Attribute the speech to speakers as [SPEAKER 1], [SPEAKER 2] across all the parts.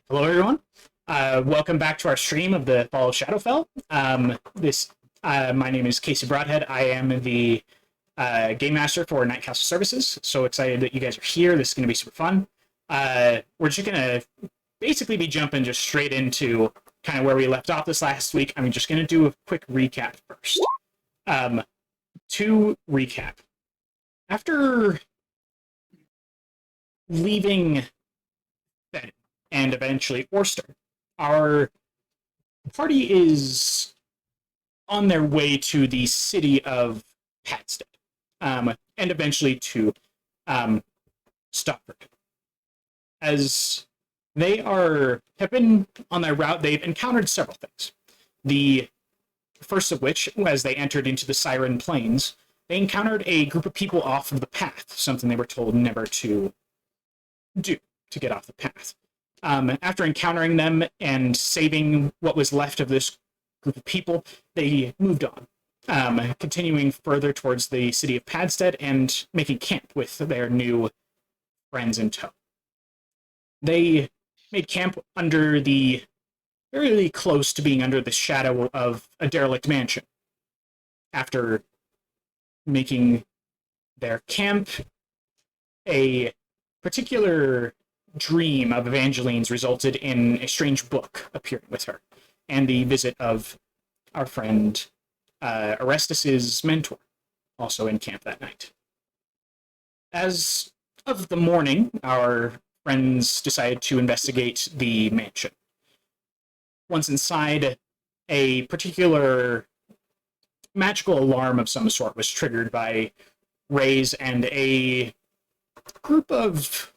[SPEAKER 1] Hello, everyone. Welcome back to our stream of the Fall of Shadowfell. My name is Casey Broadhead. I am the game master for Night Castle Services. So excited that you guys are here. This is going to be super fun. We're just going to basically be jumping just straight into kind of where we left off this last week. I'm just going to do a quick recap first. To recap, after leaving Fed and eventually Orster, our party is on their way to the city of Padstead, and eventually to Stockford. As have been on their route, they've encountered several things. The first of which, as they entered into the Siren Plains, they encountered a group of people off of the path, something they were told never to do, to get off the path. After encountering them and saving what was left of this group of people, they moved on, continuing further towards the city of Padstead and making camp with their new friends in tow. They made camp under very close to being under the shadow of a derelict mansion. After making their camp, a particular dream of Evangeline's resulted in a strange book appearing with her, and the visit of our friend Orestes' mentor, also in camp that night. As of the morning, our friends decided to investigate the mansion. Once inside, a particular magical alarm of some sort was triggered by rays, and a group of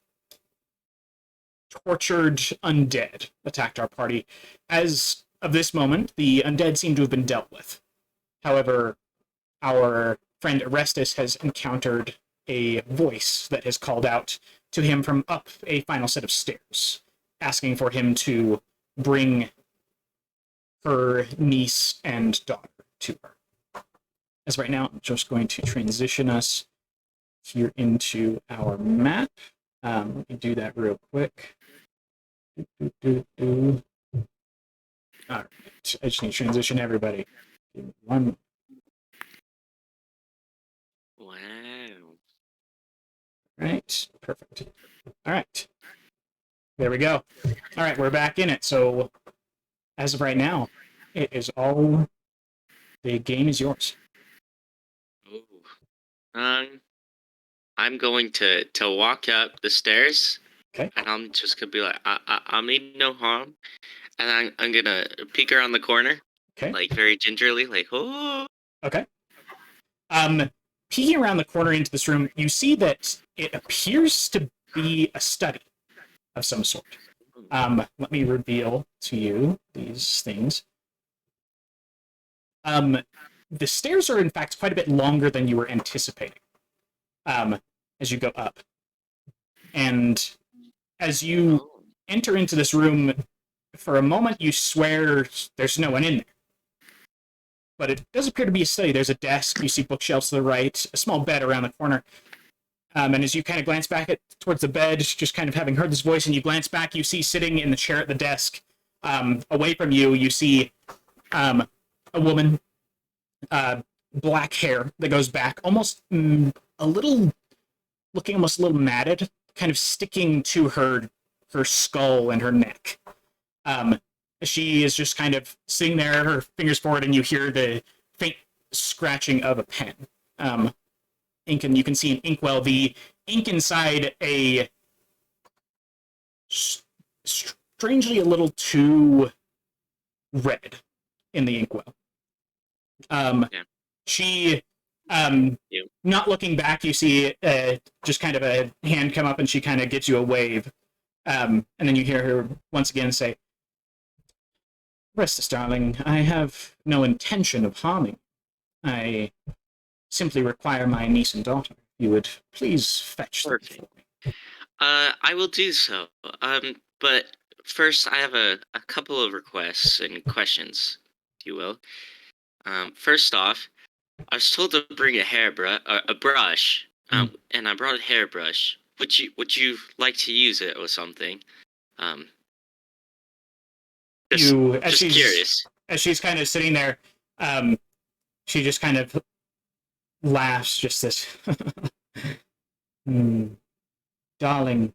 [SPEAKER 1] tortured undead attacked our party. As of this moment, the undead seem to have been dealt with. However, our friend Orestes has encountered a voice that has called out to him from up a final set of stairs, asking for him to bring her niece and daughter to her. As right now, I'm just going to transition us here into our map. Let me do that real quick. All right, I just need to transition everybody. One.
[SPEAKER 2] Wow.
[SPEAKER 1] Right, perfect. All right, there we go. All right, we're back in it. So, as of right now, it is all. The game is yours.
[SPEAKER 2] Ooh. Um, I'm going to walk up the stairs,
[SPEAKER 1] Okay.
[SPEAKER 2] and I'm just gonna be like, I mean no harm, and I'm gonna peek around the corner,
[SPEAKER 1] Okay.
[SPEAKER 2] like very gingerly, like oh.
[SPEAKER 1] Okay. Um, Peeking around the corner into this room, you see that it appears to be a study of some sort. Let me reveal to you these things. The stairs are in fact quite a bit longer than you were anticipating. As you go up, and as you
[SPEAKER 2] Oh.
[SPEAKER 1] enter into this room, for a moment you swear there's no one in there. But it does appear to be a study. There's a desk, you see bookshelves to the right, a small bed around the corner. And as you kind of glance back towards the bed, just kind of having heard this voice, and you glance back, you see sitting in the chair at the desk, away from you, you see a woman, black hair that goes back, almost a little, looking almost a little matted, kind of sticking to her skull and her neck. She is just kind of sitting there, her fingers forward, and you hear the faint scratching of a pen. Ink, and you can see an inkwell. The ink inside a strangely a little too red in the inkwell.
[SPEAKER 2] Yeah.
[SPEAKER 1] She,
[SPEAKER 2] Yeah.
[SPEAKER 1] not looking back, you see just kind of a hand come up, and she kind of gives you a wave. And then you hear her once again say, "Rest, darling. I have no intention of harming. I simply require my niece and daughter. You would please fetch them
[SPEAKER 2] Perfect.
[SPEAKER 1] for me."
[SPEAKER 2] I will do so. But first I have a couple of requests and questions, if you will. First off, I was told to bring a brush, and I brought a hairbrush. Would you like to use it or something? Um, Just curious.
[SPEAKER 1] As she's kind of sitting there, she just kind of laughs, just this. Darling.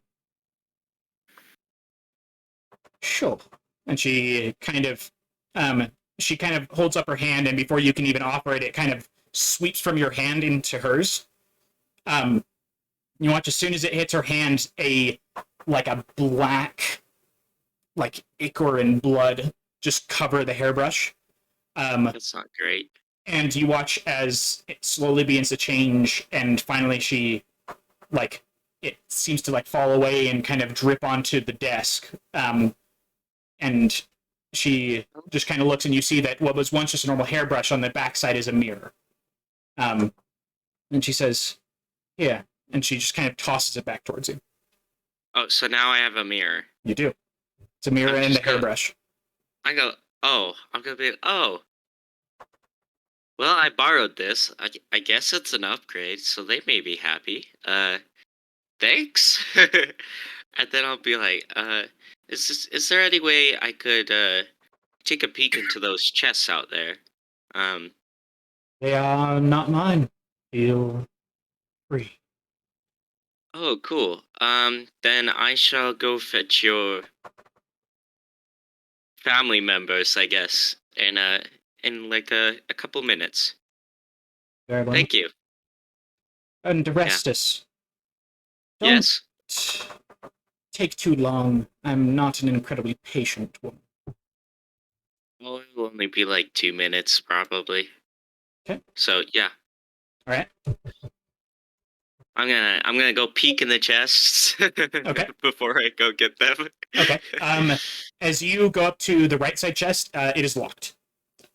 [SPEAKER 1] Sure. And she kind of holds up her hand, and before you can even offer it, it kind of sweeps from your hand into hers. You watch as soon as it hits her hand, a black, ichor and blood just cover the hairbrush.
[SPEAKER 2] That's not great.
[SPEAKER 1] And you watch as it slowly begins to change, and finally she, it seems to fall away and kind of drip onto the desk. And she just kind of looks, and you see that what was once just a normal hairbrush on the backside is a mirror. And she says, "Here," and she just kind of tosses it back towards you.
[SPEAKER 2] Oh, so now I have a mirror.
[SPEAKER 1] You do. It's a mirror and a hairbrush.
[SPEAKER 2] I'm gonna be, oh. Well, I borrowed this. I guess it's an upgrade, so they may be happy. Thanks. And then I'll be like, is there any way I could take a peek into those chests out there?
[SPEAKER 1] They are not mine. Feel free.
[SPEAKER 2] Oh, cool. Then I shall go fetch your family members, I guess, in a couple minutes.
[SPEAKER 1] Very well.
[SPEAKER 2] Thank you.
[SPEAKER 1] And Restus.
[SPEAKER 2] Yes.
[SPEAKER 1] Take too long. I'm not an incredibly patient woman.
[SPEAKER 2] Well, it will only be 2 minutes, probably.
[SPEAKER 1] Okay.
[SPEAKER 2] So yeah.
[SPEAKER 1] All right.
[SPEAKER 2] I'm gonna go peek in the chests.
[SPEAKER 1] Okay.
[SPEAKER 2] Before I go get them.
[SPEAKER 1] Okay. As you go up to the right side chest, it is locked.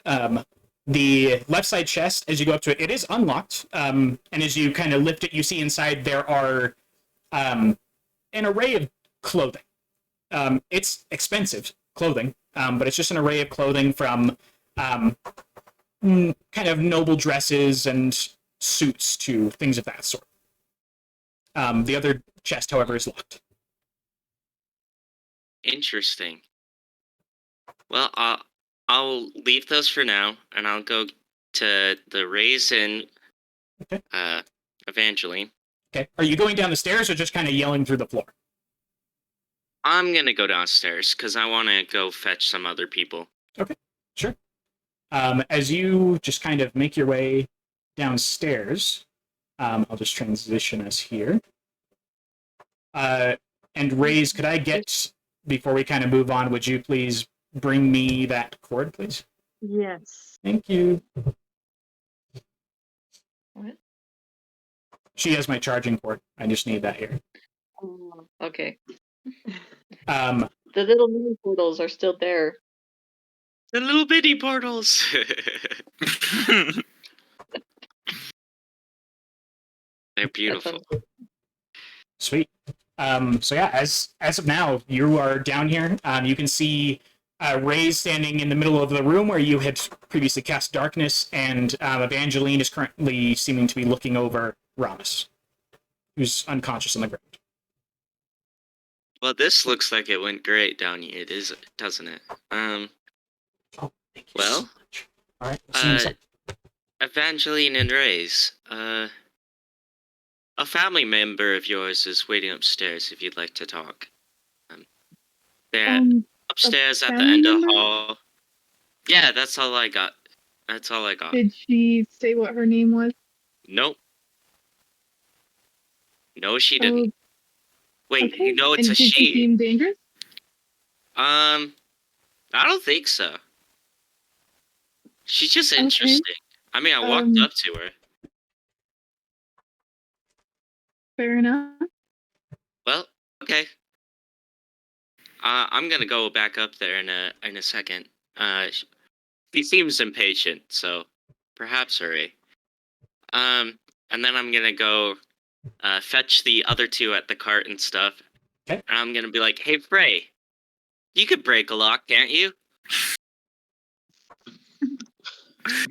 [SPEAKER 1] The left side chest, as you go up to it, it is unlocked. And as you kind of lift it, you see inside there are an array of clothing. It's expensive clothing, but it's just an array of clothing from kind of noble dresses and suits to things of that sort. The other chest, however, is locked.
[SPEAKER 2] Interesting. Well, I'll leave those for now, and I'll go to the Raisin.
[SPEAKER 1] Okay.
[SPEAKER 2] Evangeline.
[SPEAKER 1] Okay. Are you going down the stairs or just kind of yelling through the floor?
[SPEAKER 2] I'm gonna go downstairs because I want to go fetch some other people.
[SPEAKER 1] Okay. Sure. As you just kind of make your way downstairs, I'll just transition us here. And Raze, could I get, before we kind of move on, would you please bring me that cord, please?
[SPEAKER 3] Yes.
[SPEAKER 1] Thank you.
[SPEAKER 3] What?
[SPEAKER 1] She has my charging cord. I just need that here.
[SPEAKER 3] Okay.
[SPEAKER 1] The
[SPEAKER 3] little mini portals are still there.
[SPEAKER 2] The little bitty portals. They're beautiful.
[SPEAKER 1] Sweet. So yeah, as of now, you are down here. You can see Raze standing in the middle of the room where you had previously cast darkness, and Evangeline is currently seeming to be looking over Ramus, who's unconscious on the ground.
[SPEAKER 2] Well, this looks like it went great down here, doesn't it?
[SPEAKER 1] Thank you
[SPEAKER 2] well,
[SPEAKER 1] so much. All right.
[SPEAKER 2] Evangeline and Raze, a family member of yours is waiting upstairs if you'd like to talk. They're upstairs at the end of the hall. Yeah, that's all I got.
[SPEAKER 4] Did she say what her name was?
[SPEAKER 2] Nope. No, she didn't. Wait,
[SPEAKER 4] okay.
[SPEAKER 2] It's
[SPEAKER 4] and
[SPEAKER 2] a
[SPEAKER 4] did she seem dangerous?
[SPEAKER 2] I don't think so. She's just interesting. I mean, I walked up to her.
[SPEAKER 4] Fair enough.
[SPEAKER 2] Well, okay. I'm gonna go back up there in a second. She seems impatient, so perhaps hurry. And then I'm gonna go fetch the other two at the cart and stuff.
[SPEAKER 1] Okay.
[SPEAKER 2] And I'm gonna be like, "Hey, Frey, you could break a lock, can't you?"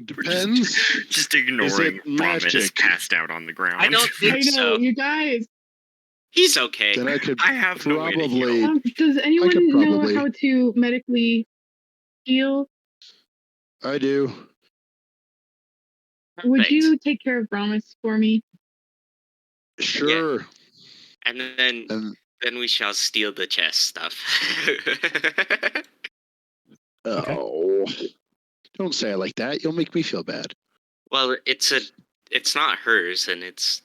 [SPEAKER 5] Depends.
[SPEAKER 6] Just ignoring Ramus passed out on the ground.
[SPEAKER 2] I don't think
[SPEAKER 4] I know,
[SPEAKER 2] so.
[SPEAKER 4] you guys.
[SPEAKER 2] He's okay.
[SPEAKER 5] Then I could
[SPEAKER 6] I have no way to
[SPEAKER 5] probably.
[SPEAKER 6] heal.
[SPEAKER 4] Does anyone know how to medically heal?
[SPEAKER 5] I do.
[SPEAKER 4] Would
[SPEAKER 2] Perfect.
[SPEAKER 4] you take care of Ramus for me?
[SPEAKER 5] Sure.
[SPEAKER 2] And then
[SPEAKER 5] And
[SPEAKER 2] we shall steal the chest stuff.
[SPEAKER 5] oh, don't say it like that. You'll make me feel bad.
[SPEAKER 2] Well, it's not hers, and it's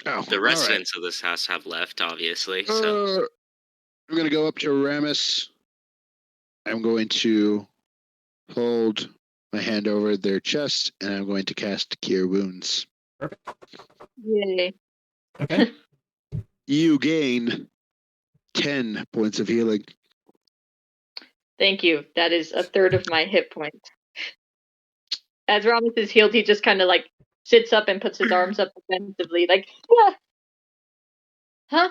[SPEAKER 5] Oh,
[SPEAKER 2] the residents of this house have left, obviously.
[SPEAKER 5] All
[SPEAKER 2] So
[SPEAKER 5] right. I'm gonna go up to Ramus. I'm going to hold my hand over their chest, and I'm going to cast Cure Wounds.
[SPEAKER 3] Yay.
[SPEAKER 1] Okay.
[SPEAKER 5] You gain 10 points of healing.
[SPEAKER 3] Thank you. That is a third of my hit points. As Ramus is healed, he just kind of like sits up and puts his arms up defensively, like, yeah. Huh?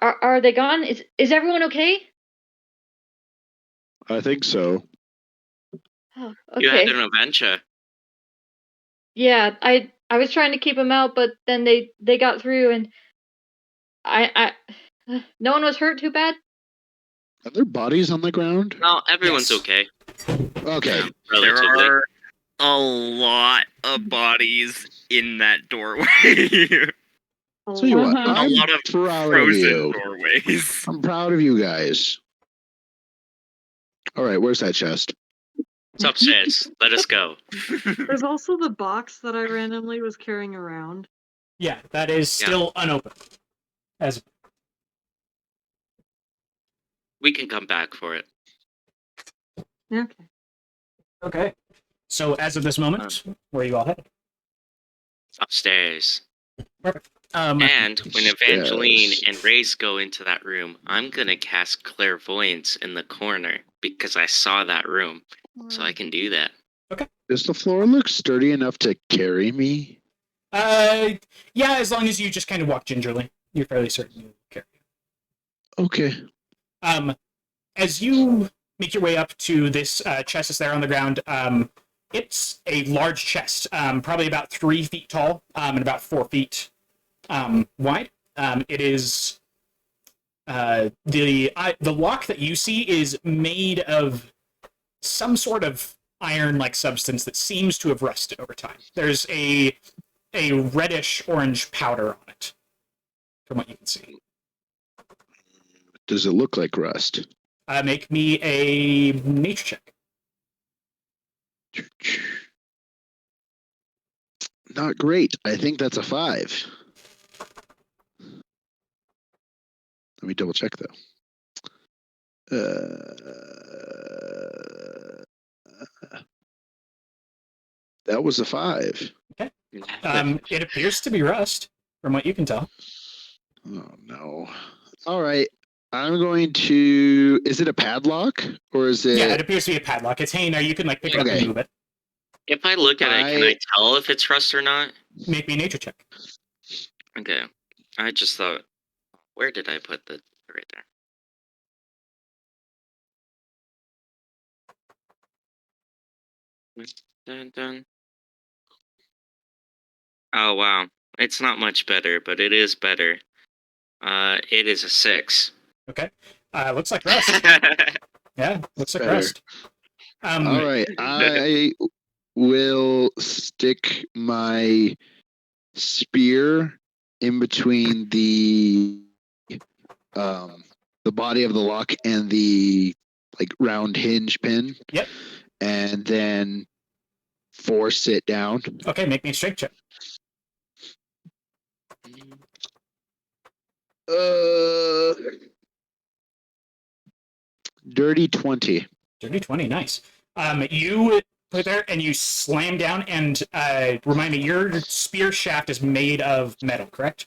[SPEAKER 3] Are they gone? Is everyone okay?
[SPEAKER 5] I think so.
[SPEAKER 3] Oh,
[SPEAKER 2] you had
[SPEAKER 3] okay.
[SPEAKER 2] an adventure.
[SPEAKER 3] Yeah, I was trying to keep them out, but then they got through, and I no one was hurt too bad.
[SPEAKER 5] Are there bodies on the ground?
[SPEAKER 2] No, everyone's
[SPEAKER 1] Yes.
[SPEAKER 2] okay.
[SPEAKER 5] Okay.
[SPEAKER 6] There
[SPEAKER 2] Relatively.
[SPEAKER 6] are a lot of bodies in that doorway.
[SPEAKER 5] Tell you what,
[SPEAKER 4] Uh-huh.
[SPEAKER 5] I'm
[SPEAKER 6] A lot of
[SPEAKER 5] proud of
[SPEAKER 6] frozen
[SPEAKER 5] you.
[SPEAKER 6] doorways.
[SPEAKER 5] I'm proud of you guys. All right, where's that chest?
[SPEAKER 2] It's upstairs. Let us go.
[SPEAKER 7] There's also the box that I randomly was carrying around.
[SPEAKER 1] Yeah, that is still unopened. As
[SPEAKER 2] We can come back for it.
[SPEAKER 7] Okay.
[SPEAKER 1] okay. So as of this moment, where are you all headed?
[SPEAKER 2] Upstairs.
[SPEAKER 1] Um,
[SPEAKER 2] And when Evangeline
[SPEAKER 5] Yes.
[SPEAKER 2] and Ray's go into that room, I'm gonna cast clairvoyance in the corner because I saw that room. So I can do that.
[SPEAKER 5] Does the floor look sturdy enough to carry me?
[SPEAKER 1] yeah, as long as you just kind of walk gingerly, you're fairly certain you'll carry.
[SPEAKER 5] Okay.
[SPEAKER 1] As you make your way up to this chest that's there on the ground, it's a large chest, probably about 3 feet tall, and about 4 feet wide. It is the lock that you see is made of some sort of iron-like substance that seems to have rusted over time. There's a reddish orange powder on it, from what you can see.
[SPEAKER 5] Does it look like rust?
[SPEAKER 1] Make me a nature check.
[SPEAKER 5] Not great. I think that's a 5. Let me double check though. That was a 5.
[SPEAKER 1] It appears to be rust, from what you can tell.
[SPEAKER 5] Oh no. All right. I'm going to. Is it a padlock or is it?
[SPEAKER 1] Yeah, it appears to be a padlock. It's hanging there. You can pick it up
[SPEAKER 5] Okay.
[SPEAKER 1] and move it.
[SPEAKER 2] If I look at it, can I tell if it's rust or not?
[SPEAKER 1] Make me a nature check.
[SPEAKER 2] Okay. I just thought, where did I put the right there? Dun, dun. Oh wow, it's not much better, but it is better. It is a 6.
[SPEAKER 1] Okay. Looks like rust. Yeah, looks like
[SPEAKER 5] Better.
[SPEAKER 1] rust.
[SPEAKER 5] All right. I will stick my spear in between the body of the lock and the round hinge pin.
[SPEAKER 1] Yep.
[SPEAKER 5] And then force it down.
[SPEAKER 1] Okay, make me a strength check.
[SPEAKER 5] Dirty 20.
[SPEAKER 1] Dirty 20, nice. You put it there and you slam down and remind me, your spear shaft is made of metal, correct?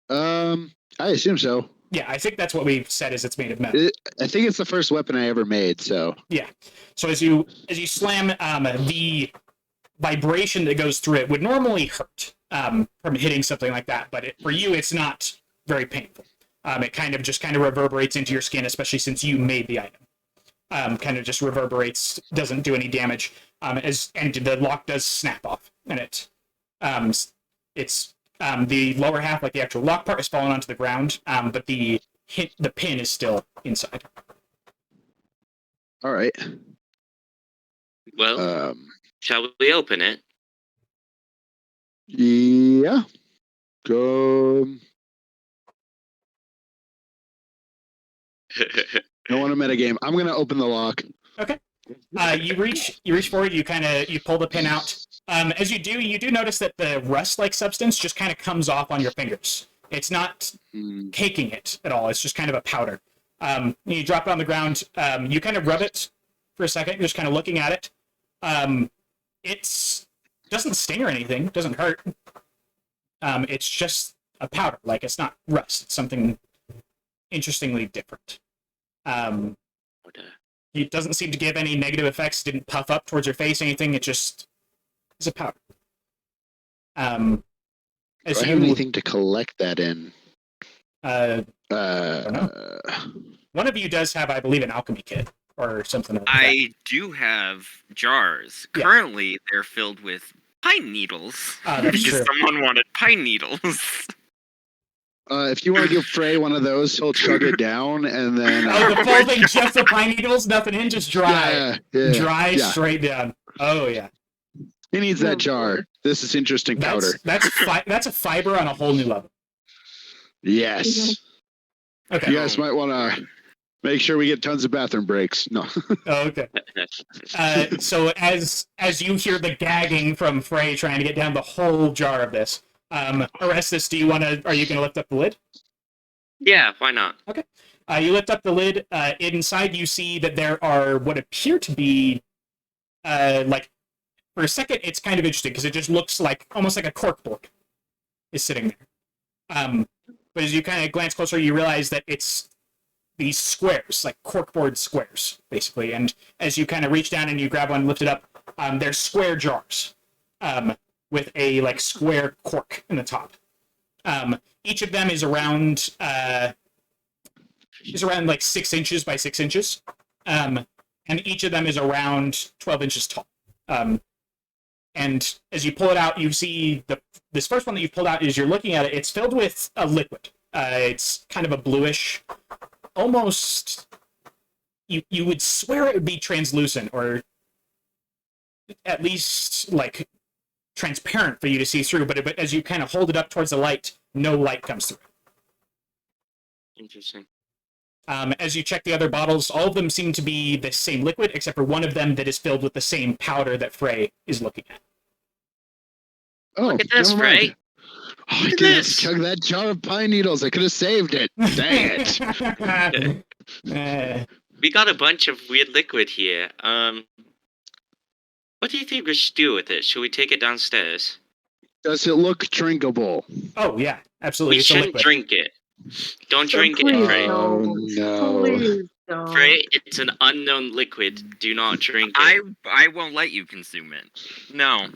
[SPEAKER 5] I assume so.
[SPEAKER 1] Yeah, I think that's what we've said is it's made of metal.
[SPEAKER 5] I think it's the first weapon I ever made, so.
[SPEAKER 1] Yeah. So as you slam, the vibration that goes through it would normally hurt from hitting something like that, but for you, it's not very painful. It kind of reverberates into your skin, especially since you made the item. Kind of just reverberates, doesn't do any damage, and the lock does snap off, and it's the lower half, like the actual lock part, is fallen onto the ground, but the pin is still inside.
[SPEAKER 5] All right.
[SPEAKER 2] Well, shall we open it?
[SPEAKER 5] Yeah. Go. Don't want a metagame. I'm gonna open the lock.
[SPEAKER 1] Okay. You reach forward. You pull the pin out. As you do notice that the rust-like substance just kind of comes off on your fingers. It's not caking it at all. It's just kind of a powder. You drop it on the ground. You kind of rub it for a second, just kind of looking at it. It doesn't sting or anything. Doesn't hurt. It's just a powder. Like, it's not rust. It's something interestingly different. It doesn't seem to give any negative effects. Didn't puff up towards your face, anything. It just is a powder.
[SPEAKER 5] Do I have anything to collect that in?
[SPEAKER 1] I don't know. One of you does have, I believe, an alchemy kit or something like that.
[SPEAKER 6] I do have jars.
[SPEAKER 1] Yeah.
[SPEAKER 6] Currently, they're filled with pine needles.
[SPEAKER 1] That's
[SPEAKER 6] because
[SPEAKER 1] true.
[SPEAKER 6] someone wanted pine needles.
[SPEAKER 5] If you want to give Frey one of those, he'll chug it down and then.
[SPEAKER 1] Oh, the full thing, just the pine needles, nothing in, just dry.
[SPEAKER 5] Yeah.
[SPEAKER 1] Dry, straight down. Oh, yeah.
[SPEAKER 5] He needs that jar. This is interesting powder.
[SPEAKER 1] That's a fiber on a whole new level.
[SPEAKER 5] Yes.
[SPEAKER 1] Okay.
[SPEAKER 5] You guys might want to make sure we get tons of bathroom breaks. No.
[SPEAKER 1] Oh, okay. So as you hear the gagging from Frey trying to get down the whole jar of this, Orestes, are you going to lift up the lid?
[SPEAKER 2] Yeah, why not?
[SPEAKER 1] Okay. You lift up the lid. Inside you see that there are what appear to be, for a second, it's kind of interesting because it just looks like almost like a corkboard is sitting there. But as you kind of glance closer, you realize that it's these squares, like corkboard squares, basically. And as you kind of reach down and you grab one and lift it up, they're square jars with a square cork in the top. Each of them is around 6 inches by 6 inches, and each of them is around 12 inches tall. And as you pull it out, you see this first one that you've pulled out, as you're looking at it, it's filled with a liquid. It's kind of a bluish, almost, you would swear it would be translucent, or at least transparent for you to see through, but as you kind of hold it up towards the light, no light comes through.
[SPEAKER 2] Interesting.
[SPEAKER 1] As you check the other bottles, all of them seem to be the same liquid, except for one of them that is filled with the same powder that Frey is looking at.
[SPEAKER 5] Oh,
[SPEAKER 2] Look at this,
[SPEAKER 5] never mind.
[SPEAKER 2] Frey.
[SPEAKER 5] Oh, I
[SPEAKER 2] Look at
[SPEAKER 5] didn't
[SPEAKER 2] this.
[SPEAKER 5] chug that jar of pine needles. I could have saved it. Dang it.
[SPEAKER 2] We got a bunch of weird liquid here. What do you think we should do with it? Should we take it downstairs?
[SPEAKER 5] Does it look drinkable?
[SPEAKER 1] Oh, yeah, absolutely.
[SPEAKER 2] We
[SPEAKER 1] It's a
[SPEAKER 2] shouldn't
[SPEAKER 1] liquid.
[SPEAKER 2] drink it. Don't drink it,
[SPEAKER 7] Please
[SPEAKER 2] Frey.
[SPEAKER 5] Oh,
[SPEAKER 7] don't.
[SPEAKER 5] no.
[SPEAKER 7] Please don't.
[SPEAKER 2] Frey, it's an unknown liquid. Do not drink
[SPEAKER 6] I
[SPEAKER 2] it.
[SPEAKER 6] won't let you consume it. No.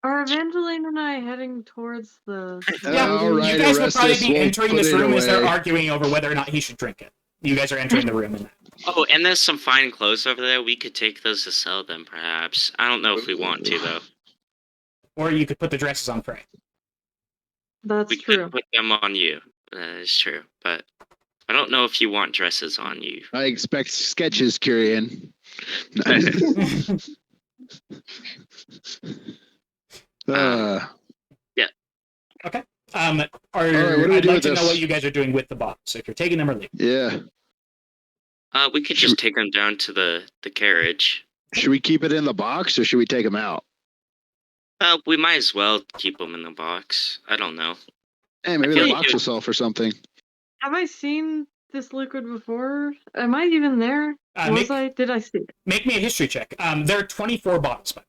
[SPEAKER 7] Are Evangeline and I heading towards the...
[SPEAKER 1] Yeah,
[SPEAKER 5] All right,
[SPEAKER 1] you guys will probably
[SPEAKER 5] Orestes,
[SPEAKER 1] be
[SPEAKER 5] we'll
[SPEAKER 1] entering
[SPEAKER 5] put
[SPEAKER 1] this
[SPEAKER 5] it
[SPEAKER 1] room as they're
[SPEAKER 5] away.
[SPEAKER 1] arguing over whether or not he should drink it. You guys are entering the room in that.
[SPEAKER 2] Oh, and there's some fine clothes over there. We could take those to sell them, perhaps. I don't know if we want to, though.
[SPEAKER 1] Or you could put the dresses on Frey.
[SPEAKER 7] That's
[SPEAKER 2] We
[SPEAKER 7] true.
[SPEAKER 2] could put them on you. That is true. But I don't know if you want dresses on you.
[SPEAKER 5] I expect sketches, Kyrian.
[SPEAKER 1] Okay.
[SPEAKER 5] right, what do we
[SPEAKER 1] I'd
[SPEAKER 5] do
[SPEAKER 1] like
[SPEAKER 5] with
[SPEAKER 1] to know
[SPEAKER 5] this?
[SPEAKER 1] what you guys are doing with the bottles. So if you're taking them or leaving.
[SPEAKER 5] Yeah.
[SPEAKER 2] We could just take them down to the carriage.
[SPEAKER 5] Should we keep it in the box or should we take them out?
[SPEAKER 2] We might as well keep them in the box. I don't know.
[SPEAKER 5] Hey, maybe
[SPEAKER 2] I feel
[SPEAKER 5] the
[SPEAKER 2] like
[SPEAKER 5] box
[SPEAKER 2] it-
[SPEAKER 5] will sell for something.
[SPEAKER 7] Have I seen this liquid before? Am I even there? Did I see it?
[SPEAKER 1] Make me a history check. There are 24 bottles, by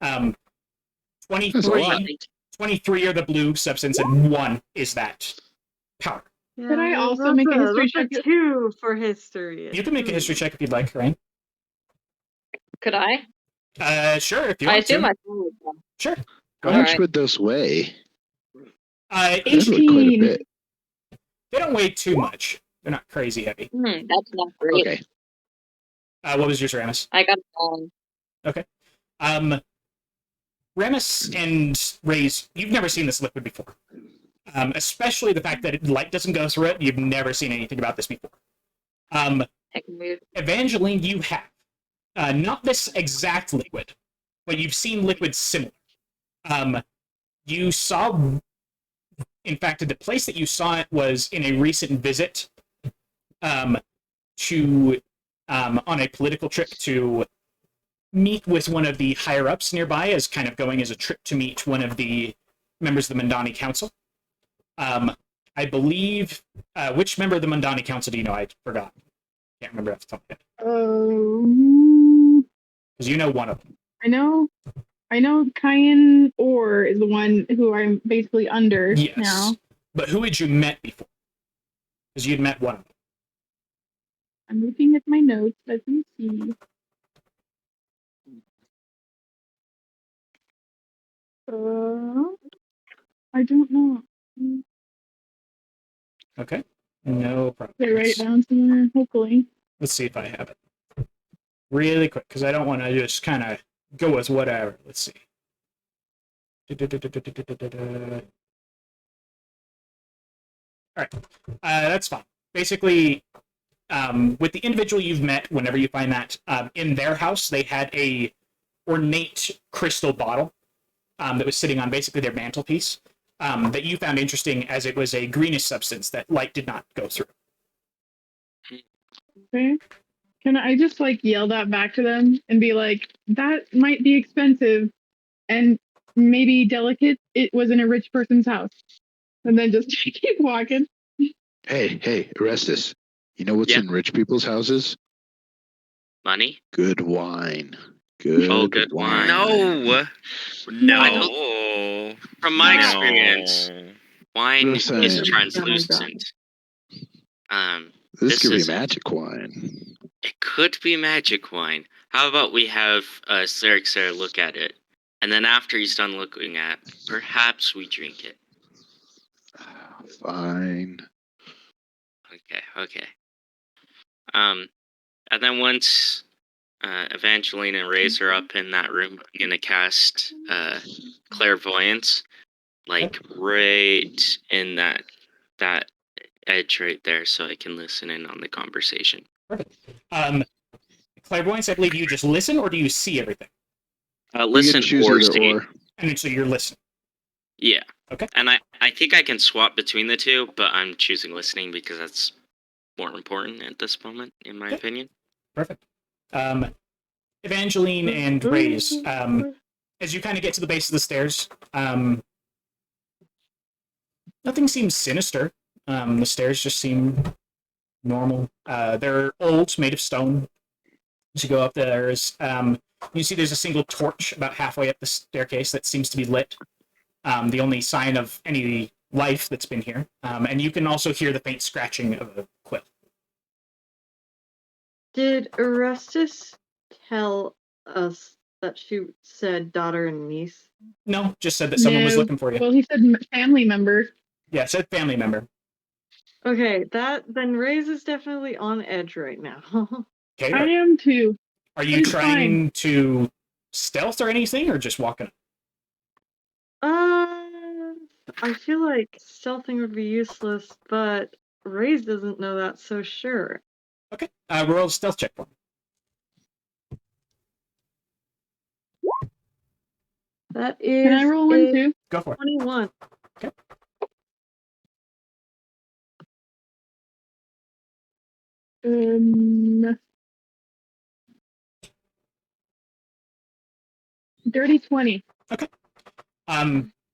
[SPEAKER 1] the way.
[SPEAKER 5] That's a lot.
[SPEAKER 1] 23 are the blue substance, and 1 is that powder.
[SPEAKER 4] Could I also
[SPEAKER 7] that's
[SPEAKER 4] make a history
[SPEAKER 7] that's
[SPEAKER 4] check?
[SPEAKER 7] 2 for history.
[SPEAKER 1] You can make a history check if you'd like, Ryan.
[SPEAKER 3] Could I?
[SPEAKER 1] Sure, if you
[SPEAKER 3] I
[SPEAKER 1] want
[SPEAKER 3] assume
[SPEAKER 1] to.
[SPEAKER 3] I can.
[SPEAKER 1] Sure.
[SPEAKER 5] How
[SPEAKER 3] All
[SPEAKER 5] much
[SPEAKER 3] right.
[SPEAKER 5] would those weigh?
[SPEAKER 1] It-
[SPEAKER 5] That'd be quite a
[SPEAKER 4] 18.
[SPEAKER 5] bit.
[SPEAKER 1] they don't weigh too much. They're not crazy heavy.
[SPEAKER 3] That's not great.
[SPEAKER 5] Okay.
[SPEAKER 1] What was yours, Ramus?
[SPEAKER 3] I got
[SPEAKER 1] Ramus and Raze, you've never seen this liquid before. Especially the fact that light doesn't go through it. You've never seen anything about this before.
[SPEAKER 3] Heck move.
[SPEAKER 1] Evangeline, you have. Not this exact liquid, but you've seen liquids similar. You saw, in fact, the place that you saw it was in a recent visit to on a political trip to meet with one of the higher ups nearby, as kind of going as a trip to meet one of the members of the Mandanni Council. I believe, which member of the Mandanni Council do you know? I forgot. Can't remember off the top of my head. Because you know one of them.
[SPEAKER 4] I know Cayenne Orr is the one who I'm basically under now.
[SPEAKER 1] But who had you met before? Because you'd met one of them.
[SPEAKER 4] I'm looking at my notes. Let me see. I don't know.
[SPEAKER 1] Okay. No problem.
[SPEAKER 4] Did I write it down somewhere? Hopefully.
[SPEAKER 1] Let's see if I have it. Really quick, because I don't want to just kind of go with whatever. Let's see. Alright. That's fine. Basically, with the individual you've met, whenever you find that, in their house, they had a ornate crystal bottle that was sitting on basically their mantelpiece that you found interesting, as it was a greenish substance that light did not go through.
[SPEAKER 4] Okay. Can I just yell that back to them and be like, that might be expensive and maybe delicate. It was in a rich person's house. And then just keep walking.
[SPEAKER 5] Hey, Orestes. You know what's in rich people's houses?
[SPEAKER 2] Money?
[SPEAKER 5] Good wine. Good wine.
[SPEAKER 6] No.
[SPEAKER 2] From my experience, wine is translucent.
[SPEAKER 5] This could be magic wine.
[SPEAKER 2] It could be magic wine. How about we have Sarixer look at it, and then after he's done looking at, perhaps we drink it.
[SPEAKER 5] Fine.
[SPEAKER 2] Okay. And then once Evangeline and Reyes are up in that room, I'm gonna cast clairvoyance, right in that edge right there, so I can listen in on the conversation.
[SPEAKER 1] Perfect. Clairvoyance, I believe you just listen, or do you see everything?
[SPEAKER 2] Listen or see.
[SPEAKER 1] And so you're listening.
[SPEAKER 2] Yeah.
[SPEAKER 1] Okay.
[SPEAKER 2] And I think I can swap between the two, but I'm choosing listening because that's more important at this moment, in my opinion.
[SPEAKER 1] Perfect. Evangeline and Reyes, as you kind of get to the base of the stairs, nothing seems sinister. The stairs just seem normal. They're old, made of stone. As you go up there, you see there's a single torch about halfway up the staircase that seems to be lit. The only sign of any life that's been here. And you can also hear the faint scratching of a quill.
[SPEAKER 7] Did Orestes tell us that she said daughter and niece?
[SPEAKER 1] No, just said that someone was looking for you.
[SPEAKER 4] Well, he said family member.
[SPEAKER 1] Yeah, said family member.
[SPEAKER 7] Okay, then Reyes is definitely on edge right now.
[SPEAKER 1] Okay.
[SPEAKER 4] I am too.
[SPEAKER 1] Are you trying to stealth or anything, or just walking up?
[SPEAKER 7] I feel like stealthing would be useless, but Reyes doesn't know that, so sure.
[SPEAKER 1] Okay. Roll a stealth check for me.
[SPEAKER 7] That is.
[SPEAKER 4] Can I roll one too?
[SPEAKER 1] Go for it.
[SPEAKER 7] 21.
[SPEAKER 1] Okay.
[SPEAKER 4] Dirty 20.
[SPEAKER 1] Okay.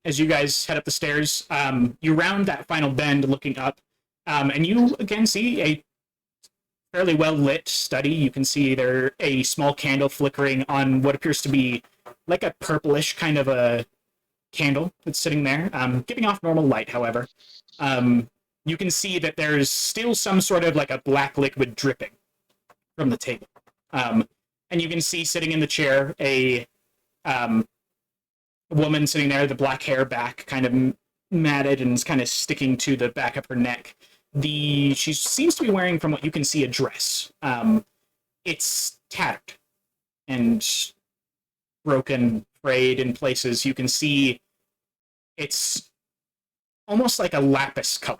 [SPEAKER 1] As you guys head up the stairs, you round that final bend looking up, and you again see a fairly well-lit study. You can see there a small candle flickering on what appears to be like a purplish kind of a candle that's sitting there, giving off normal light, however. You can see that there's still some sort of like a black liquid dripping from the table. And you can see sitting in the chair a woman sitting there, the black hair back kind of matted and is kind of sticking to the back of her neck. She seems to be wearing, from what you can see, a dress. It's tattered and broken, frayed in places. You can see it's almost like a lapis color.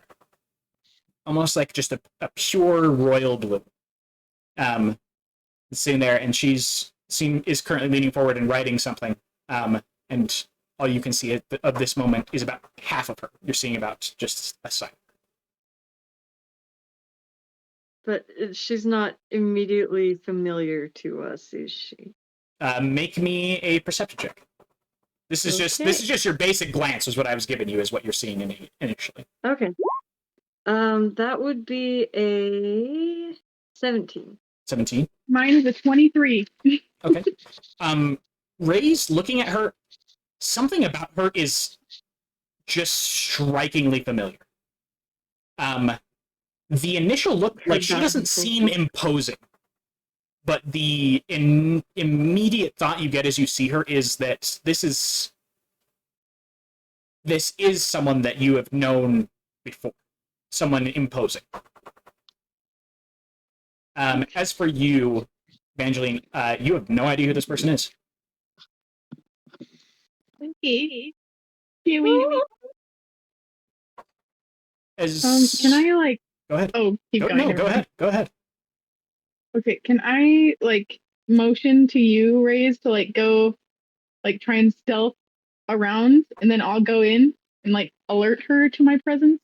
[SPEAKER 1] Almost like just a pure royal blue. sitting there, and is currently leaning forward and writing something. And all you can see of this moment is about half of her. You're seeing about just a side.
[SPEAKER 7] But she's not immediately familiar to us, is she?
[SPEAKER 1] Make me a perception check. This is just your basic glance, is what I was giving you, is what you're seeing initially.
[SPEAKER 7] Okay. That would be a 17.
[SPEAKER 1] 17.
[SPEAKER 4] Mine is a 23.
[SPEAKER 1] Okay. Ray's looking at her. Something about her is just strikingly familiar. The initial look, like, she doesn't seem imposing, but the immediate thought you get as you see her is that this is someone that you have known before, someone imposing. As for you, Evangeline, you have no idea who this person is.
[SPEAKER 4] Okay. Can I, like...
[SPEAKER 1] Go ahead.
[SPEAKER 4] Oh, keep going.
[SPEAKER 1] No, go ahead. Go ahead.
[SPEAKER 4] Okay, can I, like, motion to you, Raze, to, like, go, like, try and stealth around, and then I'll go in and, like, alert her to my presence?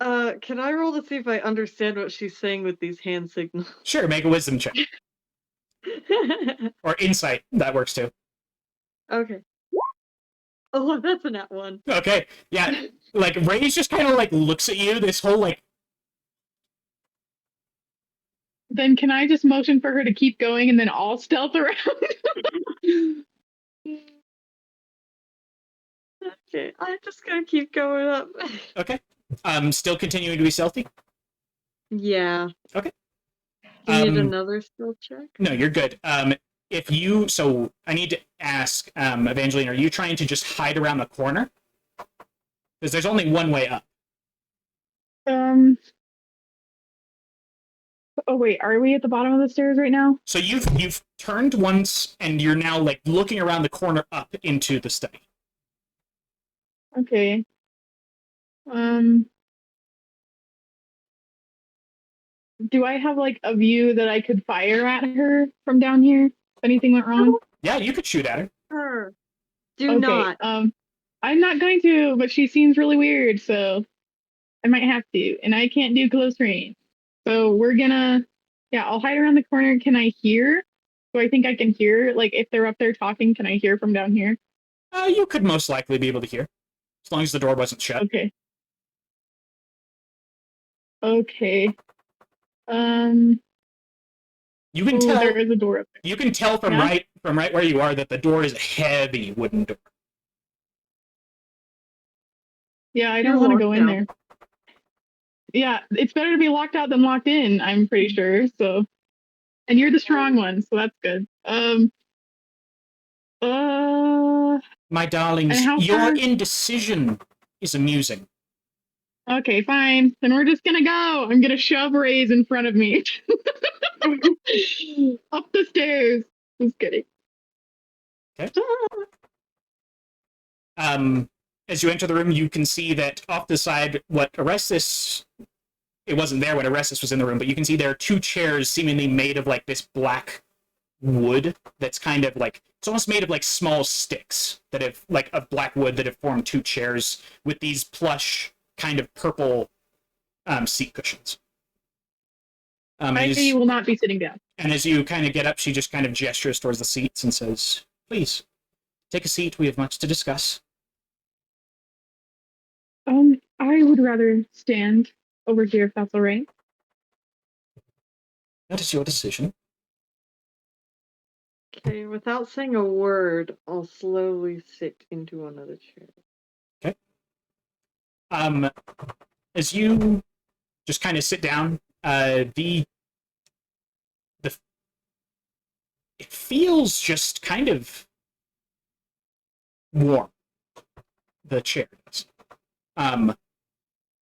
[SPEAKER 7] Can I roll to see if I understand what she's saying with these hand signals?
[SPEAKER 1] Sure, make a wisdom check. Or insight, that works too.
[SPEAKER 7] Okay. Oh, that's a nat 1.
[SPEAKER 1] Okay, yeah. Like, Ray's just kind of, like, looks at you, this whole, like...
[SPEAKER 4] Then can I just motion for her to keep going, and then I'll stealth around?
[SPEAKER 7] Okay, I'm just gonna keep going up.
[SPEAKER 1] Okay. Still continuing to be stealthy?
[SPEAKER 7] Yeah.
[SPEAKER 1] Okay.
[SPEAKER 7] Do you need another stealth check?
[SPEAKER 1] No, you're good. So I need to ask, Evangeline, are you trying to just hide around the corner? Because there's only one way up.
[SPEAKER 4] Oh wait, are we at the bottom of the stairs right now?
[SPEAKER 1] So you've turned once, and you're now, like, looking around the corner up into the study.
[SPEAKER 4] Okay. Do I have, like, a view that I could fire at her from down here if anything went wrong?
[SPEAKER 1] Yeah, you could shoot at her.
[SPEAKER 7] Her. Do not.
[SPEAKER 4] I'm not going to, but she seems really weird, so I might have to. And I can't do close range. So we're gonna... Yeah, I'll hide around the corner. Can I hear? Do I think I can hear? Like, if they're up there talking, can I hear from down here?
[SPEAKER 1] You could most likely be able to hear. As long as the door wasn't shut.
[SPEAKER 4] Okay. Okay.
[SPEAKER 1] You can tell
[SPEAKER 4] there is a door up there.
[SPEAKER 1] You can tell from right where you are that the door is a heavy wooden door.
[SPEAKER 4] Yeah, I don't want to go in there. Yeah, it's better to be locked out than locked in, I'm pretty sure. So, and you're the strong one, so that's good.
[SPEAKER 1] My darlings, your indecision is amusing.
[SPEAKER 4] Okay, fine. Then we're just gonna go. I'm gonna shove Raze in front of me. Up the stairs. Just kidding.
[SPEAKER 1] Okay. As you enter the room, you can see that off the side, it wasn't there when Orestes was in the room, but you can see there are two chairs seemingly made of, like, this black wood that's kind of like, it's almost made of, like, small sticks that have, like, of black wood that have formed two chairs with these plush kind of purple seat cushions.
[SPEAKER 4] I will not be sitting down.
[SPEAKER 1] And as you kind of get up, she just kind of gestures towards the seats and says, "Please, take a seat. We have much to discuss."
[SPEAKER 4] I would rather stand over here if that's all right.
[SPEAKER 1] That is your decision.
[SPEAKER 7] Okay, without saying a word, I'll slowly sit into another chair.
[SPEAKER 1] Okay. As you just kind of sit down, it feels just kind of warm. The chair does.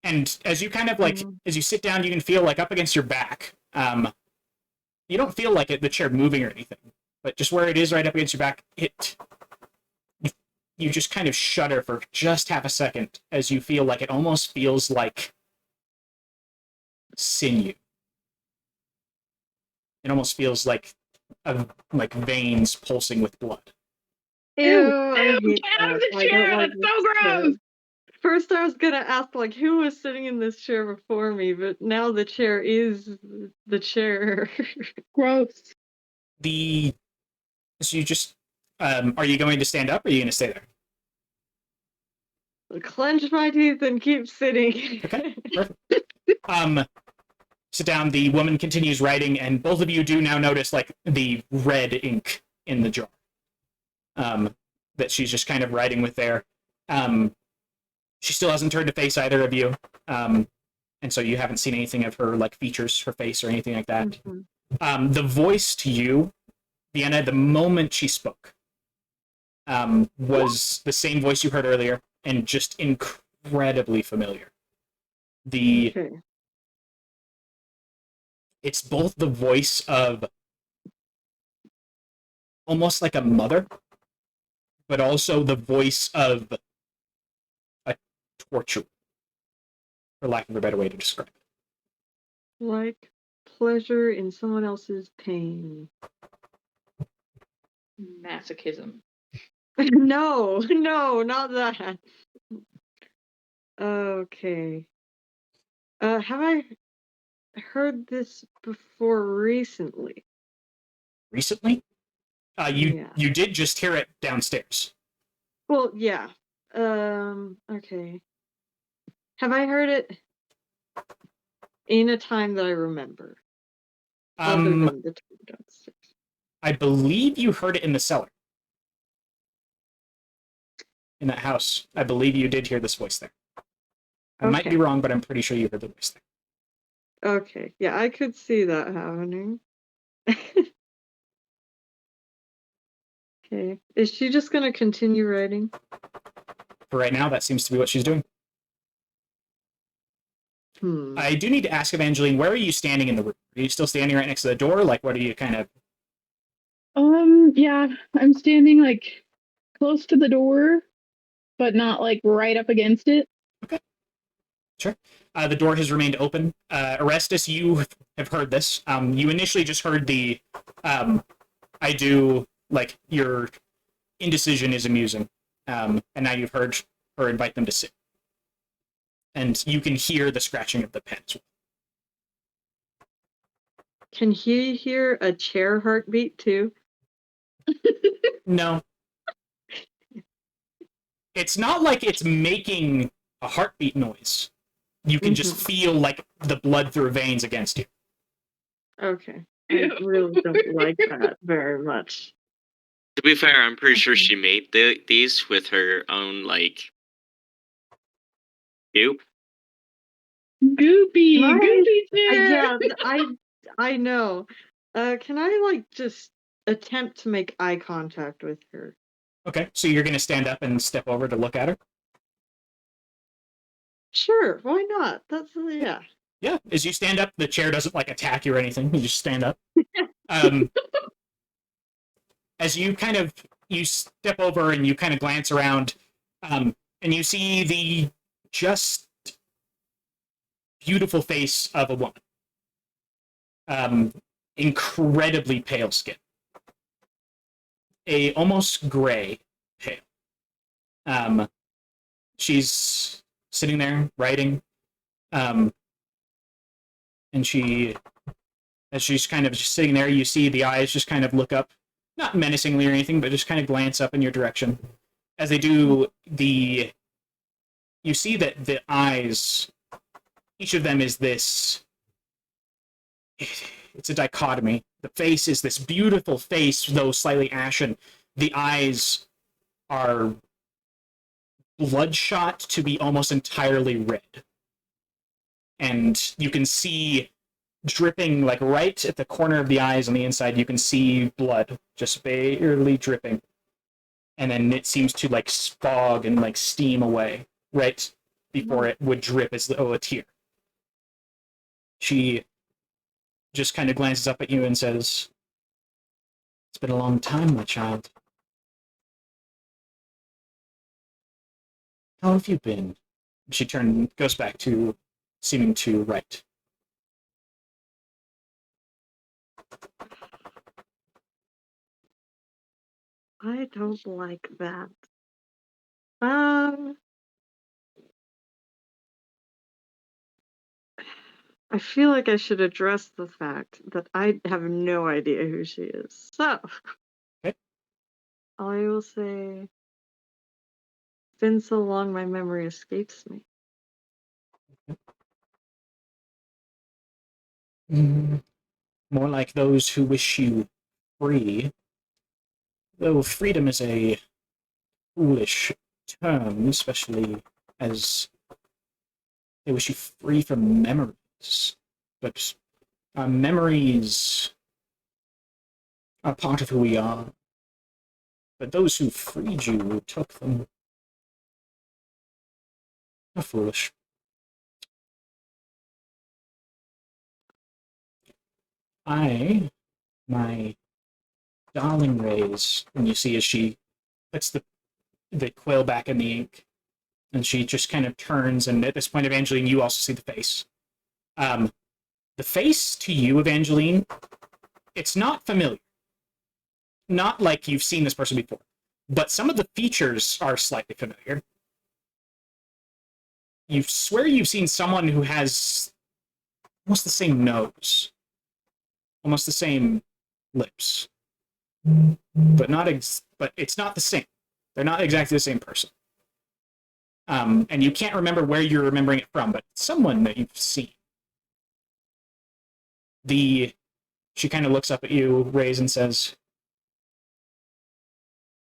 [SPEAKER 1] And as you kind of, like, as you sit down, you can feel, like, up against your back. You don't feel like the chair moving or anything, but just where it is right up against your back, you just kind of shudder for just half a second as you feel like it almost feels like sinew. It almost feels like veins pulsing with blood.
[SPEAKER 7] Ew, I hate
[SPEAKER 4] Get out of
[SPEAKER 7] that.
[SPEAKER 4] the
[SPEAKER 7] I don't
[SPEAKER 4] chair!
[SPEAKER 7] like
[SPEAKER 4] That's
[SPEAKER 7] this
[SPEAKER 4] so
[SPEAKER 7] chair.
[SPEAKER 4] gross!
[SPEAKER 7] First, I was gonna ask, like, who was sitting in this chair before me, but now the chair is the chair.
[SPEAKER 4] Gross.
[SPEAKER 1] So you just, are you going to stand up or are you going to stay there?
[SPEAKER 7] Clench my teeth and keep sitting.
[SPEAKER 1] Okay, perfect. Sit down. The woman continues writing, and both of you do now notice like the red ink in the jar. That she's just kind of writing with there. She still hasn't turned to face either of you, and so you haven't seen anything of her like features, her face, or anything like that.
[SPEAKER 7] Mhm.
[SPEAKER 1] The voice to you, Vienna, the moment she spoke, was the same voice you heard earlier, and just incredibly familiar.
[SPEAKER 7] Okay.
[SPEAKER 1] It's both the voice of almost like a mother, but also the voice of a torturer, for lack of a better way to describe it.
[SPEAKER 7] Like pleasure in someone else's pain.
[SPEAKER 3] Masochism.
[SPEAKER 7] No, not that. Okay. Have I heard this before recently?
[SPEAKER 1] Recently,
[SPEAKER 7] Yeah.
[SPEAKER 1] you did just hear it downstairs.
[SPEAKER 7] Well, yeah. Okay. Have I heard it in a time that I remember? Other than the time downstairs.
[SPEAKER 1] I believe you heard it in the cellar. In that house. I believe you did hear this voice there. I might be
[SPEAKER 7] Okay.
[SPEAKER 1] wrong, but I'm pretty sure you heard the voice there.
[SPEAKER 7] Okay. Yeah, I could see that happening. Okay. Is she just gonna continue writing?
[SPEAKER 1] For right now, that seems to be what she's doing. I do need to ask Evangeline, where are you standing in the room? Are you still standing right next to the door? Like, what are you kind of...
[SPEAKER 4] Yeah, I'm standing like close to the door, but not like right up against it.
[SPEAKER 1] Okay. Sure. The door has remained open. Orestes, you have heard this. You initially just heard the, your indecision is amusing. And now you've heard her invite them to sit. And you can hear the scratching of the pen as well.
[SPEAKER 7] Can he hear a chair heartbeat too?
[SPEAKER 1] No. It's not like it's making a heartbeat noise. You can just feel like the blood through veins against you.
[SPEAKER 7] Okay. I really don't like that very much.
[SPEAKER 2] To be fair, I'm pretty sure she made these with her own, like, goop.
[SPEAKER 4] Goopy chair.
[SPEAKER 7] Yeah, I know. Can I like just attempt to make eye contact with her?
[SPEAKER 1] Okay, so you're going to stand up and step over to look at her?
[SPEAKER 7] Sure, why not? That's yeah.
[SPEAKER 1] Yeah, as you stand up, the chair doesn't like attack you or anything. You just stand up. As you step over and you kind of glance around, and you see the just beautiful face of a woman. Incredibly pale skin. Almost gray pale. She's sitting there writing. And as she's kind of just sitting there, you see the eyes just kind of look up, not menacingly or anything, but just kind of glance up in your direction. As they do, you see that the eyes, each of them is this, it's a dichotomy. The face is this beautiful face, though slightly ashen. The eyes are bloodshot to be almost entirely red. And you can see dripping, like right at the corner of the eyes on the inside, you can see blood just barely dripping. And then it seems to like fog and like steam away right before it would drip as though a tear. She just kind of glances up at you and says, "It's been a long time, my child. How have you been?" She goes back to seeming to write.
[SPEAKER 7] I don't like that. I feel like I should address the fact that I have no idea who she is. So,
[SPEAKER 1] Okay.
[SPEAKER 7] I will say, it's been so long my memory escapes me.
[SPEAKER 1] More like those who wish you free. Though freedom is a foolish term, especially as they wish you free from memories. But our memories are part of who we are. But those who freed you took them. Are foolish. My darling Rays, when you see as she puts the quill back in the ink, and she just kind of turns, and at this point, Evangeline, you also see the face. The face to you, Evangeline, it's not familiar. Not like you've seen this person before, but some of the features are slightly familiar. You swear you've seen someone who has almost the same nose, almost the same lips, but but it's not the same. They're not exactly the same person. And you can't remember where you're remembering it from, but it's someone that you've seen. She kind of looks up at you, Rays, and says,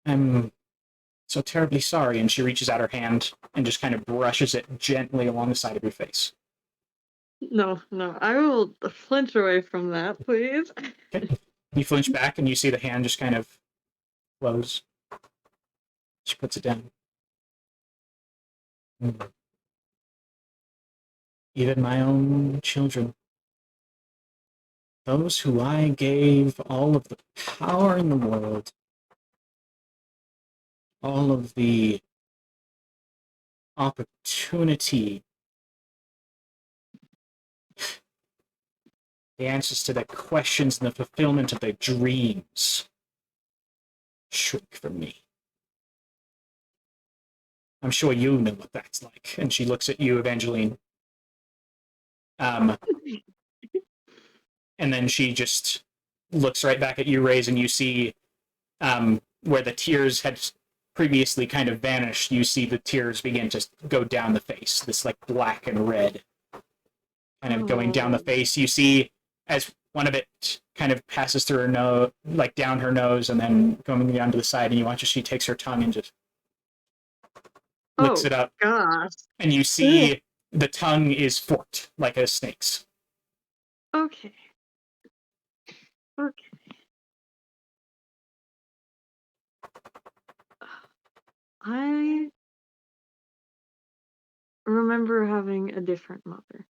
[SPEAKER 1] "I'm so terribly sorry," and she reaches out her hand and just kind of brushes it gently along the side of your face.
[SPEAKER 7] No, I will flinch away from that, please.
[SPEAKER 1] Okay. You flinch back, and you see the hand just kind of close. She puts it down. Even my own children, those who I gave all of the power in the world, all of the opportunity, the answers to their questions, and the fulfillment of their dreams, shrink from me. I'm sure you know what that's like. And she looks at you, Evangeline. And then she just looks right back at you, Rays, and you see where the tears had previously kind of vanished, you see the tears begin to go down the face, this like black and red kind of going down the face. You see as one of it kind of passes through her nose, like down her nose, and then going down to the side, and you watch as she takes her tongue and just licks it up.
[SPEAKER 7] Gosh.
[SPEAKER 1] And you see the tongue is forked like a snake's.
[SPEAKER 7] Okay. I remember having a different mother.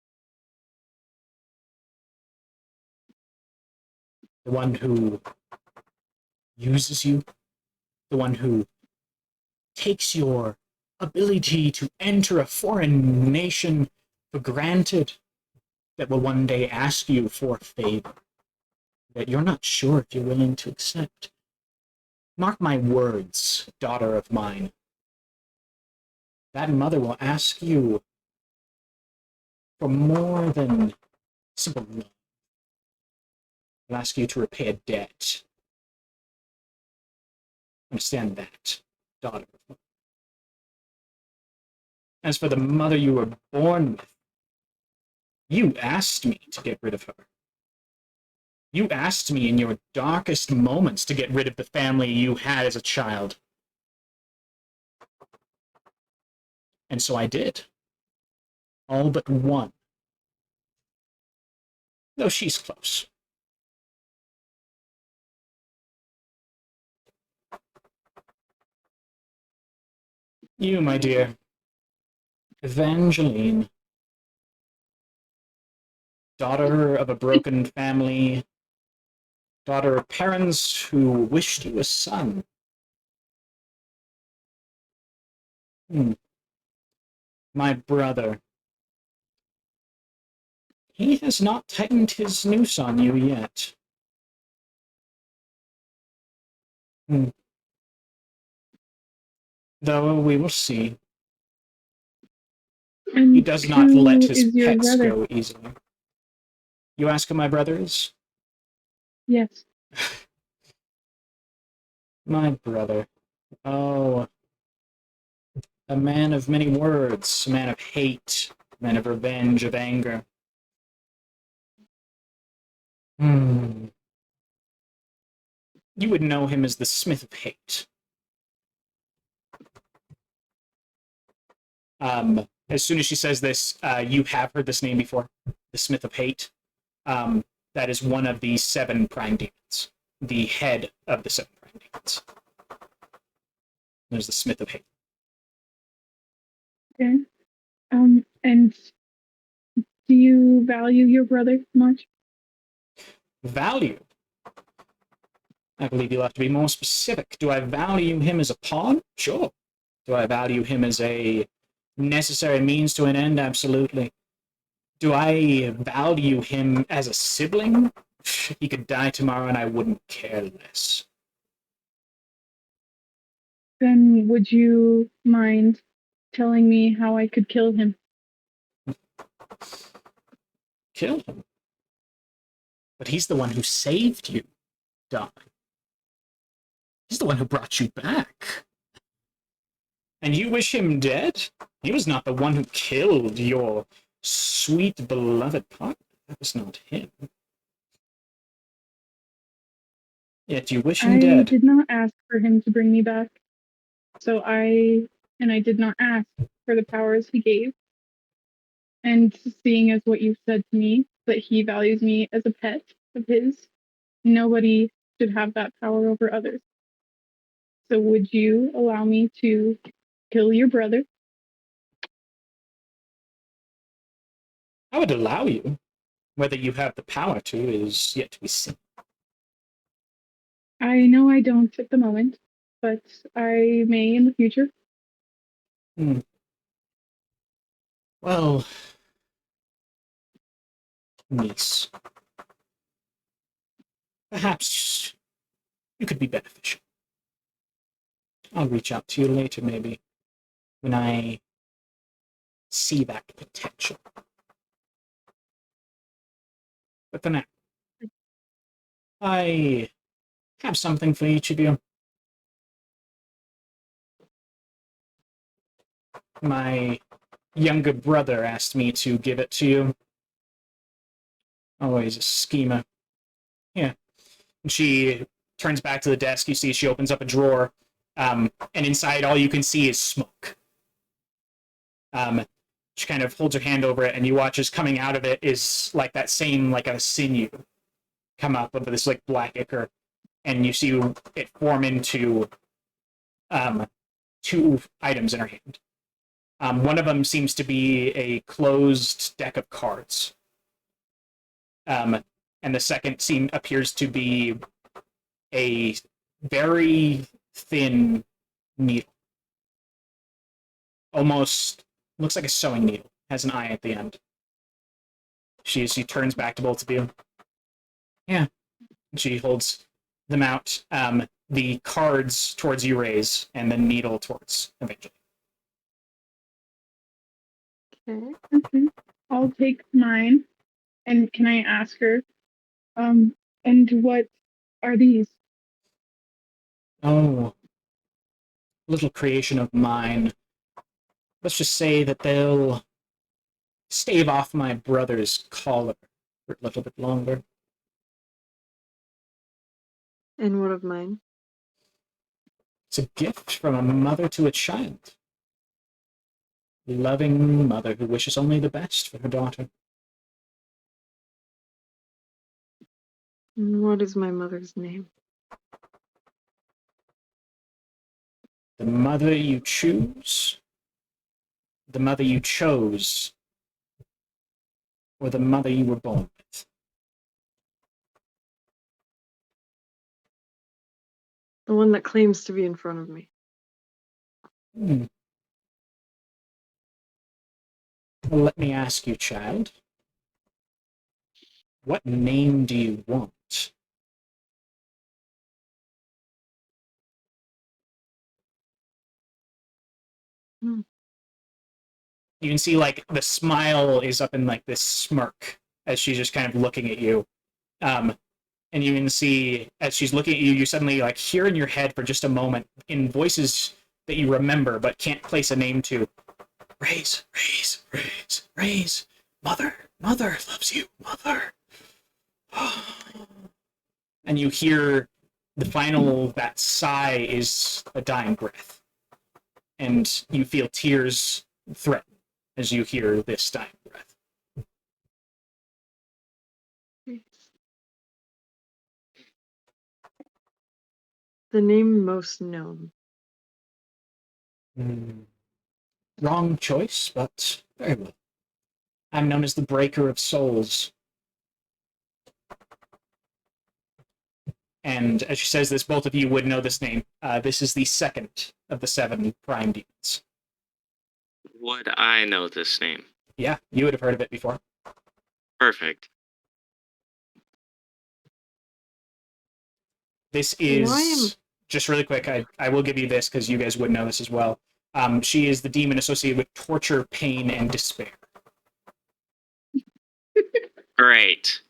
[SPEAKER 1] The one who uses you, the one who takes your ability to enter a foreign nation for granted, that will one day ask you for a favor that you're not sure if you're willing to accept. Mark my words, daughter of mine. That mother will ask you for more than simple love. Will ask you to repay a debt. Understand that, daughter of mine. As for the mother you were born with, you asked me to get rid of her. You asked me in your darkest moments to get rid of the family you had as a child. And so I did. All but one. Though she's close. You, my dear, Evangeline, daughter of a broken family, daughter of parents who wished you a son. My brother, he has not tightened his noose on you yet. Though we will see.
[SPEAKER 4] And
[SPEAKER 1] He does not let
[SPEAKER 4] who
[SPEAKER 1] his
[SPEAKER 4] is your
[SPEAKER 1] pets
[SPEAKER 4] brother?
[SPEAKER 1] go easily. You ask who my brother is?
[SPEAKER 4] Yes.
[SPEAKER 1] My brother. Oh, a man of many words, a man of hate, a man of revenge, of anger. Hmm. You would know him as the Smith of Hate. As soon as she says this, you have heard this name before, the Smith of Hate. That is one of the 7 prime demons, the head of the 7 prime demons. There's the Smith of Hate.
[SPEAKER 4] Okay. And do you value your brother much?
[SPEAKER 1] Value. I believe you'll have to be more specific. Do I value him as a pawn? Sure. Do I value him as a necessary means to an end? Absolutely. Do I value him as a sibling? He could die tomorrow and I wouldn't care less.
[SPEAKER 4] Then would you mind telling me how I could kill him?
[SPEAKER 1] Kill him? But he's the one who saved you, Don. He's the one who brought you back. And you wish him dead? He was not the one who killed your sweet, beloved partner. That was not him. Yet you wish him
[SPEAKER 4] I
[SPEAKER 1] dead.
[SPEAKER 4] did not ask for him to bring me back. I did not ask for the powers he gave. And seeing as what you've said to me, that he values me as a pet of his, nobody should have that power over others. So would you allow me to kill your brother?
[SPEAKER 1] I would allow you. Whether you have the power to is yet to be seen.
[SPEAKER 4] I know I don't at the moment, but I may in the future.
[SPEAKER 1] Well, niece. Perhaps you could be beneficial. I'll reach out to you later, maybe, when I see that potential. But for now, I have something for each of you. My younger brother asked me to give it to you. Always a schemer. Yeah. And she turns back to the desk. You see she opens up a drawer, and inside all you can see is smoke. She kind of holds her hand over it, and you watch as coming out of it is like that same, like a sinew come up of this like black ichor, and you see it form into 2 items in her hand. One of them seems to be a closed deck of cards. And the second appears to be a very thin needle. Almost looks like a sewing needle. Has an eye at the end. She turns back to both of you. Yeah. She holds them out. The cards towards you raise, and the needle towards eventually.
[SPEAKER 7] Okay.
[SPEAKER 4] Okay. I'll take mine. And can I ask her, and what are these?
[SPEAKER 1] Oh, little creation of mine. Let's just say that they'll stave off my brother's collar for a little bit longer.
[SPEAKER 7] And what of mine?
[SPEAKER 1] It's a gift from a mother to a child. Loving mother who wishes only the best for her daughter.
[SPEAKER 7] And what is my mother's name?
[SPEAKER 1] The mother you choose, the mother you chose, or the mother you were born with.
[SPEAKER 7] The one that claims to be in front of me.
[SPEAKER 1] Well, let me ask you, child. What name do you want? You can see like the smile is up in like this smirk as she's just kind of looking at you. And you can see as she's looking at you, you suddenly like hear in your head for just a moment in voices that you remember but can't place a name to. Raise, raise, raise, raise. Mother, mother loves you, mother. And you hear the final, that sigh is a dying breath. And you feel tears threaten as you hear this dying breath.
[SPEAKER 7] The name most known.
[SPEAKER 1] Wrong choice, but very well. I'm known as the Breaker of Souls. And as she says this, both of you would know this name. This is the second of the 7 prime demons.
[SPEAKER 2] Would I know this name?
[SPEAKER 1] Yeah, you would have heard of it before.
[SPEAKER 2] Perfect.
[SPEAKER 1] This is, just really quick, I will give you this because you guys would know this as well. She is the demon associated with torture, pain, and despair.
[SPEAKER 2] Great.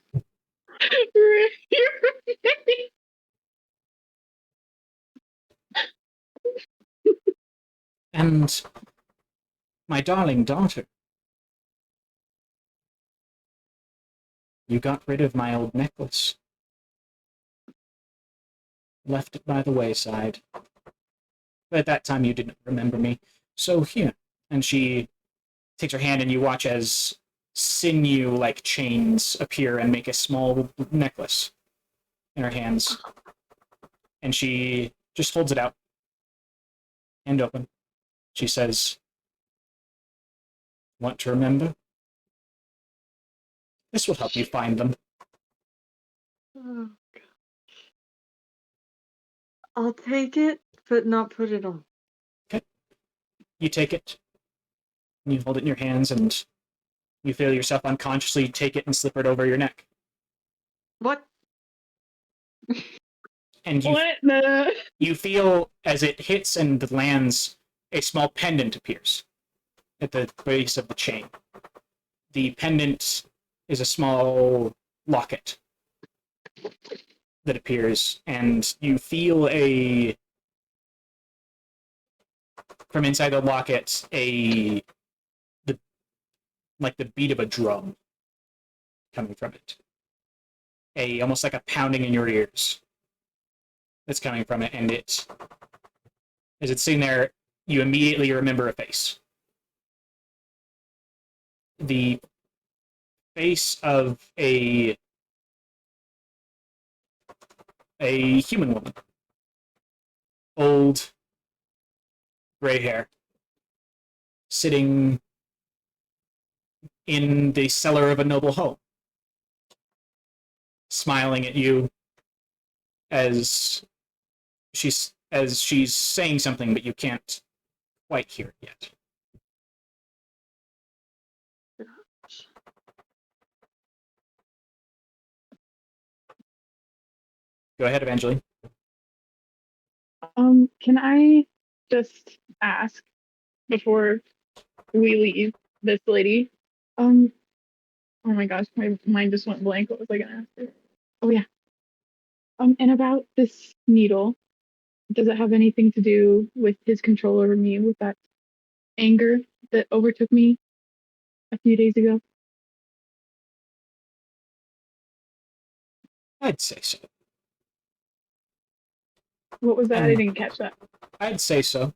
[SPEAKER 1] And my darling daughter, you got rid of my old necklace. Left it by the wayside. But at that time you didn't remember me. So here. And she takes her hand and you watch as sinew-like chains appear and make a small necklace in her hands. And she just holds it out. Hand open. She says, "Want to remember? This will help you find them."
[SPEAKER 7] Oh, God. I'll take it, but not put it on.
[SPEAKER 1] Okay. You take it. And you hold it in your hands and you feel yourself unconsciously take it and slip it over your neck.
[SPEAKER 7] What?
[SPEAKER 1] And
[SPEAKER 4] What the?
[SPEAKER 1] you feel as it hits and lands, a small pendant appears at the base of the chain. The pendant is a small locket that appears, and you feel from inside the locket like the beat of a drum coming from it. Almost like a pounding in your ears that's coming from it, and as it's sitting there, you immediately remember a face. The face of a human woman. Old, gray hair. Sitting in the cellar of a noble home. Smiling at you as she's saying something, but you can't quite hear it yet. Go ahead, Evangeline.
[SPEAKER 4] Can I just ask before we leave this lady? Oh my gosh, my mind just went blank. What was I gonna ask her? Oh yeah. And about this needle, does it have anything to do with his control over me, with that anger that overtook me a few days ago?
[SPEAKER 1] I'd say so.
[SPEAKER 4] What was that? I didn't catch that.
[SPEAKER 1] I'd say so.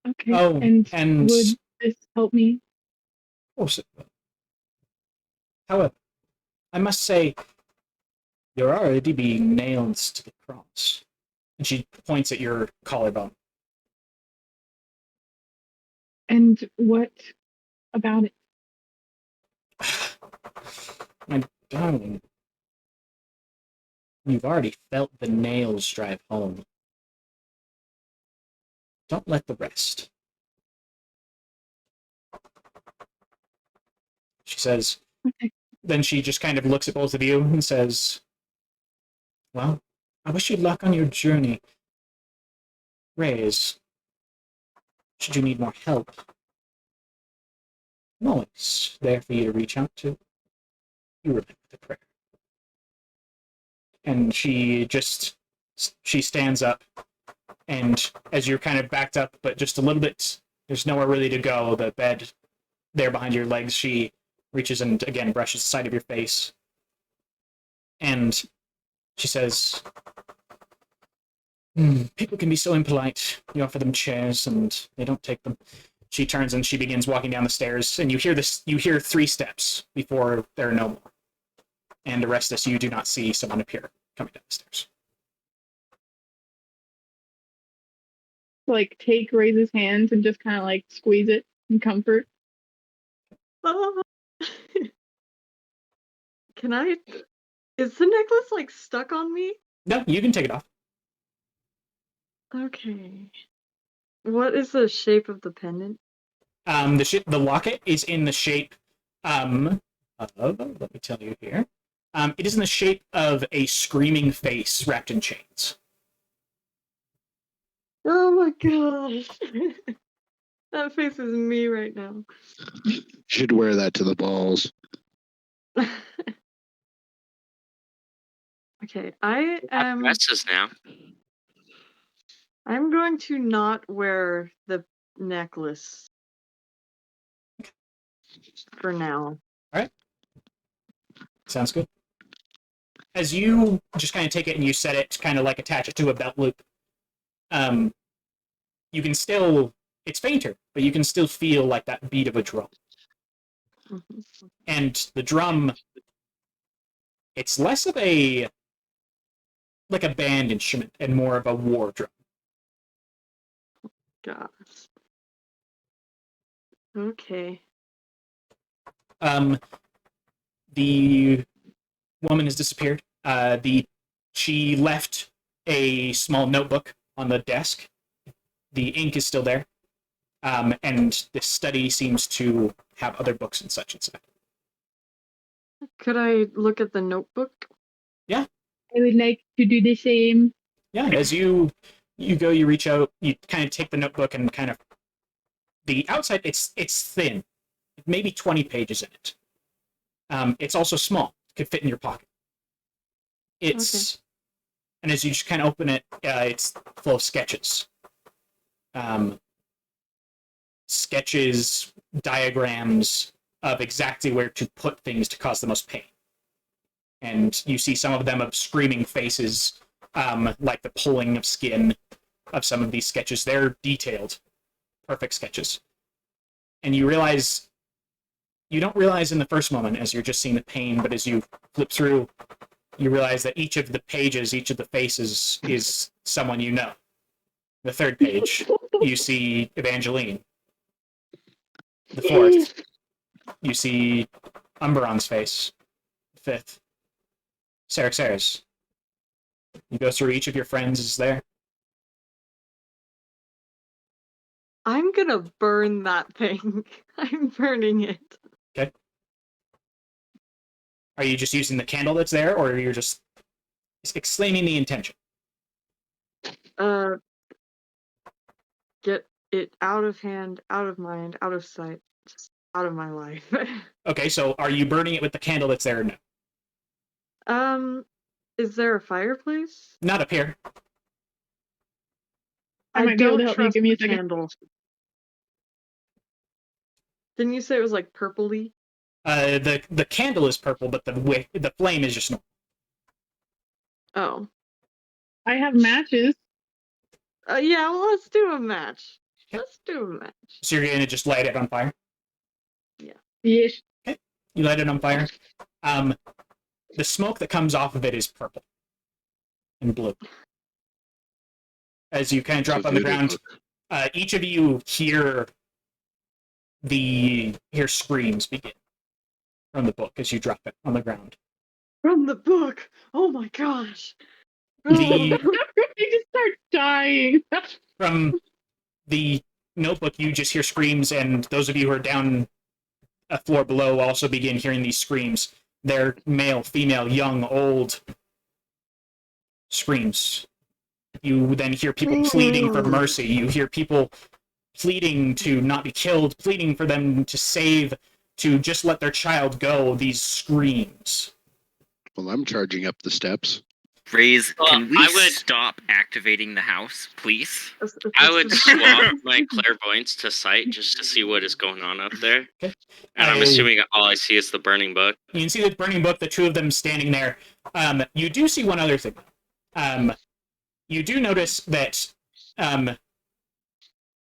[SPEAKER 4] Okay.
[SPEAKER 1] Oh, and
[SPEAKER 4] would this help me?
[SPEAKER 1] Of course it will. However, I must say, you're already being nailed to the cross. And she points at your collarbone.
[SPEAKER 4] And what about it?
[SPEAKER 1] My darling, you've already felt the nails drive home. Don't let the rest. She says,
[SPEAKER 4] Okay.
[SPEAKER 1] Then she just kind of looks at both of you and says, well, I wish you luck on your journey. Raise, should you need more help, I'm always there for you to reach out to. You remember the prayer. And she stands up, and as you're kind of backed up, but just a little bit, there's nowhere really to go, the bed there behind your legs, she reaches and again brushes the side of your face. And she says, people can be so impolite. You offer them chairs and they don't take them. She turns and she begins walking down the stairs, and you hear 3 steps before there are no more. And Orestes, you do not see someone appear coming down the stairs.
[SPEAKER 4] Like, take Ray's hands and just kind of like squeeze it in comfort.
[SPEAKER 7] Can I? Is the necklace like stuck on me?
[SPEAKER 1] No, you can take it off.
[SPEAKER 7] Okay. What is the shape of the pendant?
[SPEAKER 1] The locket is in the shape of, let me tell you here. It is in the shape of a screaming face wrapped in chains.
[SPEAKER 7] Oh my gosh. That face is me right now.
[SPEAKER 5] Should wear that to the balls.
[SPEAKER 7] Okay, I am.
[SPEAKER 2] Dresses now.
[SPEAKER 7] I'm going to not wear the necklace for now.
[SPEAKER 1] Sounds good. As you just kind of take it and you set it, kind of like attach it to a belt loop, you can still, it's fainter, but you can still feel like that beat of a drum. And the drum, it's less of a, like a band instrument and more of a war drum.
[SPEAKER 7] Gosh. Okay.
[SPEAKER 1] The woman has disappeared. She left a small notebook on the desk. The ink is still there. And the study seems to have other books and such inside.
[SPEAKER 7] Could I look at the notebook?
[SPEAKER 1] Yeah.
[SPEAKER 4] I would like to do the same.
[SPEAKER 1] Yeah, as you go, you reach out, you kind of take the notebook and kind of, the outside, it's thin, maybe 20 pages in it. It's also small, could fit in your pocket. It's, and as you just kind of open it, it's full of sketches. Sketches, diagrams of exactly where to put things to cause the most pain. And you see some of them of screaming faces, like the pulling of skin of some of these sketches. They're detailed, perfect sketches. And you don't realize in the first moment as you're just seeing the pain, but as you flip through, you realize that each of the pages, each of the faces is someone you know. The 3rd page, you see Evangeline. The 4th, you see Umberon's face. The 5th, Sarah's. You go through each of your friends is there.
[SPEAKER 7] I'm gonna burn that thing. I'm burning it.
[SPEAKER 1] Okay. Are you just using the candle that's there, or you're just exclaiming the intention?
[SPEAKER 7] Get it out of hand, out of mind, out of sight, just out of my life.
[SPEAKER 1] Okay, so are you burning it with the candle that's there or no?
[SPEAKER 7] Is there a fireplace?
[SPEAKER 1] Not up here.
[SPEAKER 4] I might be able to
[SPEAKER 7] don't
[SPEAKER 4] help you.
[SPEAKER 7] trust
[SPEAKER 4] Give me a
[SPEAKER 7] the
[SPEAKER 4] second.
[SPEAKER 7] candles. Didn't you say it was like purpley?
[SPEAKER 1] The candle is purple, but the flame is just normal.
[SPEAKER 7] Oh.
[SPEAKER 4] I have matches.
[SPEAKER 7] Yeah, well, let's do a match. Let's do a match.
[SPEAKER 1] So you're gonna just light it on fire?
[SPEAKER 4] Yes.
[SPEAKER 1] Okay. You light it on fire. The smoke that comes off of it is purple and blue. As you kind of drop on the ground, each of you hear screams begin from the book as you drop it on the ground.
[SPEAKER 7] From the book. Oh my gosh.
[SPEAKER 1] The
[SPEAKER 4] I just start dying.
[SPEAKER 1] from the notebook, you just hear screams, and those of you who are down a floor below also begin hearing these screams. They're male, female, young, old screams. You then hear people pleading for mercy. You hear people pleading to not be killed, pleading for them to save, to just let their child go, these screams.
[SPEAKER 5] Well, I'm charging up the steps.
[SPEAKER 6] Raise, can we
[SPEAKER 2] I would-
[SPEAKER 6] stop activating the house, please?
[SPEAKER 2] I would swap my clairvoyance to sight just to see what is going on up there.
[SPEAKER 1] Okay.
[SPEAKER 2] And I'm assuming all I see is the burning book.
[SPEAKER 1] You can see the burning book, the two of them standing there. You do see one other thing. You do notice that on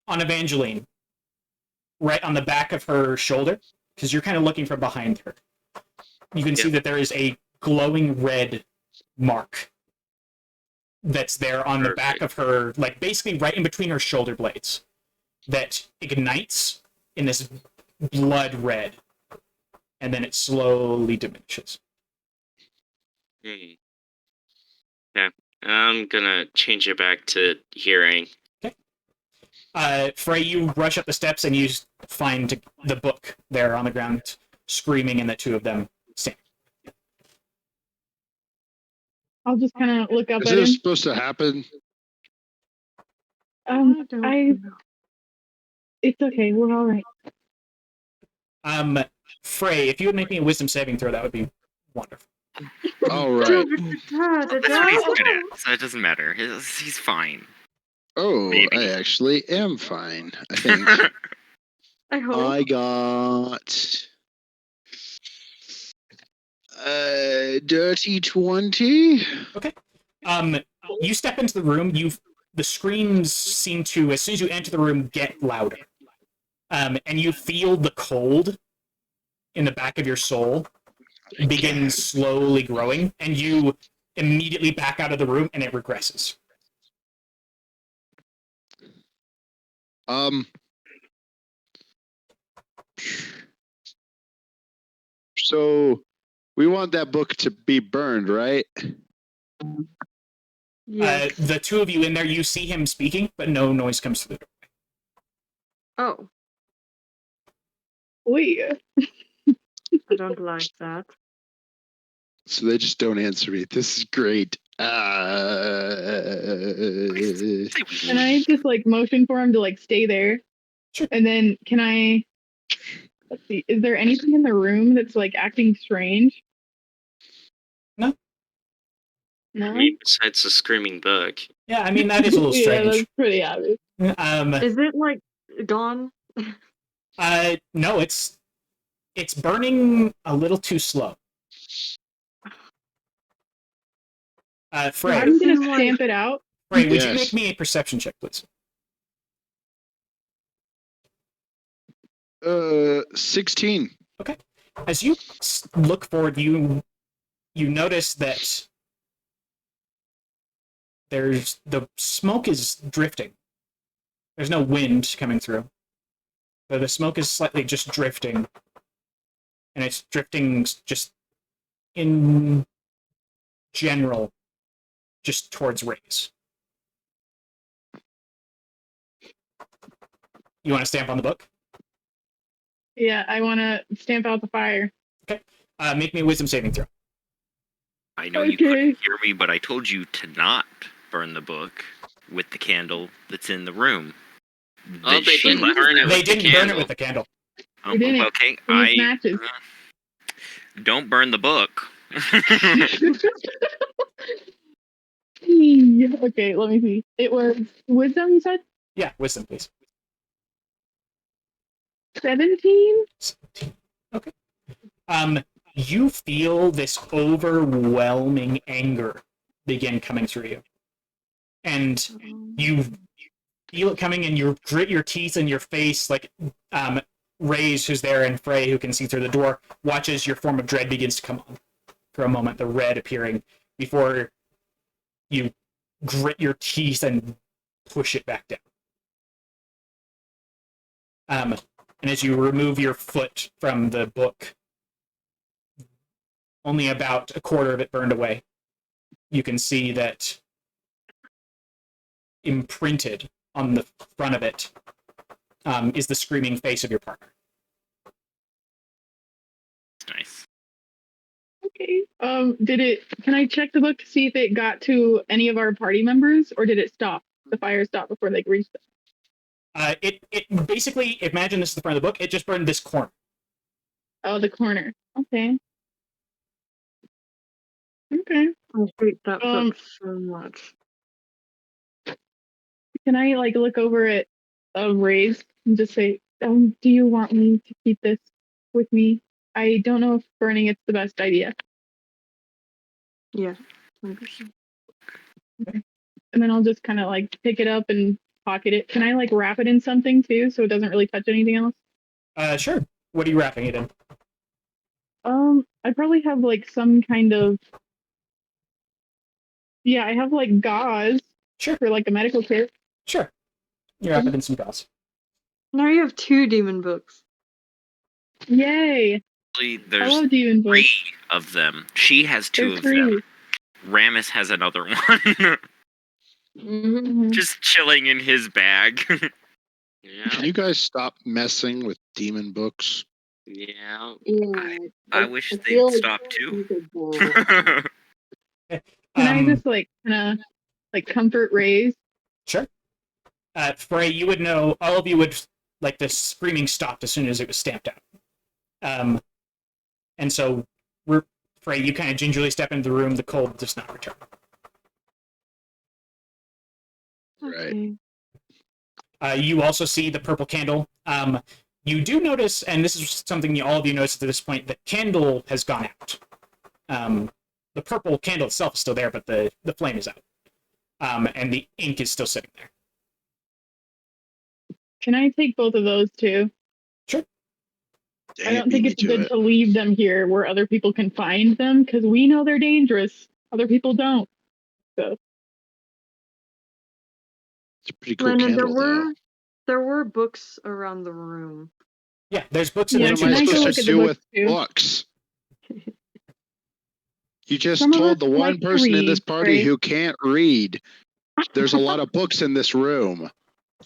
[SPEAKER 1] Evangeline, right on the back of her shoulder, because you're kind of looking from behind her, you can see that there is a glowing red mark that's there on the back of her, like basically right in between her shoulder blades, that ignites in this blood red, and then it slowly diminishes.
[SPEAKER 2] Yeah, I'm gonna change it back to hearing.
[SPEAKER 1] Frey, you rush up the steps and you find the book there on the ground, screaming, and the two of them stand.
[SPEAKER 4] I'll just kind of look up
[SPEAKER 5] Is
[SPEAKER 4] at him.
[SPEAKER 5] this supposed to happen?
[SPEAKER 4] It's okay. We're all right.
[SPEAKER 1] Frey, if you would make me a wisdom saving throw, that would be wonderful.
[SPEAKER 5] All right.
[SPEAKER 6] That's what he's good at, so it doesn't matter. He's fine.
[SPEAKER 5] Oh,
[SPEAKER 6] Maybe.
[SPEAKER 5] I actually am fine, I think.
[SPEAKER 7] I hope.
[SPEAKER 5] I got dirty 20.
[SPEAKER 1] You step into the room, the screams seem to, as soon as you enter the room, get louder. And you feel the cold in the back of your soul begin slowly growing, and you immediately back out of the room, and it regresses.
[SPEAKER 5] So we want that book to be burned, right?
[SPEAKER 7] Yes.
[SPEAKER 1] The two of you in there, you see him speaking, but no noise comes through the door.
[SPEAKER 7] Oh,
[SPEAKER 4] Wait.
[SPEAKER 7] I don't like that.
[SPEAKER 5] So they just don't answer me. This is great.
[SPEAKER 6] Say we
[SPEAKER 4] Can I just like motion for him to like stay there?
[SPEAKER 1] Sure.
[SPEAKER 4] And then can I? Let's see. Is there anything in the room that's like acting strange?
[SPEAKER 1] No.
[SPEAKER 4] No.
[SPEAKER 2] I mean, besides the screaming book.
[SPEAKER 1] Yeah, I mean, that is a little
[SPEAKER 4] Yeah,
[SPEAKER 1] strange.
[SPEAKER 4] that's pretty obvious.
[SPEAKER 7] Is it like gone?
[SPEAKER 1] No, it's burning a little too slow. Frey,
[SPEAKER 4] I'm gonna
[SPEAKER 7] seem like-
[SPEAKER 4] stamp it out.
[SPEAKER 1] Frey, would you
[SPEAKER 5] Yes.
[SPEAKER 1] make me a perception check, please?
[SPEAKER 5] 16.
[SPEAKER 1] As you look forward, you notice that the smoke is drifting. There's no wind coming through. But the smoke is slightly just drifting. And it's drifting just in general, just towards Rays. You want to stamp on the book?
[SPEAKER 4] Yeah, I want to stamp out the fire.
[SPEAKER 1] Make me a wisdom saving throw.
[SPEAKER 6] I know you couldn't hear me, but I told you to not burn the book with the candle that's in the room.
[SPEAKER 2] Oh,
[SPEAKER 6] That
[SPEAKER 2] they
[SPEAKER 6] she
[SPEAKER 2] didn't
[SPEAKER 6] left.
[SPEAKER 2] burn it
[SPEAKER 1] They
[SPEAKER 2] with the
[SPEAKER 1] didn't burn it
[SPEAKER 2] candle.
[SPEAKER 1] with the candle.
[SPEAKER 6] Oh,
[SPEAKER 4] They didn't.
[SPEAKER 6] okay,
[SPEAKER 4] We used matches.
[SPEAKER 6] don't burn the book.
[SPEAKER 4] Okay, let me see. It was wisdom, you said?
[SPEAKER 1] Yeah, wisdom, please.
[SPEAKER 4] 17?
[SPEAKER 1] 17. Okay. You feel this overwhelming anger begin coming through you. And you feel it coming, and you grit your teeth in your face, like Rays, who's there, and Frey, who can see through the door, watches your form of dread begins to come on for a moment, the red appearing, before you grit your teeth and push it back down. And as you remove your foot from the book, only about a quarter of it burned away. You can see that imprinted on the front of it is the screaming face of your partner.
[SPEAKER 6] Nice.
[SPEAKER 4] Okay. Can I check the book to see if it got to any of our party members, or did it stop? The fire stopped before they reached them?
[SPEAKER 1] It basically, imagine this is the front of the book. It just burned this corner.
[SPEAKER 4] Oh, the corner. Okay. Okay.
[SPEAKER 7] I hate that
[SPEAKER 4] Um,
[SPEAKER 7] book so much.
[SPEAKER 4] Can I like look over at Ray's and just say, do you want me to keep this with me? I don't know if burning it's the best idea.
[SPEAKER 7] Yeah.
[SPEAKER 4] Okay. And then I'll just kind of like pick it up and pocket it. Can I like wrap it in something too, so it doesn't really touch anything else?
[SPEAKER 1] Sure. What are you wrapping it in?
[SPEAKER 4] I probably have like some kind of, yeah, I have like gauze.
[SPEAKER 1] Sure.
[SPEAKER 4] For like a medical kit.
[SPEAKER 1] Sure. You wrap it in some gauze.
[SPEAKER 7] Now you have 2 demon books.
[SPEAKER 4] Yay! I
[SPEAKER 6] There's
[SPEAKER 4] love demon books.
[SPEAKER 6] 3 of them. She has 2
[SPEAKER 4] There's
[SPEAKER 6] of
[SPEAKER 4] 3.
[SPEAKER 6] them. Ramus has another one.
[SPEAKER 7] Mm-hmm.
[SPEAKER 6] Just chilling in his bag.
[SPEAKER 2] Yeah.
[SPEAKER 5] Can you guys stop messing with demon books?
[SPEAKER 2] Yeah.
[SPEAKER 7] Yeah.
[SPEAKER 6] I wish they'd
[SPEAKER 7] feel
[SPEAKER 6] stop
[SPEAKER 7] you
[SPEAKER 6] too.
[SPEAKER 7] could go.
[SPEAKER 4] Can I just like kind of like comfort Ray's?
[SPEAKER 1] Sure. Frey, you would know, all of you would, like, the screaming stopped as soon as it was stamped out. And so, Frey, you kind of gingerly step into the room, the cold does not return.
[SPEAKER 5] Right.
[SPEAKER 1] Okay. You also see the purple candle. You do notice, and this is something all of you notice at this point, the candle has gone out. The purple candle itself is still there, but the flame is out. And the ink is still sitting there.
[SPEAKER 4] Can I take both of those too?
[SPEAKER 1] Sure.
[SPEAKER 4] I don't think it's good to leave them here where other people can find them, because we know they're dangerous. Other people don't. So.
[SPEAKER 5] It's a pretty cool
[SPEAKER 7] Lennon,
[SPEAKER 5] candle,
[SPEAKER 7] there were books around the room.
[SPEAKER 1] Yeah, there's books in
[SPEAKER 4] Yeah,
[SPEAKER 5] What
[SPEAKER 1] the
[SPEAKER 5] am I
[SPEAKER 4] can I go
[SPEAKER 5] supposed
[SPEAKER 4] look
[SPEAKER 5] to
[SPEAKER 4] at the
[SPEAKER 5] do
[SPEAKER 4] books
[SPEAKER 5] with
[SPEAKER 4] too?
[SPEAKER 5] books? You just
[SPEAKER 4] Some of
[SPEAKER 5] told
[SPEAKER 4] us
[SPEAKER 5] the one
[SPEAKER 4] like to
[SPEAKER 5] person in this
[SPEAKER 4] read,
[SPEAKER 5] party
[SPEAKER 4] right?
[SPEAKER 5] who can't read. There's a lot of books in this room.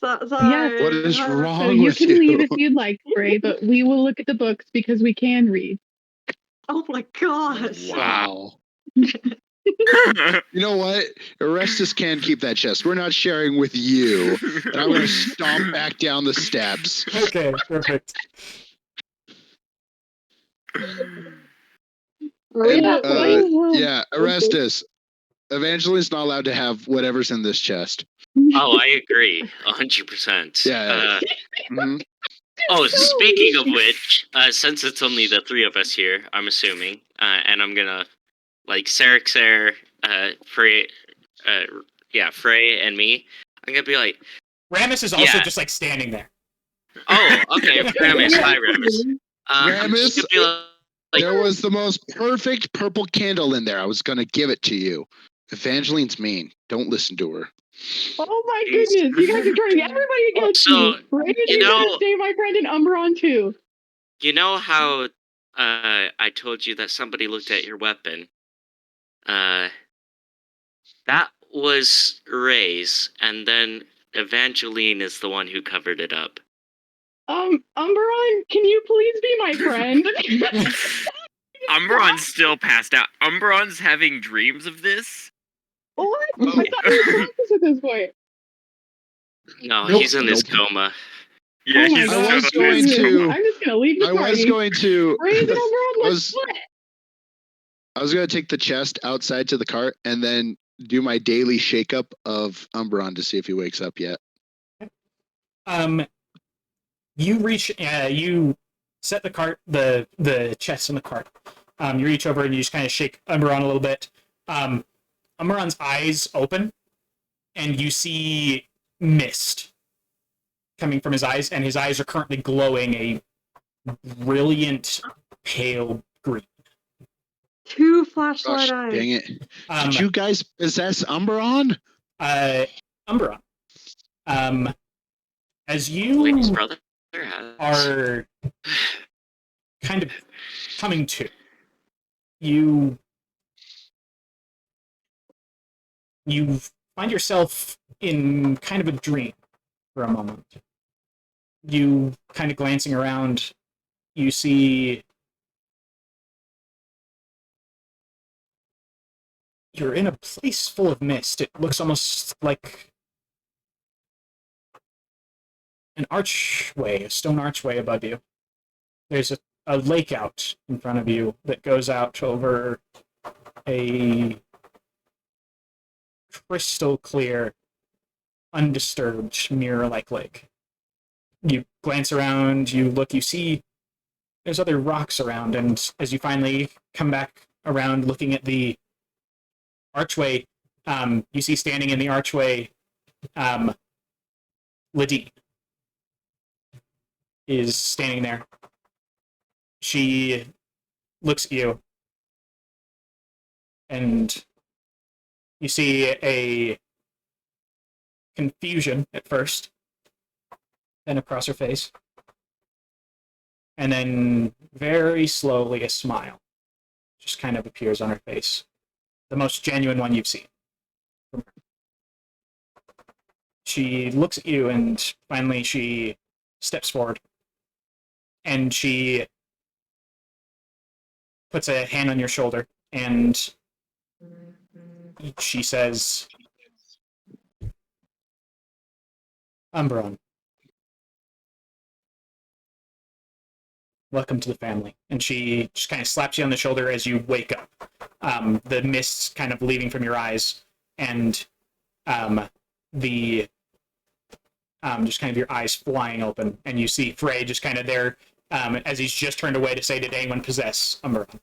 [SPEAKER 7] Sorry.
[SPEAKER 5] What is
[SPEAKER 4] So
[SPEAKER 5] wrong
[SPEAKER 4] you
[SPEAKER 5] with
[SPEAKER 4] can
[SPEAKER 5] you?
[SPEAKER 4] leave if you'd like, Ray, but we will look at the books because we can read.
[SPEAKER 7] Oh my gosh.
[SPEAKER 5] Wow. You know what? Orestes can keep that chest. We're not sharing with you. And I'm going to stomp back down the steps.
[SPEAKER 1] Okay, perfect.
[SPEAKER 5] And,
[SPEAKER 4] Whoa.
[SPEAKER 5] yeah, Orestes. Evangeline's not allowed to have whatever's in this chest.
[SPEAKER 2] Oh, I agree. 100%.
[SPEAKER 5] Yeah. Mhm.
[SPEAKER 2] Oh, speaking of which, since it's only the 3 of us here, I'm assuming, and I'm gonna, like, Sarixer, Frey, Frey and me, I'm gonna be like,
[SPEAKER 1] Ramus is also
[SPEAKER 2] Yeah.
[SPEAKER 1] just, like, standing there.
[SPEAKER 2] oh, okay, Ramus, hi, Ramus. I'm just
[SPEAKER 5] Ramus,
[SPEAKER 2] gonna be like,
[SPEAKER 5] there was the most perfect purple candle in there. I was going to give it to you. Evangeline's mean. Don't listen to her.
[SPEAKER 4] Oh my goodness, you guys are turning everybody against
[SPEAKER 2] So,
[SPEAKER 4] me. Ray,
[SPEAKER 2] you
[SPEAKER 4] you
[SPEAKER 2] know-
[SPEAKER 4] gotta stay my friend in Umbron too.
[SPEAKER 2] you know how, I told you that somebody looked at your weapon? That was Ray's, and then Evangeline is the one who covered it up.
[SPEAKER 4] Umbron, can you please be my friend?
[SPEAKER 6] Umbron's still passed out. Umbron's having dreams of this?
[SPEAKER 4] What? I thought you were conscious at this point.
[SPEAKER 2] No,
[SPEAKER 5] Nope.
[SPEAKER 2] he's in his coma.
[SPEAKER 6] Yeah,
[SPEAKER 4] Oh my
[SPEAKER 6] he's
[SPEAKER 4] God.
[SPEAKER 5] I was going to-
[SPEAKER 4] I'm just gonna leave the
[SPEAKER 5] I
[SPEAKER 4] party.
[SPEAKER 5] was going to.
[SPEAKER 4] Ray and Umbron,
[SPEAKER 5] I
[SPEAKER 4] let's
[SPEAKER 5] was-
[SPEAKER 4] split.
[SPEAKER 5] I was going to take the chest outside to the cart and then do my daily shake-up of Umbron to see if he wakes up yet.
[SPEAKER 1] You reach, you set the cart, the chest in the cart. You reach over and you just kind of shake Umbron a little bit. Umbron's eyes open, and you see mist coming from his eyes, and his eyes are currently glowing a brilliant pale green.
[SPEAKER 7] 2 flashlight
[SPEAKER 5] Gosh,
[SPEAKER 7] eyes.
[SPEAKER 5] dang it. Did you guys possess Umbron?
[SPEAKER 1] Umbron. As
[SPEAKER 2] Lady's
[SPEAKER 1] you
[SPEAKER 2] brother has.
[SPEAKER 1] are kind of coming to, you find yourself in kind of a dream for a moment. You kind of glancing around, you see you're in a place full of mist. It looks almost like an archway, a stone archway above you. There's a lake out in front of you that goes out over a crystal clear, undisturbed, mirror-like lake. You glance around, you look, you see there's other rocks around, and as you finally come back around looking at the archway, you see standing in the archway, Ladine is standing there. She looks at you, and you see a confusion at first, then across her face, and then very slowly a smile just kind of appears on her face. The most genuine one you've seen from her. She looks at you, and finally she steps forward, and she puts a hand on your shoulder, and she says, Umbron, welcome to the family. And she just kind of slaps you on the shoulder as you wake up. The mist's kind of leaving from your eyes, and just kind of your eyes flying open, and you see Frey just kind of there as he's just turned away to say, did anyone possess Umbron?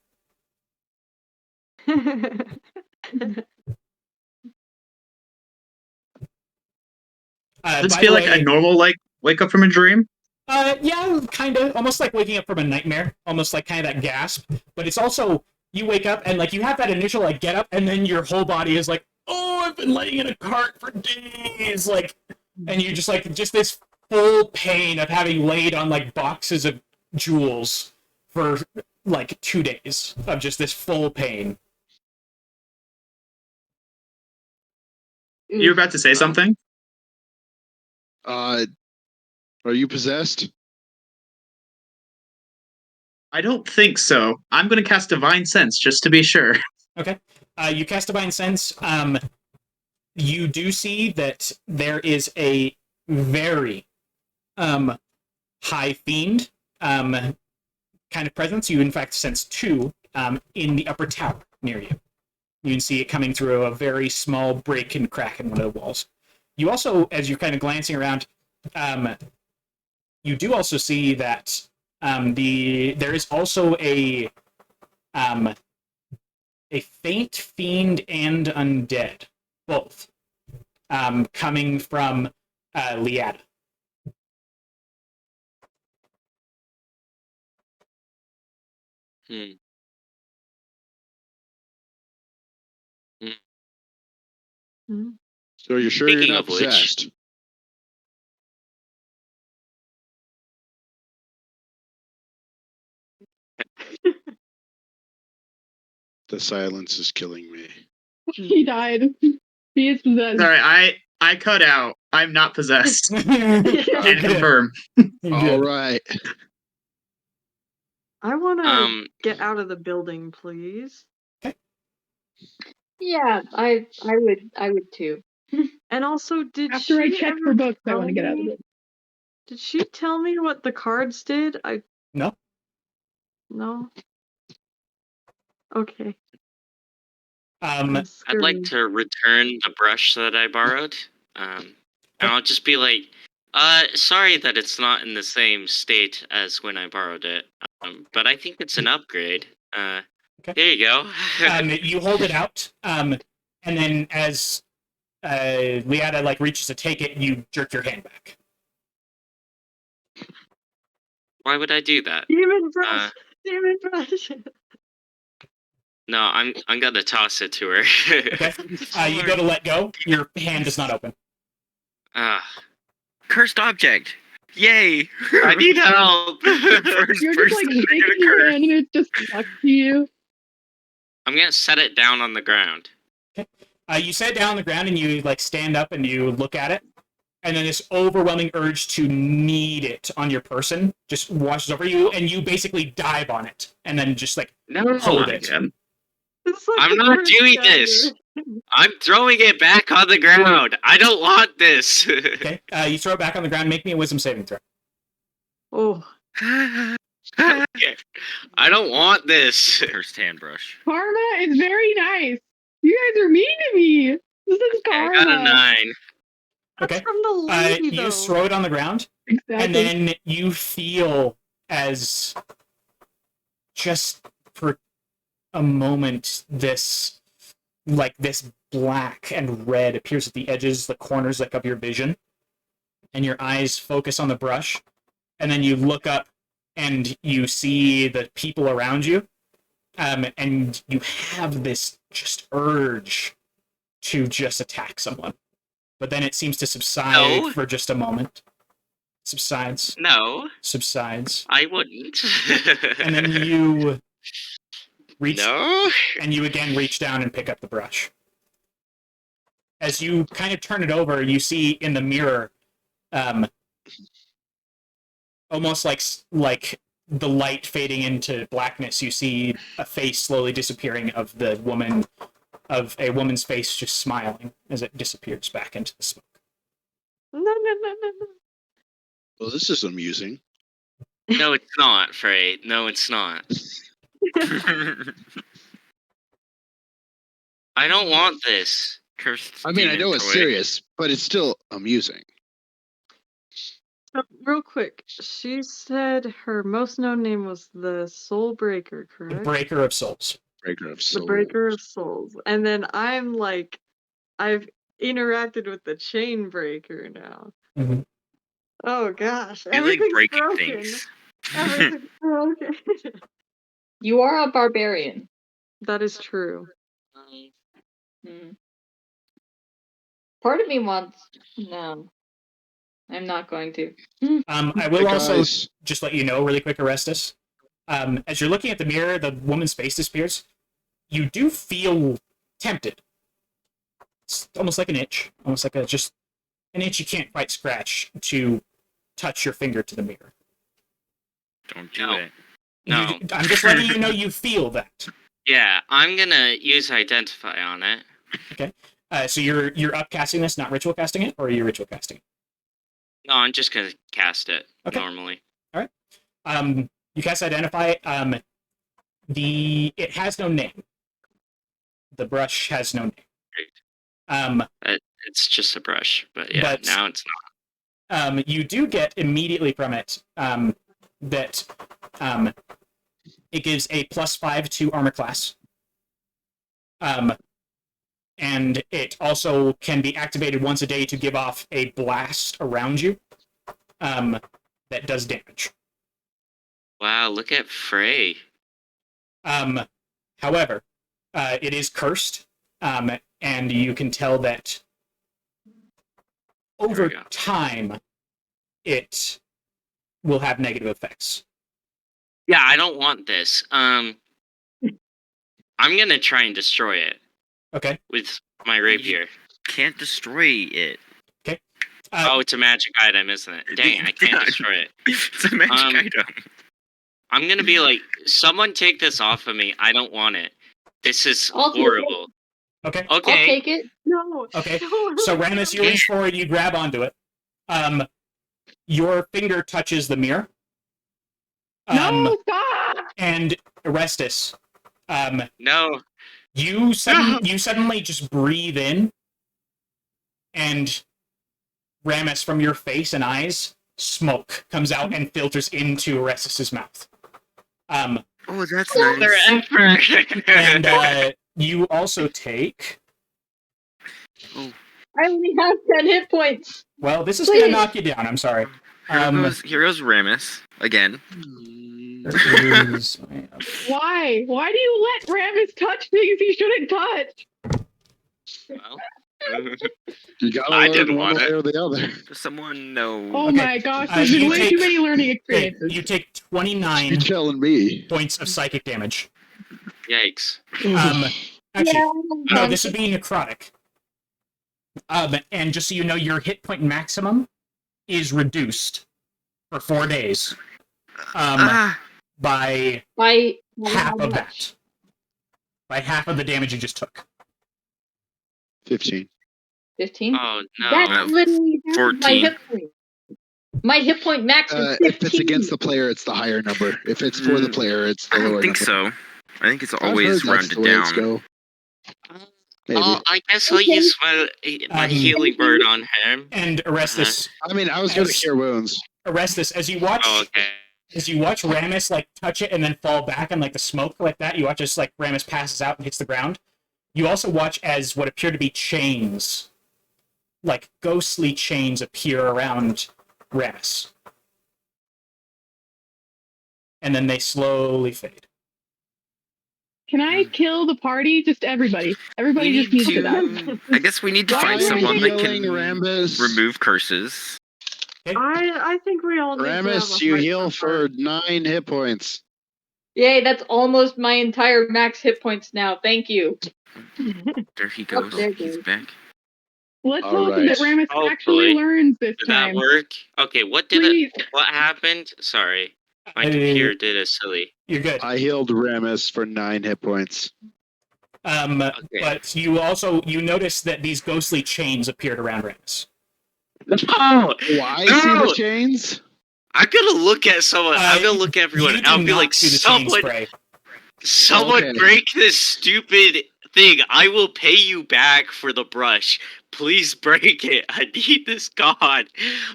[SPEAKER 8] Does this feel like a normal, wake up from a dream?
[SPEAKER 1] Yeah, kind of. Almost like waking up from a nightmare. Almost like kind of that gasp. But it's also, you wake up and like you have that initial like get up, and then your whole body is like, oh, I've been laying in a cart for days. Like, and you just this full pain of having laid on like boxes of jewels for like 2 days of just this full pain.
[SPEAKER 8] You're about to say something?
[SPEAKER 5] Are you possessed?
[SPEAKER 8] I don't think so. I'm going to cast Divine Sense just to be sure.
[SPEAKER 1] Okay. You cast Divine Sense. You do see that there is a very high fiend kind of presence. You, in fact, sense 2 in the upper tower near you. You can see it coming through a very small break and crack in one of the walls. You also, as you're kind of glancing around, you do also see that there is also a faint fiend and undead, both, coming from Liada.
[SPEAKER 5] So you're sure
[SPEAKER 2] Speaking
[SPEAKER 5] you're not
[SPEAKER 2] of which-
[SPEAKER 5] possessed? The silence is killing me.
[SPEAKER 4] He died. He is possessed.
[SPEAKER 8] Sorry, I cut out. I'm not possessed. And confirm.
[SPEAKER 5] All right.
[SPEAKER 7] I want to get out of the building, please.
[SPEAKER 3] Yeah, I would too.
[SPEAKER 7] And also, did
[SPEAKER 4] After I
[SPEAKER 7] she
[SPEAKER 4] check
[SPEAKER 7] ever
[SPEAKER 4] for books, I
[SPEAKER 7] tell
[SPEAKER 4] want to get out of
[SPEAKER 7] me-
[SPEAKER 4] it.
[SPEAKER 7] Did she tell me what the cards did?
[SPEAKER 1] No.
[SPEAKER 7] No. Okay.
[SPEAKER 2] I'd like to return the brush that I borrowed. And I'll just be like, sorry that it's not in the same state as when I borrowed it. But I think it's an upgrade.
[SPEAKER 1] Okay.
[SPEAKER 2] There you go.
[SPEAKER 1] You hold it out, and then as Liada like reaches to take it, you jerk your hand back.
[SPEAKER 2] Why would I do that?
[SPEAKER 7] Demon brush. Demon brush.
[SPEAKER 2] No, I'm gonna toss it to her.
[SPEAKER 1] Okay. You go to let go. Your hand does not open.
[SPEAKER 6] Cursed object. Yay!
[SPEAKER 2] I need help.
[SPEAKER 6] First
[SPEAKER 4] You're just
[SPEAKER 6] person
[SPEAKER 4] like
[SPEAKER 6] to get
[SPEAKER 4] shaking
[SPEAKER 6] a
[SPEAKER 4] your
[SPEAKER 6] curse.
[SPEAKER 4] hand and it just stuck to you.
[SPEAKER 2] I'm gonna set it down on the ground.
[SPEAKER 1] You sit down on the ground and you like stand up and you look at it, and then this overwhelming urge to need it on your person just washes over you, and you basically dive on it, and then just like
[SPEAKER 2] No,
[SPEAKER 1] hold it.
[SPEAKER 8] Again.
[SPEAKER 7] It's like
[SPEAKER 2] I'm
[SPEAKER 7] the
[SPEAKER 2] not
[SPEAKER 7] first
[SPEAKER 2] doing
[SPEAKER 7] dagger.
[SPEAKER 2] this. I'm throwing it back on the ground. I don't want this.
[SPEAKER 1] Okay, you throw it back on the ground. Make me a wisdom saving throw.
[SPEAKER 7] Oh,
[SPEAKER 2] I don't want this.
[SPEAKER 6] Cursed hand brush.
[SPEAKER 4] Karma is very nice. You guys are mean to me. This is
[SPEAKER 2] I
[SPEAKER 4] karma.
[SPEAKER 2] got a 9.
[SPEAKER 7] that's
[SPEAKER 1] Okay.
[SPEAKER 7] from the lady,
[SPEAKER 1] You
[SPEAKER 7] though.
[SPEAKER 1] just throw it on the ground,
[SPEAKER 4] Exactly.
[SPEAKER 1] and then you feel as just for a moment this black and red appears at the edges, the corners like of your vision, and your eyes focus on the brush, and then you look up and you see the people around you, and you have this just urge to just attack someone, but then it seems to subside
[SPEAKER 2] No.
[SPEAKER 1] for just a moment. Subsides.
[SPEAKER 2] No,
[SPEAKER 1] Subsides.
[SPEAKER 2] I wouldn't.
[SPEAKER 1] And then you reach
[SPEAKER 2] No.
[SPEAKER 1] and you again reach down and pick up the brush. As you kind of turn it over, you see in the mirror, almost like the light fading into blackness, you see a face slowly disappearing of a woman's face just smiling as it disappears back into the smoke.
[SPEAKER 7] No.
[SPEAKER 5] Well, this is amusing.
[SPEAKER 2] No, it's not, Frey. No, it's not. I don't want this.
[SPEAKER 6] Cursed.
[SPEAKER 5] I mean, I
[SPEAKER 6] demon
[SPEAKER 5] know it's
[SPEAKER 6] toy.
[SPEAKER 5] serious, but it's still amusing.
[SPEAKER 7] Real quick, she said her most known name was the Soul Breaker,
[SPEAKER 1] The
[SPEAKER 7] correct?
[SPEAKER 1] Breaker of Souls.
[SPEAKER 5] Breaker of
[SPEAKER 7] The
[SPEAKER 5] souls.
[SPEAKER 7] Breaker of Souls. And then I'm like, I've interacted with the Chain Breaker now.
[SPEAKER 1] Mhm.
[SPEAKER 7] Oh gosh,
[SPEAKER 6] You like
[SPEAKER 7] everything's
[SPEAKER 6] breaking
[SPEAKER 7] broken.
[SPEAKER 6] things.
[SPEAKER 7] Everything's broken.
[SPEAKER 3] You are a barbarian.
[SPEAKER 7] That is true.
[SPEAKER 3] Hmm. Part of me wants. No. I'm not going to.
[SPEAKER 1] I will
[SPEAKER 5] Hey,
[SPEAKER 1] also
[SPEAKER 5] guys.
[SPEAKER 1] just let you know really quick, Orestes. As you're looking at the mirror, the woman's face disappears. You do feel tempted. It's almost like an itch. Almost like just an itch you can't quite scratch to touch your finger to the mirror.
[SPEAKER 6] Don't do
[SPEAKER 2] No.
[SPEAKER 6] it.
[SPEAKER 2] No.
[SPEAKER 1] I'm just letting you know you feel that.
[SPEAKER 2] Yeah, I'm gonna use Identify on it.
[SPEAKER 1] So you're upcasting this, not ritual casting it, or are you ritual casting it?
[SPEAKER 2] No, I'm just gonna cast it
[SPEAKER 1] Okay.
[SPEAKER 2] normally.
[SPEAKER 1] You cast Identify. It has no name. The brush has no name.
[SPEAKER 2] It's just a brush, but yeah,
[SPEAKER 1] But-
[SPEAKER 2] now it's not.
[SPEAKER 1] You do get immediately from it that it gives a +5 to armor class. And it also can be activated once a day to give off a blast around you that does damage.
[SPEAKER 2] Wow, look at Frey.
[SPEAKER 1] However, it is cursed, and you can tell that over
[SPEAKER 2] There we go.
[SPEAKER 1] time it will have negative effects.
[SPEAKER 2] Yeah, I don't want this. I'm gonna try and destroy it
[SPEAKER 1] Okay.
[SPEAKER 2] with my rapier.
[SPEAKER 6] Can't destroy it.
[SPEAKER 2] Oh, it's a magic item, isn't it? Dang, I can't destroy it.
[SPEAKER 6] It's a magic item.
[SPEAKER 2] I'm gonna be like, someone take this off of me. I don't want it. This is
[SPEAKER 3] I'll take it.
[SPEAKER 2] horrible.
[SPEAKER 1] Okay.
[SPEAKER 3] I'll
[SPEAKER 2] Okay.
[SPEAKER 3] take it.
[SPEAKER 7] No.
[SPEAKER 1] Okay.
[SPEAKER 7] No,
[SPEAKER 1] So Ramus, you reach forward, you grab onto it. Your finger touches the mirror.
[SPEAKER 4] No, stop!
[SPEAKER 1] And Orestes,
[SPEAKER 2] No.
[SPEAKER 1] you suddenly just breathe in, and Ramus, from your face and eyes, smoke comes out and filters into Orestes' mouth.
[SPEAKER 6] Oh, that's
[SPEAKER 2] They're
[SPEAKER 6] nice.
[SPEAKER 1] And you also take.
[SPEAKER 6] Oh,
[SPEAKER 3] I only have 10 hit points.
[SPEAKER 1] Well, this is going to
[SPEAKER 3] Please.
[SPEAKER 1] knock you down. I'm sorry.
[SPEAKER 6] here goes Ramus again.
[SPEAKER 1] There is-
[SPEAKER 4] Why? Why do you let Ramus touch things he shouldn't touch?
[SPEAKER 2] Well,
[SPEAKER 5] You gotta
[SPEAKER 2] I
[SPEAKER 5] learn
[SPEAKER 2] didn't
[SPEAKER 5] one
[SPEAKER 2] want
[SPEAKER 5] way
[SPEAKER 2] it.
[SPEAKER 5] or the other.
[SPEAKER 6] Does someone know?
[SPEAKER 4] Oh
[SPEAKER 1] Okay.
[SPEAKER 4] my gosh, there's
[SPEAKER 1] you
[SPEAKER 4] been way
[SPEAKER 1] take-
[SPEAKER 4] too many learning
[SPEAKER 1] Okay,
[SPEAKER 4] experiences.
[SPEAKER 1] you take
[SPEAKER 5] You
[SPEAKER 1] 29
[SPEAKER 5] telling me?
[SPEAKER 1] points of psychic damage.
[SPEAKER 2] yikes.
[SPEAKER 1] Actually,
[SPEAKER 3] Yeah,
[SPEAKER 1] no, this would be necrotic. And just so you know, your hit point maximum is reduced for 4 days by
[SPEAKER 3] by
[SPEAKER 1] half
[SPEAKER 3] how
[SPEAKER 1] of
[SPEAKER 3] much?
[SPEAKER 1] that. by half of the damage you just took.
[SPEAKER 5] 15.
[SPEAKER 3] 15.
[SPEAKER 2] Oh no.
[SPEAKER 3] That's literally half of my
[SPEAKER 6] 14.
[SPEAKER 3] hit point. My hit point max is 15.
[SPEAKER 5] If it's against the player, it's the higher number. If it's for the player, it's the
[SPEAKER 6] I
[SPEAKER 5] lower
[SPEAKER 6] don't think
[SPEAKER 5] number.
[SPEAKER 6] so. I think it's
[SPEAKER 5] I've
[SPEAKER 6] always
[SPEAKER 5] heard that's the
[SPEAKER 6] rounded
[SPEAKER 5] way it's
[SPEAKER 6] down.
[SPEAKER 5] go. Maybe.
[SPEAKER 2] I guess I'll
[SPEAKER 3] Okay.
[SPEAKER 2] use my healing bird on him.
[SPEAKER 1] And Orestes,
[SPEAKER 5] I mean, I was going to
[SPEAKER 1] As-
[SPEAKER 5] cure wounds.
[SPEAKER 1] Orestes, as you watch
[SPEAKER 2] Oh, okay.
[SPEAKER 1] Ramus like touch it and then fall back and like the smoke like that, you watch as like Ramus passes out and hits the ground. You also watch as what appear to be chains, like ghostly chains, appear around Ramus. And then they slowly fade.
[SPEAKER 4] Can I kill the party? Just everybody. Everybody just needs to die.
[SPEAKER 6] I guess we need to
[SPEAKER 4] Why
[SPEAKER 6] find
[SPEAKER 4] am I
[SPEAKER 6] someone that
[SPEAKER 5] healing
[SPEAKER 6] can
[SPEAKER 5] Rambus?
[SPEAKER 6] remove curses.
[SPEAKER 7] I think we all need to have
[SPEAKER 5] Ramus,
[SPEAKER 7] a
[SPEAKER 5] you
[SPEAKER 7] heart
[SPEAKER 5] heal
[SPEAKER 7] to
[SPEAKER 5] for
[SPEAKER 7] heart.
[SPEAKER 5] 9 hit points.
[SPEAKER 3] Yay, that's almost my entire max hit points now. Thank you.
[SPEAKER 6] There he goes.
[SPEAKER 3] there
[SPEAKER 6] He's
[SPEAKER 3] goes.
[SPEAKER 6] back.
[SPEAKER 4] Let's
[SPEAKER 5] All
[SPEAKER 4] hope
[SPEAKER 5] right.
[SPEAKER 4] that Ramus
[SPEAKER 2] Hopefully.
[SPEAKER 4] actually learns this
[SPEAKER 2] Did that
[SPEAKER 4] time.
[SPEAKER 2] work? Okay, what
[SPEAKER 4] Please.
[SPEAKER 2] what happened? Sorry. My
[SPEAKER 1] Uh,
[SPEAKER 2] computer did a silly.
[SPEAKER 1] You're good.
[SPEAKER 5] I healed Ramus for 9 hit points.
[SPEAKER 1] But you notice that these ghostly chains appeared around Ramus.
[SPEAKER 2] No!
[SPEAKER 5] Oh, I see
[SPEAKER 2] No!
[SPEAKER 5] the chains.
[SPEAKER 2] I'm gonna look at someone. I'm gonna look at everyone.
[SPEAKER 1] You
[SPEAKER 2] And I'll
[SPEAKER 1] do
[SPEAKER 2] be
[SPEAKER 1] not
[SPEAKER 2] like,
[SPEAKER 1] see the chain
[SPEAKER 2] someone,
[SPEAKER 1] spray.
[SPEAKER 2] someone
[SPEAKER 5] Okay.
[SPEAKER 2] break this stupid thing. I will pay you back for the brush. Please break it. I need this god.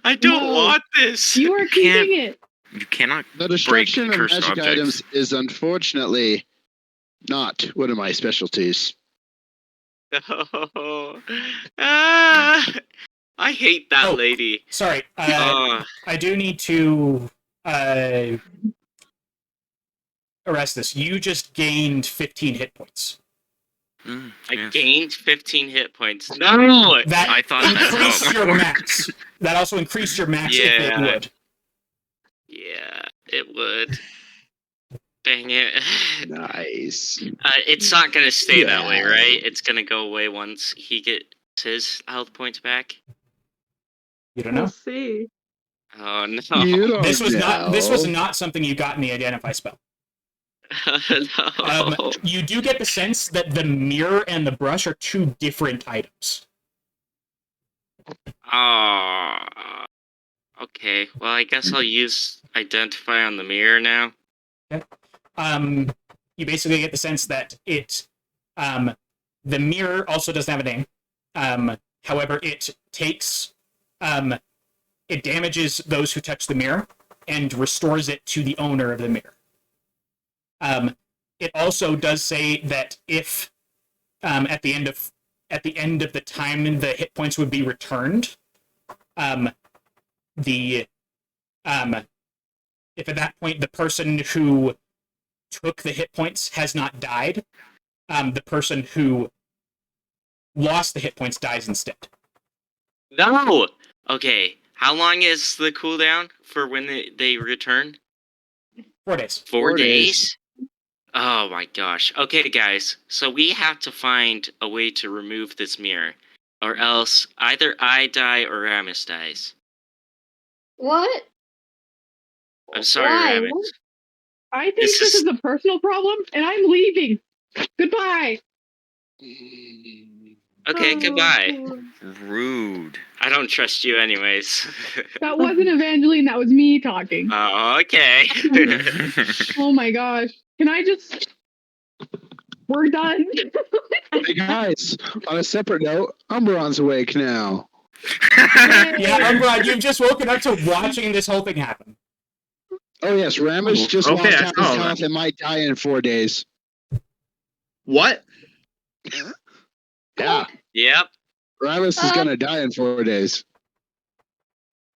[SPEAKER 2] I don't
[SPEAKER 4] No.
[SPEAKER 2] want this.
[SPEAKER 4] You are
[SPEAKER 6] can't-
[SPEAKER 4] keeping it.
[SPEAKER 6] You cannot
[SPEAKER 5] The destruction of
[SPEAKER 6] cursed
[SPEAKER 5] magic
[SPEAKER 6] objects.
[SPEAKER 5] items is unfortunately not one of my specialties.
[SPEAKER 2] No. Ah, I hate that
[SPEAKER 1] Oh.
[SPEAKER 2] lady.
[SPEAKER 1] Sorry,
[SPEAKER 2] Uh,
[SPEAKER 1] I do need to arrest this. You just gained 15 hit points.
[SPEAKER 2] I
[SPEAKER 6] yes.
[SPEAKER 2] gained 15 hit points. No!
[SPEAKER 1] That
[SPEAKER 6] I thought that's how it
[SPEAKER 1] increased your
[SPEAKER 6] worked.
[SPEAKER 1] max. That also increased your max if it
[SPEAKER 2] Yeah.
[SPEAKER 1] would.
[SPEAKER 2] Yeah, it would. Dang it.
[SPEAKER 5] Nice.
[SPEAKER 2] It's not gonna stay that way,
[SPEAKER 5] Yeah.
[SPEAKER 2] right? It's gonna go away once he gets his health points back.
[SPEAKER 1] You don't
[SPEAKER 7] We'll
[SPEAKER 1] know.
[SPEAKER 7] see.
[SPEAKER 2] Oh no.
[SPEAKER 5] You don't
[SPEAKER 1] This was
[SPEAKER 5] know.
[SPEAKER 1] not something you got in the identify spell.
[SPEAKER 2] No.
[SPEAKER 1] You do get the sense that the mirror and the brush are two different items.
[SPEAKER 2] Oh. Okay. Well, I guess I'll use identify on the mirror now.
[SPEAKER 1] You basically get the sense that the mirror also doesn't have a name. However, it takes, it damages those who touch the mirror and restores it to the owner of the mirror. It also does say that if at the end of the time the hit points would be returned, if at that point the person who took the hit points has not died, the person who lost the hit points dies instead.
[SPEAKER 2] No. Okay. How long is the cooldown for when they return?
[SPEAKER 1] 4 days.
[SPEAKER 2] 4 days? Oh my gosh. Okay, guys. So we have to find a way to remove this mirror, or else either I die or Ramus dies.
[SPEAKER 3] What?
[SPEAKER 2] I'm sorry,
[SPEAKER 3] Why?
[SPEAKER 2] Ramus.
[SPEAKER 4] I think
[SPEAKER 2] This
[SPEAKER 4] this
[SPEAKER 2] is-
[SPEAKER 4] is a personal problem, and I'm leaving. Goodbye.
[SPEAKER 2] Okay,
[SPEAKER 7] Oh,
[SPEAKER 2] goodbye.
[SPEAKER 7] poor-
[SPEAKER 6] Rude.
[SPEAKER 2] I don't trust you, anyways.
[SPEAKER 4] That wasn't Evangeline. That was me talking.
[SPEAKER 2] Oh, okay.
[SPEAKER 4] Oh my gosh. Can I just... We're done.
[SPEAKER 5] Hey guys, on a separate note, Umbron's awake now.
[SPEAKER 1] Yeah, Umbra, you've just woken up to watching this whole thing happen.
[SPEAKER 5] Oh yes, Ramus just
[SPEAKER 8] Okay,
[SPEAKER 5] lost
[SPEAKER 8] I
[SPEAKER 5] half
[SPEAKER 8] saw
[SPEAKER 5] his
[SPEAKER 8] that.
[SPEAKER 5] health and might die in 4 days.
[SPEAKER 8] What?
[SPEAKER 5] Yeah,
[SPEAKER 2] Yep.
[SPEAKER 5] Ramus is gonna die in 4 days.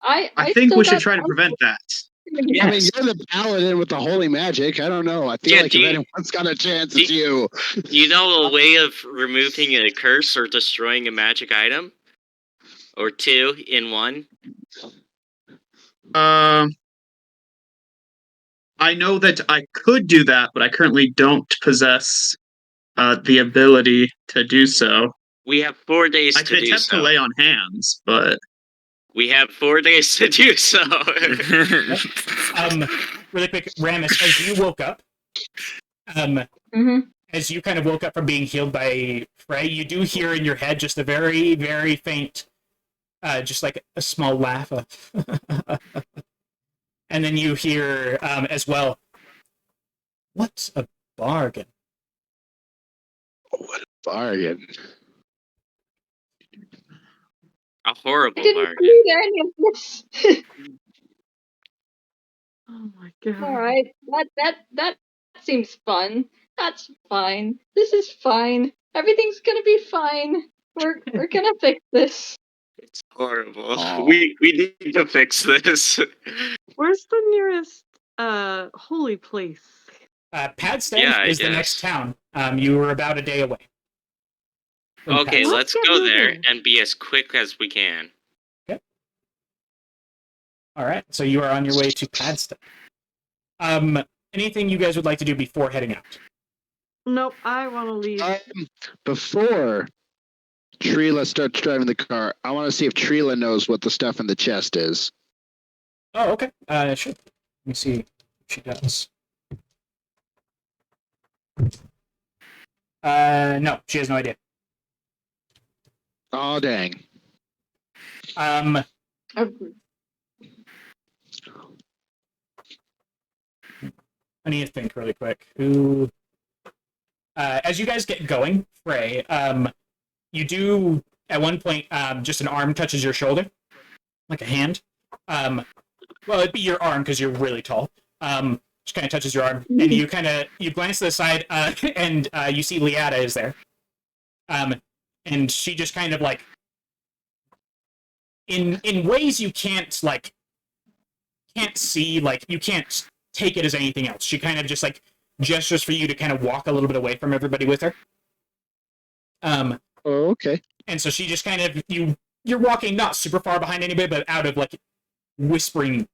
[SPEAKER 8] I think
[SPEAKER 3] still
[SPEAKER 8] we should
[SPEAKER 3] got
[SPEAKER 8] try to
[SPEAKER 3] some-
[SPEAKER 8] prevent that.
[SPEAKER 5] I mean,
[SPEAKER 2] Yes.
[SPEAKER 5] you're the paladin with the holy magic. I don't know. I feel
[SPEAKER 2] Yeah,
[SPEAKER 5] like
[SPEAKER 2] do
[SPEAKER 5] if
[SPEAKER 2] you-
[SPEAKER 5] anyone's got a chance,
[SPEAKER 2] do-
[SPEAKER 5] it's you.
[SPEAKER 2] You know a way of removing a curse or destroying a magic item? Or two in one?
[SPEAKER 8] I know that I could do that, but I currently don't possess the ability to do so.
[SPEAKER 2] We have 4 days
[SPEAKER 8] I
[SPEAKER 2] to
[SPEAKER 8] could
[SPEAKER 2] do
[SPEAKER 8] attempt
[SPEAKER 2] so.
[SPEAKER 8] to lay on hands, but
[SPEAKER 2] We have 4 days to do so.
[SPEAKER 1] Really quick, Ramus, as you woke up,
[SPEAKER 3] Mhm.
[SPEAKER 1] as you kind of woke up from being healed by Frey, you do hear in your head just a very, very faint, just like a small laugh. And then you hear as well, "What a bargain."
[SPEAKER 5] What a bargain.
[SPEAKER 2] A
[SPEAKER 3] I
[SPEAKER 2] horrible
[SPEAKER 3] didn't
[SPEAKER 2] bargain.
[SPEAKER 3] need any of this.
[SPEAKER 7] Oh my god.
[SPEAKER 3] All right, that seems fun. That's fine. This is fine. Everything's gonna be fine. We're gonna fix this.
[SPEAKER 2] It's horrible.
[SPEAKER 5] Aw.
[SPEAKER 2] We need to fix this.
[SPEAKER 7] Where's the nearest holy place?
[SPEAKER 1] Padstead
[SPEAKER 2] Yeah, I
[SPEAKER 1] is the next
[SPEAKER 2] guess.
[SPEAKER 1] town. You were about a day away. from
[SPEAKER 2] Okay,
[SPEAKER 1] Padstead.
[SPEAKER 2] let's
[SPEAKER 7] get
[SPEAKER 2] go there
[SPEAKER 7] moving.
[SPEAKER 2] and be as quick as we can.
[SPEAKER 1] All right, so you are on your way to Padstead. Anything you guys would like to do before heading out?
[SPEAKER 7] Nope, I want to leave.
[SPEAKER 5] Before Trila starts driving the car, I want to see if Trila knows what the stuff in the chest is.
[SPEAKER 1] Oh, okay. Sure. Let me see if she does. No, she has no idea.
[SPEAKER 5] Oh, dang.
[SPEAKER 1] I need to think really quick. Who? As you guys get going, Frey, you do at one point just an arm touches your shoulder, like a hand. Well, it'd be your arm because you're really tall. Just kind of touches your arm, and you glance to the side, and you see Liata is there. And she just kind of like, in ways you can't see, like you can't take it as anything else. She kind of just like gestures for you to kind of walk a little bit away from everybody with her.
[SPEAKER 5] Oh, okay.
[SPEAKER 1] And so she just kind of you're walking not super far behind anybody, but out of like whispering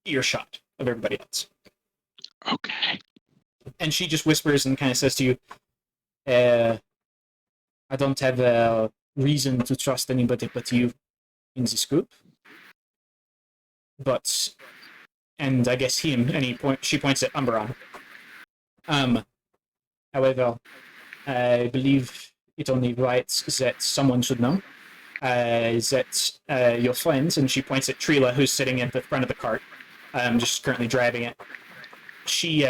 [SPEAKER 1] earshot of everybody else.
[SPEAKER 5] Okay.
[SPEAKER 1] And she just whispers and kind of says to you, "I don't have a reason to trust anybody but you in this group. But, and I guess him," and she points at Umberon. However, I believe it only right that someone should know that your friends," and she points at Trila, who's sitting at the front of the cart, just currently driving it. She,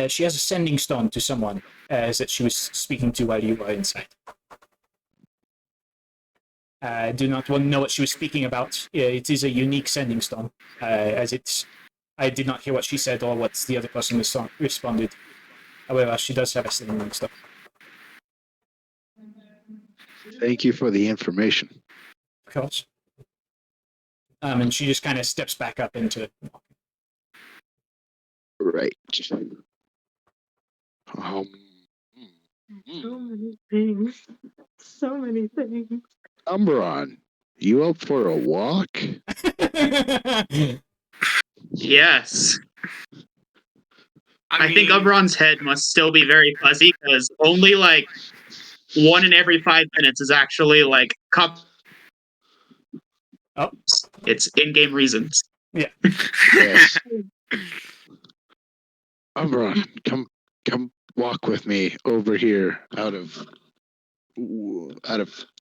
[SPEAKER 1] she has a sending stone to someone that she was speaking to while you were inside. I do not want to know what she was speaking about. It is a unique sending stone, as it's. I did not hear what she said or what the other person responded. However, she does have a sending stone.
[SPEAKER 5] Thank you for the information.
[SPEAKER 1] Of course. And she just kind of steps back up into.
[SPEAKER 5] Right.
[SPEAKER 7] So many things. So many things.
[SPEAKER 5] Umberon, you up for a walk?
[SPEAKER 8] Yes. I think
[SPEAKER 2] mean,
[SPEAKER 8] Umberon's head must still be very fuzzy because only like 1 in every 5 minutes is actually like
[SPEAKER 1] Oh.
[SPEAKER 8] It's in-game reasons.
[SPEAKER 1] Yeah.
[SPEAKER 5] Yes. Umberon, come walk with me over here out of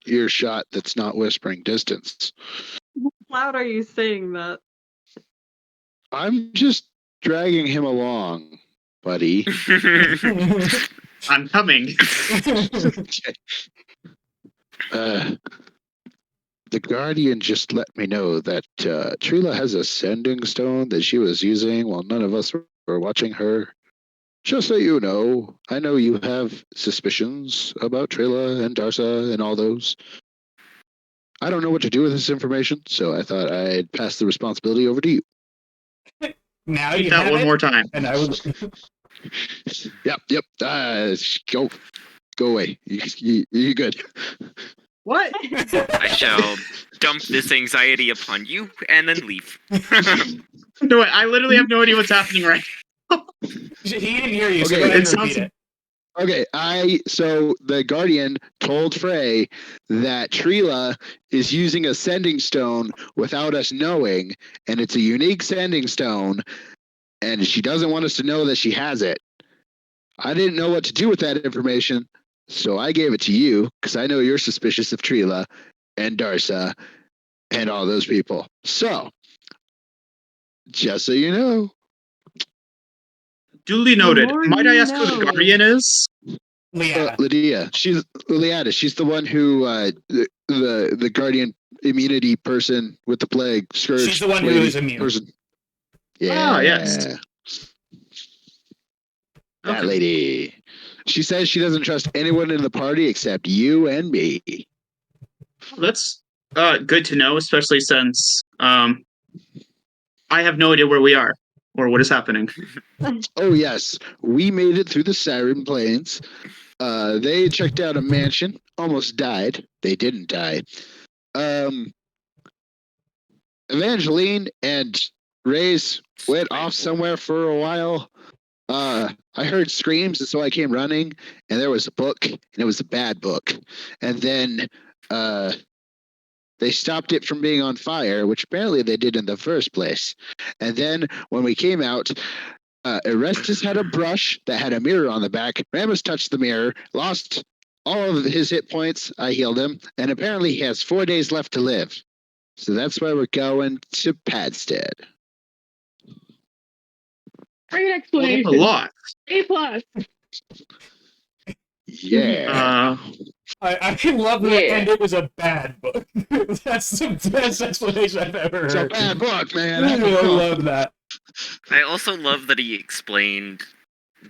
[SPEAKER 5] earshot that's not whispering distance.
[SPEAKER 7] How loud are you saying that?
[SPEAKER 5] I'm just dragging him along, buddy.
[SPEAKER 8] I'm coming.
[SPEAKER 5] The Guardian just let me know that Trila has a sending stone that she was using while none of us were watching her. Just so you know, I know you have suspicions about Trila and Darsa and all those. I don't know what to do with this information, so I thought I'd pass the responsibility over to you.
[SPEAKER 1] Now
[SPEAKER 8] Repeat
[SPEAKER 1] you
[SPEAKER 8] that
[SPEAKER 1] have
[SPEAKER 8] one
[SPEAKER 1] it,
[SPEAKER 8] more time.
[SPEAKER 1] and I would.
[SPEAKER 5] Yep. Go away. You're good.
[SPEAKER 7] What?
[SPEAKER 6] I shall dump this anxiety upon you and then leave.
[SPEAKER 8] No, I literally have no idea what's happening right
[SPEAKER 1] He didn't hear you, so
[SPEAKER 5] Okay,
[SPEAKER 1] go ahead
[SPEAKER 8] it
[SPEAKER 1] and repeat
[SPEAKER 8] sounds-
[SPEAKER 1] it.
[SPEAKER 5] Okay, so the Guardian told Frey that Trila is using a sending stone without us knowing, and it's a unique sending stone, and she doesn't want us to know that she has it. I didn't know what to do with that information, so I gave it to you because I know you're suspicious of Trila and Darsa and all those people. So, just so you know.
[SPEAKER 8] Duly noted.
[SPEAKER 7] more
[SPEAKER 8] Might I
[SPEAKER 7] you
[SPEAKER 8] ask who the
[SPEAKER 7] know.
[SPEAKER 8] Guardian is?
[SPEAKER 1] Liana.
[SPEAKER 5] Lydia. She's Liliana. She's the one who the Guardian immunity person with the plague. Scourge
[SPEAKER 1] She's the one who
[SPEAKER 5] lady
[SPEAKER 1] is immune.
[SPEAKER 5] Person.
[SPEAKER 8] Ah,
[SPEAKER 5] Yeah.
[SPEAKER 8] yes.
[SPEAKER 5] That
[SPEAKER 8] Okay.
[SPEAKER 5] lady. She says she doesn't trust anyone in the party except you and me.
[SPEAKER 8] That's good to know, especially since I have no idea where we are or what is happening.
[SPEAKER 5] Oh yes, we made it through the Siren Plains. They checked out a mansion, almost died. They didn't die. Evangeline and Reyes went off somewhere for a while. I heard screams, and so I came running, and there was a book, and it was a bad book. And then they stopped it from being on fire, which apparently they did in the first place. And then when we came out, Orestes had a brush that had a mirror on the back. Ramus touched the mirror, lost all of his hit points. I healed him, and apparently he has 4 days left to live. So that's why we're going to Padstead.
[SPEAKER 4] Great
[SPEAKER 8] Well,
[SPEAKER 4] explanation.
[SPEAKER 8] that's a lot.
[SPEAKER 4] A+.
[SPEAKER 5] Yeah.
[SPEAKER 1] I love that,
[SPEAKER 3] Yeah.
[SPEAKER 1] and it was a bad book. That's the best explanation I've ever
[SPEAKER 5] It's a
[SPEAKER 1] heard.
[SPEAKER 5] bad book, man.
[SPEAKER 1] I love that.
[SPEAKER 6] I also love that he explained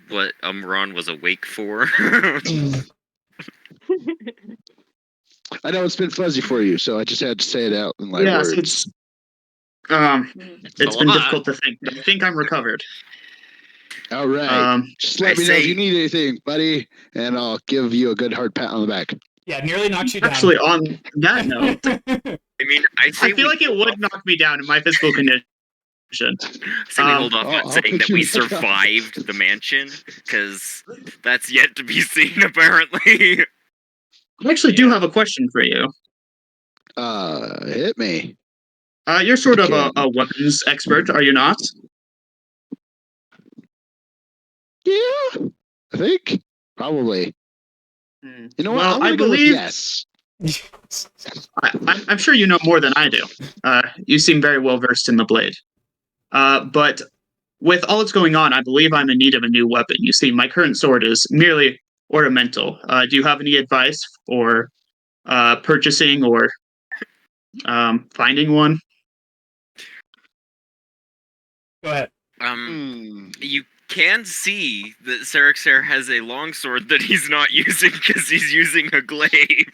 [SPEAKER 6] what Umron was awake for.
[SPEAKER 5] I know it's been fuzzy for you, so I just had to say it out in light
[SPEAKER 8] Yes,
[SPEAKER 5] words.
[SPEAKER 8] it's
[SPEAKER 6] a
[SPEAKER 8] been
[SPEAKER 6] lot.
[SPEAKER 8] difficult to think, but I think I'm recovered.
[SPEAKER 5] All right. Just let
[SPEAKER 6] I
[SPEAKER 5] me know if
[SPEAKER 6] say-
[SPEAKER 5] you need anything, buddy, and I'll give you a good hard pat on the back.
[SPEAKER 1] Yeah, nearly knocks you down.
[SPEAKER 8] Actually, on that note,
[SPEAKER 6] I mean, I say
[SPEAKER 8] I feel like it would knock me down in my physical condition.
[SPEAKER 6] we hold off
[SPEAKER 5] I'll
[SPEAKER 6] on saying
[SPEAKER 5] put
[SPEAKER 6] that
[SPEAKER 5] you
[SPEAKER 6] we
[SPEAKER 5] back up.
[SPEAKER 6] survived the mansion, because that's yet to be seen, apparently.
[SPEAKER 8] I actually do have a question for you.
[SPEAKER 5] Hit me.
[SPEAKER 8] You're sort of
[SPEAKER 5] Okay.
[SPEAKER 8] a weapons expert, are you not?
[SPEAKER 5] Yeah, I think probably. You know what?
[SPEAKER 8] Well,
[SPEAKER 5] I'm
[SPEAKER 8] I
[SPEAKER 5] gonna go with
[SPEAKER 8] believe
[SPEAKER 5] yes.
[SPEAKER 8] I'm sure you know more than I do. You seem very well versed in the blade. But with all that's going on, I believe I'm in need of a new weapon. You see, my current sword is merely ornamental. Do you have any advice for purchasing or finding one?
[SPEAKER 1] Go ahead.
[SPEAKER 6] You can see that Sarixer has a longsword that he's not using because he's using a glaive.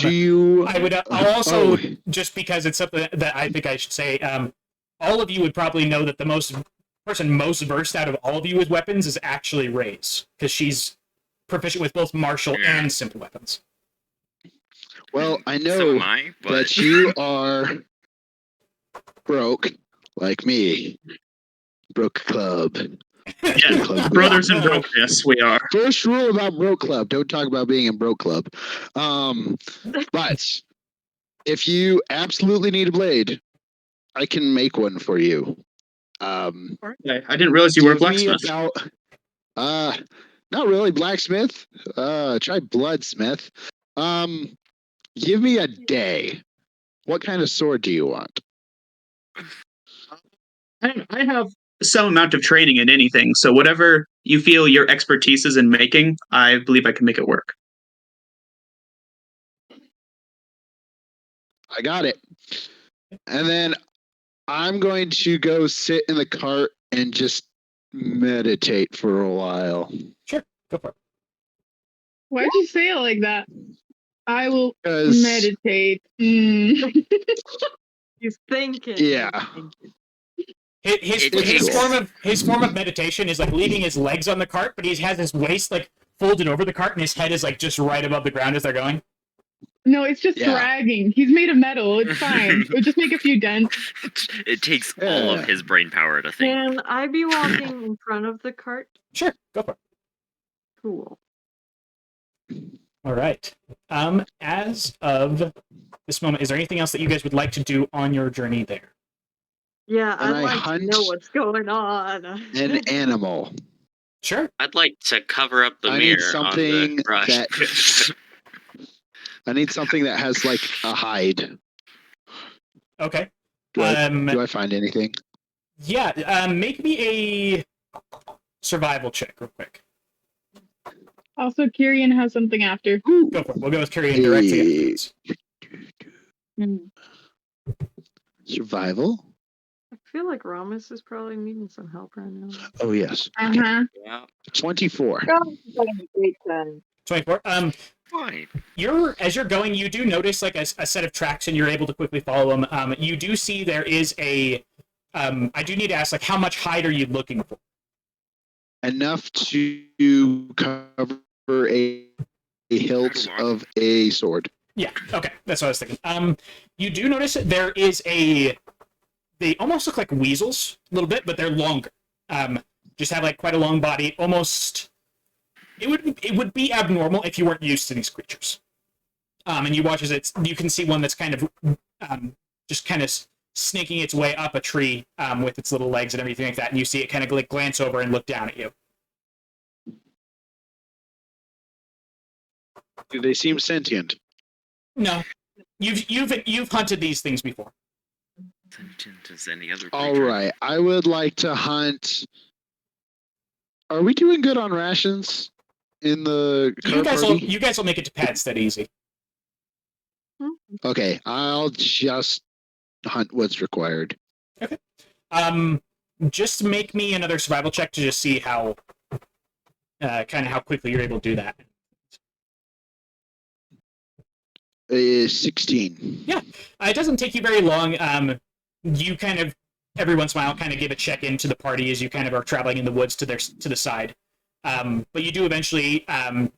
[SPEAKER 5] Do you?
[SPEAKER 1] I would I'll also,
[SPEAKER 5] Oh,
[SPEAKER 1] just because it's something that I think I should say, all of you would probably know that the person most versed out of all of you with weapons is actually Reyes, because she's proficient with both martial and simple weapons.
[SPEAKER 5] well, I
[SPEAKER 6] So
[SPEAKER 5] know
[SPEAKER 6] am I, but
[SPEAKER 5] that you are broke like me. Broke club.
[SPEAKER 8] Yeah, brothers in brokenness, we are.
[SPEAKER 5] First rule about Broke Club: don't talk about being in Broke Club. But if you absolutely need a blade, I can make one for you.
[SPEAKER 8] Okay, I didn't realize you were a
[SPEAKER 5] Give me
[SPEAKER 8] blacksmith.
[SPEAKER 5] about not really blacksmith. Try bloodsmith. Give me a day. What kind of sword do you want?
[SPEAKER 8] I have some amount of training in anything, so whatever you feel your expertise is in making, I believe I can make it work.
[SPEAKER 5] I got it. And then I'm going to go sit in the cart and just meditate for a while.
[SPEAKER 1] Sure, go for it.
[SPEAKER 4] Why'd you say it like that? I will
[SPEAKER 5] 'Cause-
[SPEAKER 4] meditate.
[SPEAKER 7] He's thinking.
[SPEAKER 5] Yeah.
[SPEAKER 1] His
[SPEAKER 5] cool.
[SPEAKER 1] form of meditation is like leaving his legs on the cart, but he has his waist like folded over the cart, and his head is like just right above the ground as they're going.
[SPEAKER 4] No, it's just
[SPEAKER 5] Yeah.
[SPEAKER 4] dragging. He's made of metal. It's fine. It would just make a few dents.
[SPEAKER 6] it takes all of his brain power to think.
[SPEAKER 7] Can I be walking in front of the cart?
[SPEAKER 1] Sure, go for it.
[SPEAKER 7] Cool.
[SPEAKER 1] All right. As of this moment, is there anything else that you guys would like to do on your journey there?
[SPEAKER 7] Yeah,
[SPEAKER 5] And
[SPEAKER 7] I'd
[SPEAKER 5] I
[SPEAKER 7] like to
[SPEAKER 5] hunt
[SPEAKER 7] know what's going on.
[SPEAKER 5] an animal.
[SPEAKER 1] Sure.
[SPEAKER 2] I'd like to cover up the
[SPEAKER 5] I need
[SPEAKER 2] mirror on
[SPEAKER 5] something
[SPEAKER 2] the brush.
[SPEAKER 5] that I need something that has like a hide.
[SPEAKER 1] Okay.
[SPEAKER 5] Do I find anything?
[SPEAKER 1] Yeah. Make me a survival check real quick.
[SPEAKER 4] Also, Kyrian has something after.
[SPEAKER 1] Go for it. We'll go with Kyrian directly afterwards.
[SPEAKER 7] Hmm.
[SPEAKER 5] Survival?
[SPEAKER 7] I feel like Ramus is probably needing some help right now.
[SPEAKER 5] Oh yes.
[SPEAKER 4] Uh-huh.
[SPEAKER 2] Yeah,
[SPEAKER 5] 24.
[SPEAKER 3] Ramus is having a great time.
[SPEAKER 1] 24.
[SPEAKER 6] Fine.
[SPEAKER 1] As you're going, you do notice like a set of tracks, and you're able to quickly follow them. You do see there is a. I do need to ask, like, how much hide are you looking for?
[SPEAKER 5] Enough to cover a hilt of a sword.
[SPEAKER 1] Yeah. Okay, that's what I was thinking. You do notice that there is a. They almost look like weasels a little bit, but they're longer. Just have like quite a long body. Almost. It would be abnormal if you weren't used to these creatures. And you watch as you can see one that's kind of just kind of snaking its way up a tree with its little legs and everything like that, and you see it kind of like glance over and look down at you.
[SPEAKER 5] Do they seem sentient?
[SPEAKER 1] No, you've hunted these things before.
[SPEAKER 6] Sentient as any other creature.
[SPEAKER 5] All right. I would like to hunt. Are we doing good on rations in the
[SPEAKER 1] You
[SPEAKER 5] party?
[SPEAKER 1] you guys will make it to Padstead easy.
[SPEAKER 5] Okay, I'll just hunt what's required.
[SPEAKER 1] Okay. Just make me another survival check to just see how kind of how quickly you're able to do that.
[SPEAKER 5] 16.
[SPEAKER 1] Yeah, it doesn't take you very long. You kind of every once in a while kind of give a check in to the party as you kind of are traveling in the woods to the side. But you do eventually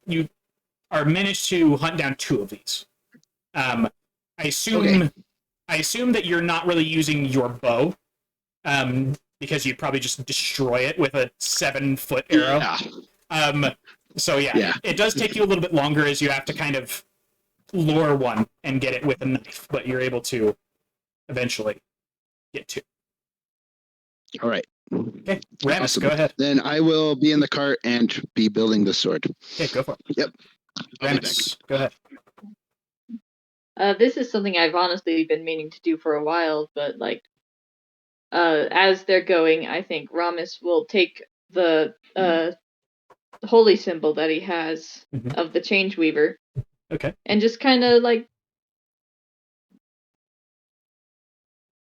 [SPEAKER 1] you are managed to hunt down 2 of these. I assume that you're not really using your bow, because you'd probably just destroy it with a 7-foot arrow.
[SPEAKER 5] Yeah.
[SPEAKER 1] So yeah, it does take you a little bit longer as you have to kind of lure one and get it with a knife, but you're able to eventually get 2.
[SPEAKER 5] All right.
[SPEAKER 1] Okay, Ramus,
[SPEAKER 5] Awesome.
[SPEAKER 1] go ahead.
[SPEAKER 5] Then I will be in the cart and be building the sword.
[SPEAKER 1] Okay, go for it.
[SPEAKER 5] Yep. I'll be
[SPEAKER 1] Ramus, go ahead.
[SPEAKER 3] This is something I've honestly been meaning to do for a while, but like, as they're going, I think Ramus will take the holy symbol that he has of the Change Weaver.
[SPEAKER 1] Okay.
[SPEAKER 3] And just kind of like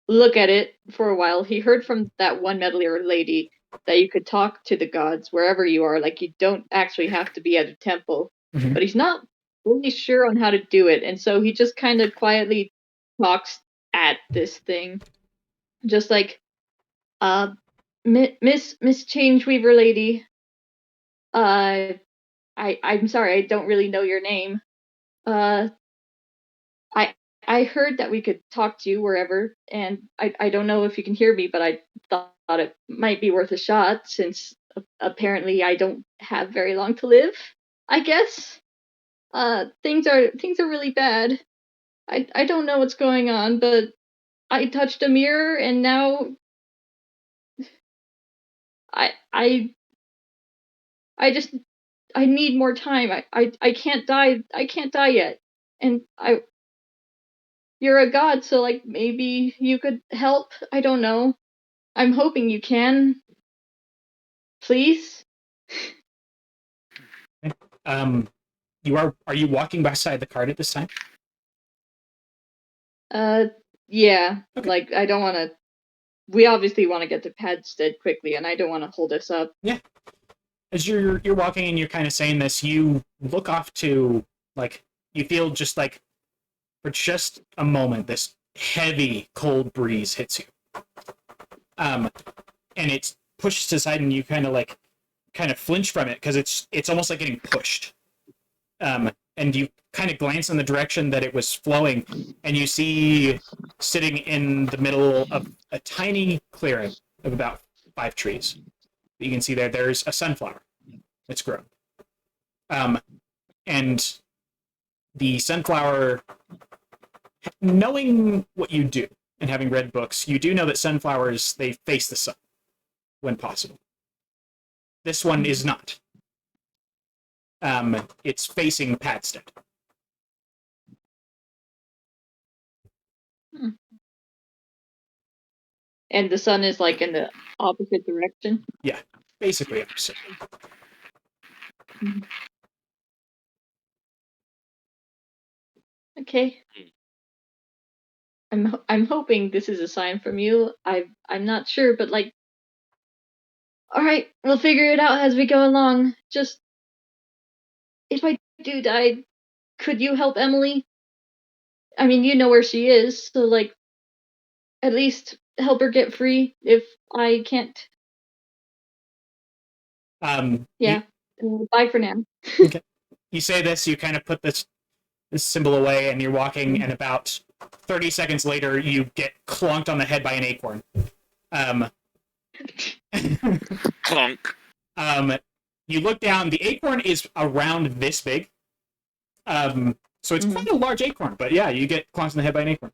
[SPEAKER 3] look at it for a while. He heard from that one meddler lady that you could talk to the gods wherever you are. Like, you don't actually have to be at a temple.
[SPEAKER 1] Mhm.
[SPEAKER 3] But he's not really sure on how to do it, and so he just kind of quietly talks at this thing. Just like, Miss Changeweaver lady, I'm sorry, I don't really know your name. I heard that we could talk to you wherever, and I don't know if you can hear me, but I thought it might be worth a shot, since apparently I don't have very long to live, I guess. Things are really bad. I don't know what's going on, but I touched a mirror, and now I need more time. I can't die. I can't die yet. And you're a god, so like maybe you could help. I don't know. I'm hoping you can. Please.
[SPEAKER 1] Are you walking beside the cart at this time?
[SPEAKER 3] Yeah.
[SPEAKER 1] Okay.
[SPEAKER 3] Like, I don't want to. We obviously want to get to Padstead quickly, and I don't want to hold us up.
[SPEAKER 1] Yeah. As you're walking and you're kind of saying this, you look off to, like, you feel just like for just a moment this heavy cold breeze hits you. And it's pushed to the side, and you kind of flinch from it because it's almost like getting pushed. And you kind of glance in the direction that it was flowing, and you see sitting in the middle of a tiny clearing of about 5 trees. You can see there's a sunflower that's grown. And the sunflower, knowing what you do and having read books, you do know that sunflowers, they face the sun when possible. This one is not. It's facing Padstead.
[SPEAKER 3] And the sun is like in the opposite direction.
[SPEAKER 1] Yeah, basically opposite.
[SPEAKER 3] Okay. I'm hoping this is a sign from you. I'm not sure, but like, all right, we'll figure it out as we go along. Just if I do die, could you help Emily? I mean, you know where she is, so like, at least help her get free if I can't. Yeah. Bye for now.
[SPEAKER 1] Okay. You say this, you kind of put this symbol away, and you're walking, and about 30 seconds later, you get clonked on the head by an acorn.
[SPEAKER 6] Clunk.
[SPEAKER 1] You look down, the acorn is around this big. So it's quite a large acorn, but yeah, you get clonked on the head by an acorn.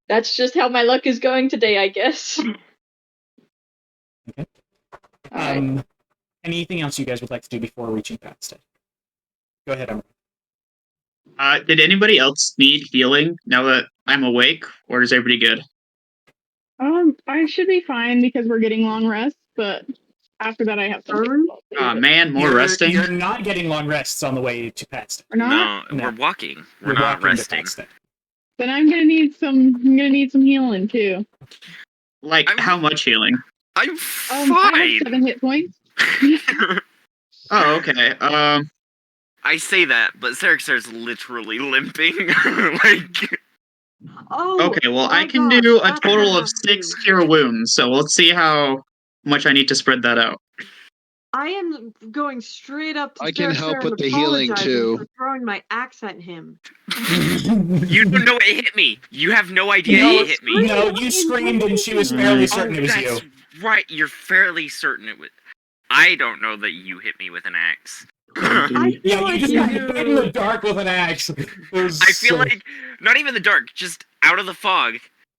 [SPEAKER 3] That's just how my luck is going today, I guess.
[SPEAKER 1] Okay.
[SPEAKER 3] Right.
[SPEAKER 1] Anything else you guys would like to do before reaching Padstead? Go ahead, Emma.
[SPEAKER 8] Did anybody else need healing now that I'm awake, or is everybody good?
[SPEAKER 4] I should be fine because we're getting long rests, but after that I have to.
[SPEAKER 8] Oh man, more resting.
[SPEAKER 1] You're not getting long rests on the way to Padstead.
[SPEAKER 4] We're not?
[SPEAKER 6] No, we're walking. We're
[SPEAKER 1] You're
[SPEAKER 6] not
[SPEAKER 1] walking to
[SPEAKER 6] resting.
[SPEAKER 1] Padstead.
[SPEAKER 4] Then I'm gonna need some healing too.
[SPEAKER 8] Like how much healing?
[SPEAKER 6] I'm fine.
[SPEAKER 4] I have 7 hit points.
[SPEAKER 8] Oh, okay.
[SPEAKER 6] I say that, but Serixer's literally limping. Like.
[SPEAKER 7] Oh.
[SPEAKER 8] Okay, well,
[SPEAKER 7] my
[SPEAKER 8] I can
[SPEAKER 7] gosh,
[SPEAKER 8] do a
[SPEAKER 7] that's
[SPEAKER 8] total
[SPEAKER 7] what I
[SPEAKER 8] of
[SPEAKER 7] have to
[SPEAKER 8] 6
[SPEAKER 7] do.
[SPEAKER 8] cure wounds, so let's see how much I need to spread that out.
[SPEAKER 7] I am going straight up to
[SPEAKER 5] I can help
[SPEAKER 7] Sarah
[SPEAKER 5] with
[SPEAKER 7] and
[SPEAKER 5] the healing,
[SPEAKER 7] apologizing
[SPEAKER 5] too.
[SPEAKER 7] for throwing my axe at him.
[SPEAKER 6] You don't know it hit me. You have no idea it hit me.
[SPEAKER 1] No, you screamed and she was fairly certain it was you.
[SPEAKER 6] That's right. You're fairly certain it was. I don't know that you hit me with an axe.
[SPEAKER 7] I feel
[SPEAKER 1] Yeah, you
[SPEAKER 7] like
[SPEAKER 1] just
[SPEAKER 7] you
[SPEAKER 1] got hit in the
[SPEAKER 7] do.
[SPEAKER 1] dark with an axe.
[SPEAKER 6] I feel like not even the dark, just out of the fog,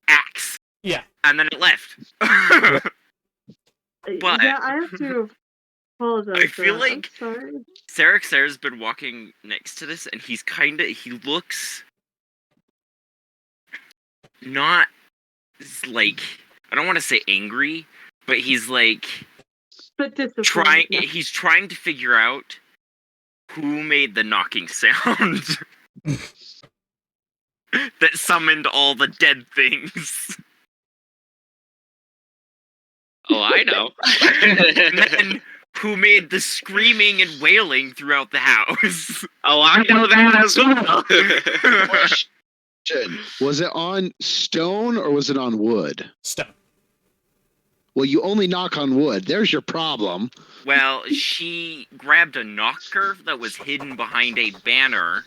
[SPEAKER 6] axe.
[SPEAKER 1] Yeah.
[SPEAKER 6] And then it left. But
[SPEAKER 7] Yeah, I have to apologize.
[SPEAKER 6] I feel
[SPEAKER 7] for that.
[SPEAKER 6] like
[SPEAKER 7] I'm sorry.
[SPEAKER 6] Serixer's been walking next to this, and he looks not like, I don't want to say angry, but he's like
[SPEAKER 7] But disappointed.
[SPEAKER 6] he's trying to figure out who made the knocking sound that summoned all the dead things.
[SPEAKER 2] Oh, I know.
[SPEAKER 6] And then who made the screaming and wailing throughout the house.
[SPEAKER 2] Oh, I know that as well.
[SPEAKER 5] Question. Was it on stone or was it on wood?
[SPEAKER 1] Stone.
[SPEAKER 5] Well, you only knock on wood. There's your problem.
[SPEAKER 6] Well, she grabbed a knocker that was hidden behind a banner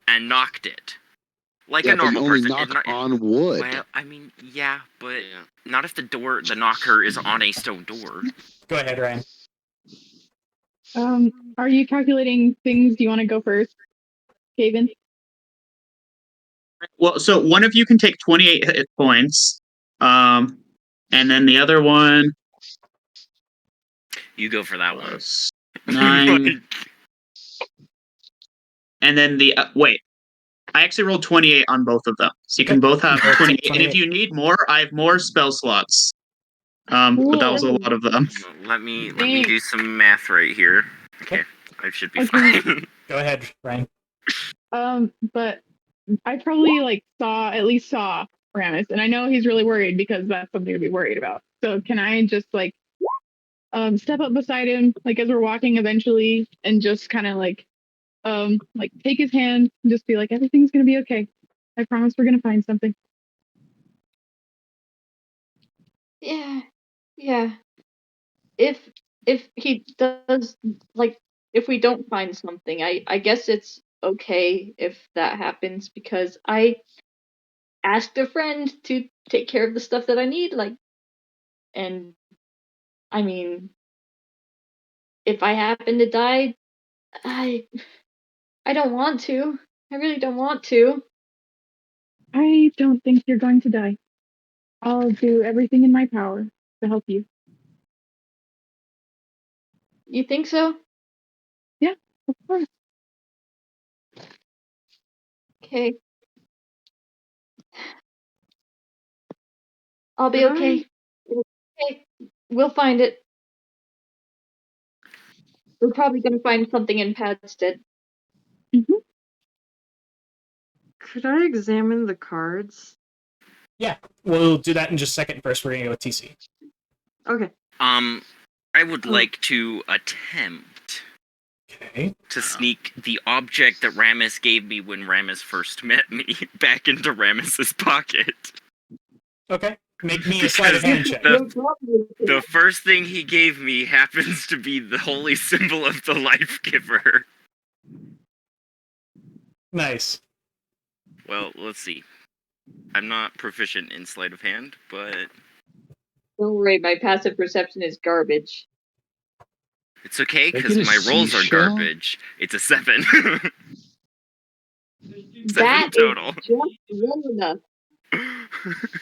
[SPEAKER 6] and knocked it. Like
[SPEAKER 5] Yeah,
[SPEAKER 6] a
[SPEAKER 5] but you
[SPEAKER 6] normal
[SPEAKER 5] only
[SPEAKER 6] person.
[SPEAKER 5] knock on wood.
[SPEAKER 6] Well, I mean, yeah, but not if the knocker is on a stone door.
[SPEAKER 1] Go ahead, Ryan.
[SPEAKER 4] Are you calculating things? Do you want to go first, Kaven?
[SPEAKER 8] Well, so one of you can take 28 hit points, and then the other one
[SPEAKER 6] You go for that one.
[SPEAKER 8] was 9. And then wait, I actually rolled 28 on both of them, so you can both have 28. And if you need more, I have more spell slots. But that was a lot of them.
[SPEAKER 6] Let me do some math right here. Okay, I should be fine.
[SPEAKER 1] Go ahead, Ryan.
[SPEAKER 4] But I probably at least saw Ramus, and I know he's really worried because that's something to be worried about. So can I just step up beside him, as we're walking eventually, and just kind of take his hand and just be like, everything's gonna be okay. I promise we're gonna find something.
[SPEAKER 3] Yeah. If he does, if we don't find something, I guess it's okay if that happens, because I asked a friend to take care of the stuff that I need, and I mean, if I happen to die, I don't want to. I really don't want to.
[SPEAKER 4] I don't think you're going to die. I'll do everything in my power to help you.
[SPEAKER 3] You think so?
[SPEAKER 4] Yeah, of course.
[SPEAKER 3] Okay. I'll be
[SPEAKER 7] Can
[SPEAKER 3] okay. Okay. We'll find it. We're probably gonna find something in Padstead.
[SPEAKER 4] Mm-hmm.
[SPEAKER 7] Could I examine the cards?
[SPEAKER 1] Yeah, we'll do that in just a second. First, we're gonna go with TC.
[SPEAKER 7] Okay.
[SPEAKER 6] I would
[SPEAKER 7] Oh.
[SPEAKER 6] like to attempt
[SPEAKER 1] Okay.
[SPEAKER 6] to sneak the object that Ramus gave me when Ramus first met me back into Ramus's pocket.
[SPEAKER 1] Okay. Make me a sleight of hand check.
[SPEAKER 6] The first thing he gave me happens to be the holy symbol of the life giver.
[SPEAKER 1] Nice.
[SPEAKER 6] Well, let's see. I'm not proficient in sleight of hand, but
[SPEAKER 3] Don't worry, my passive perception is garbage.
[SPEAKER 6] it's okay
[SPEAKER 5] Can I
[SPEAKER 6] because
[SPEAKER 5] get a
[SPEAKER 6] my rolls are
[SPEAKER 5] seashell?
[SPEAKER 6] garbage. It's a 7.
[SPEAKER 3] That
[SPEAKER 6] 7 total.
[SPEAKER 3] is just well enough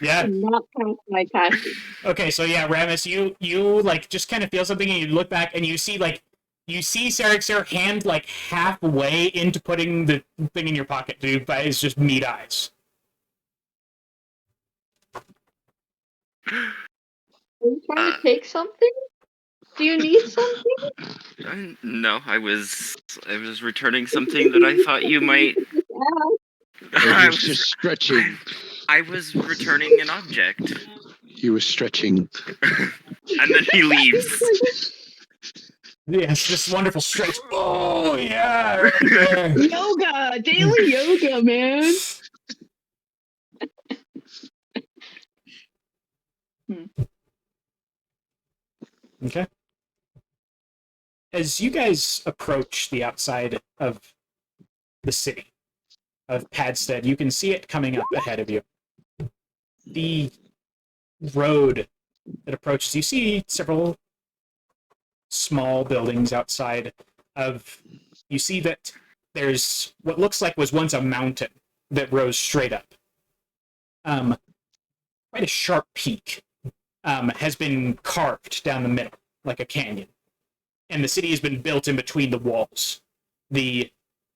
[SPEAKER 1] Yeah.
[SPEAKER 3] to not pass my passive.
[SPEAKER 1] Okay, so yeah, Ramus, you like just kind of feel something and you look back and you see Sarek's hand like halfway into putting the thing in your pocket, dude, but it's just meat eyes.
[SPEAKER 3] Are you trying to take something? Do you need something?
[SPEAKER 6] No, I was returning something that I thought you might.
[SPEAKER 5] He was just stretching.
[SPEAKER 6] I was returning an object,
[SPEAKER 5] He was stretching.
[SPEAKER 6] and then he leaves.
[SPEAKER 1] Yes, this wonderful stretch. Oh yeah, right there.
[SPEAKER 4] Yoga, daily yoga, man.
[SPEAKER 1] Okay. As you guys approach the outside of the city of Padstead, you can see it coming up ahead of you. The road that approaches, you see several small buildings outside of. You see that there's what looks like was once a mountain that rose straight up. Quite a sharp peak has been carved down the middle, like a canyon. And the city has been built in between the walls. You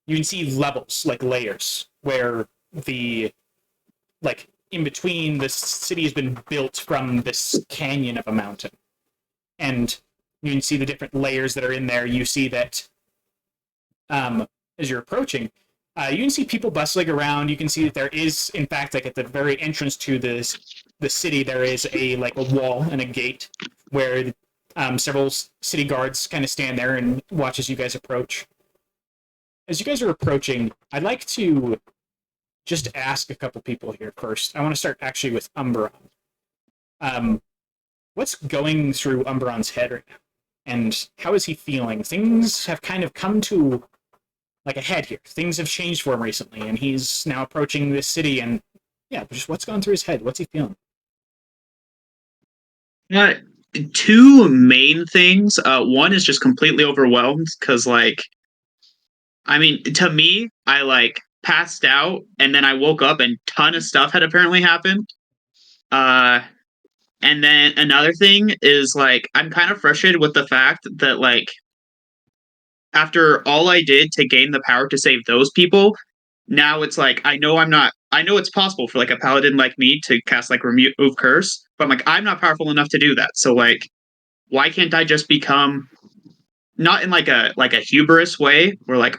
[SPEAKER 1] can see levels, like layers, where in between, the city has been built from this canyon of a mountain. And you can see the different layers that are in there. You see that as you're approaching, you can see people bustling around. You can see that there is, in fact, like at the very entrance to the city, there is a wall and a gate where several city guards kind of stand there and watch as you guys approach. As you guys are approaching, I'd like to just ask a couple people here first. I want to start actually with Umberon. What's going through Umberon's head right now? And how is he feeling? Things have kind of come to like a head here. Things have changed for him recently, and he's now approaching this city, and yeah, just what's going through his head? What's he feeling?
[SPEAKER 8] Two main things. One is just completely overwhelmed because, to me, I passed out and then I woke up and a ton of stuff had apparently happened. And then another thing is I'm kind of frustrated with the fact that after all I did to gain the power to save those people, now it's I know it's possible for a paladin like me to cast remove curse, but I'm not powerful enough to do that. So why can't I just become not in a hubris way where I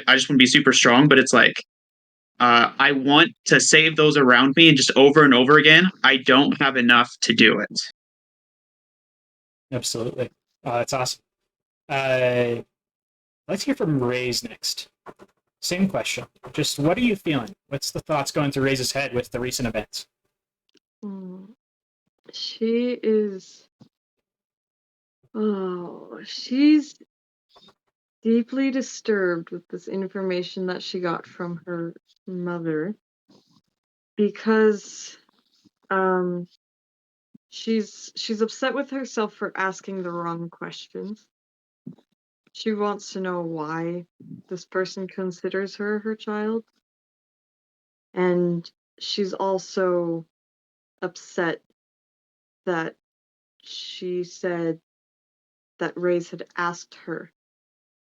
[SPEAKER 8] just want to be super strong, but it's I want to save those around me and just over and over again. I don't have enough to do it.
[SPEAKER 1] Absolutely. That's awesome. Let's hear from Ray's next. Same question. Just what are you feeling? What's the thoughts going through Ray's head with the recent events?
[SPEAKER 7] She is. Oh, she's deeply disturbed with this information that she got from her mother because she's upset with herself for asking the wrong questions. She wants to know why this person considers her child. And she's also upset that she said that Reyes had asked her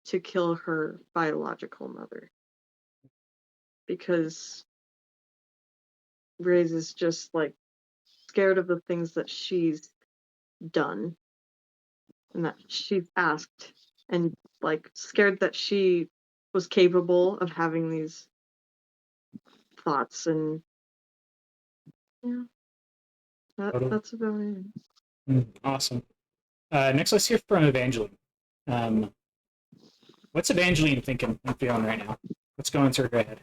[SPEAKER 7] to kill her biological mother. Because Reyes is just like scared of the things that she's done and that she's asked, and like scared that she was capable of having these thoughts. And yeah,
[SPEAKER 1] Totally.
[SPEAKER 7] that's about it.
[SPEAKER 1] Awesome. Next, let's hear from Evangeline. What's Evangeline thinking and feeling right now? What's going through her head?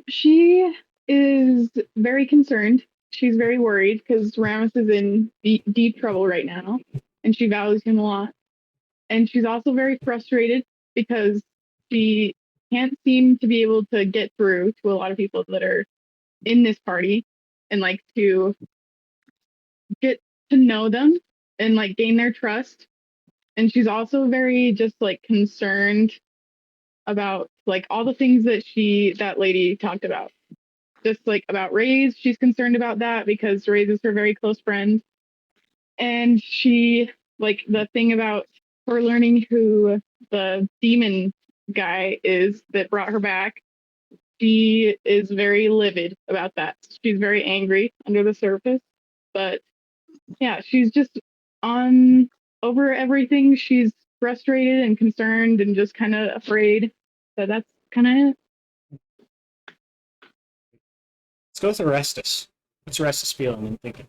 [SPEAKER 4] She is very concerned. She's very worried because Ramus is in deep trouble right now, and she values him a lot. And she's also very frustrated because she can't seem to be able to get through to a lot of people that are in this party and like to get to know them and like gain their trust. And she's also very just like concerned about like all the things that lady talked about. Just like about Reyes, she's concerned about that because Reyes is her very close friend. And she like the thing about her learning who the demon guy is that brought her back. She is very livid about that. She's very angry under the surface, but yeah, she's just on over everything. She's frustrated and concerned and just kind of afraid. So that's kind of it.
[SPEAKER 1] Let's go with Orestes. What's Orestes feeling and thinking?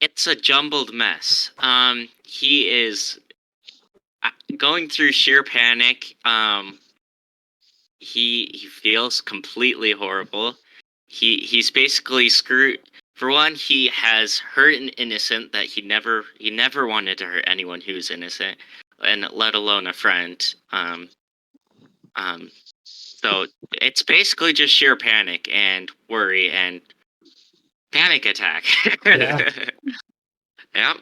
[SPEAKER 2] It's a jumbled mess. He is going through sheer panic. He feels completely horrible. He's basically screwed. For one, he has hurt an innocent that he never wanted to hurt anyone who's innocent, and let alone a friend. So it's basically just sheer panic and worry and panic attack.
[SPEAKER 1] Yeah.
[SPEAKER 2] Yep.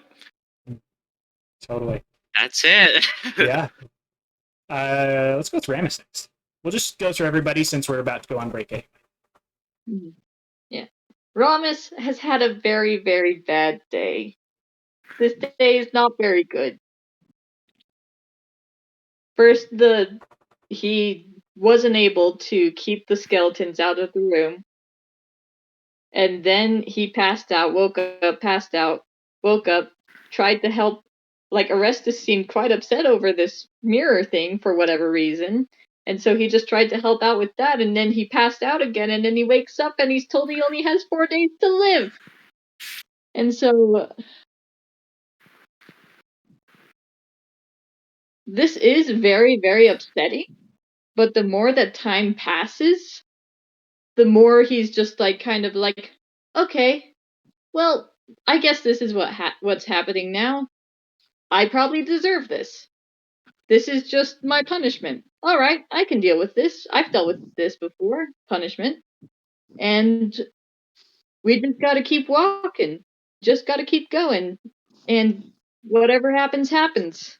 [SPEAKER 1] Totally.
[SPEAKER 2] That's it.
[SPEAKER 1] Yeah. Let's go with Ramus next. We'll just go through everybody since we're about to go on break anyway.
[SPEAKER 3] Yeah. Ramus has had a very, very bad day. This day is not very good. First, he wasn't able to keep the skeletons out of the room. And then he passed out, woke up, tried to help. Like, Orestes seemed quite upset over this mirror thing for whatever reason. And so he just tried to help out with that, and then he passed out again, and then he wakes up and he's told he only has 4 days to live. And so this is very, very upsetting, but the more that time passes, the more he's just like kind of like, okay, well, I guess this is what's happening now. I probably deserve this. This is just my punishment. All right, I can deal with this. I've dealt with this before, punishment. And we just got to keep walking. Just got to keep going. And whatever happens, happens.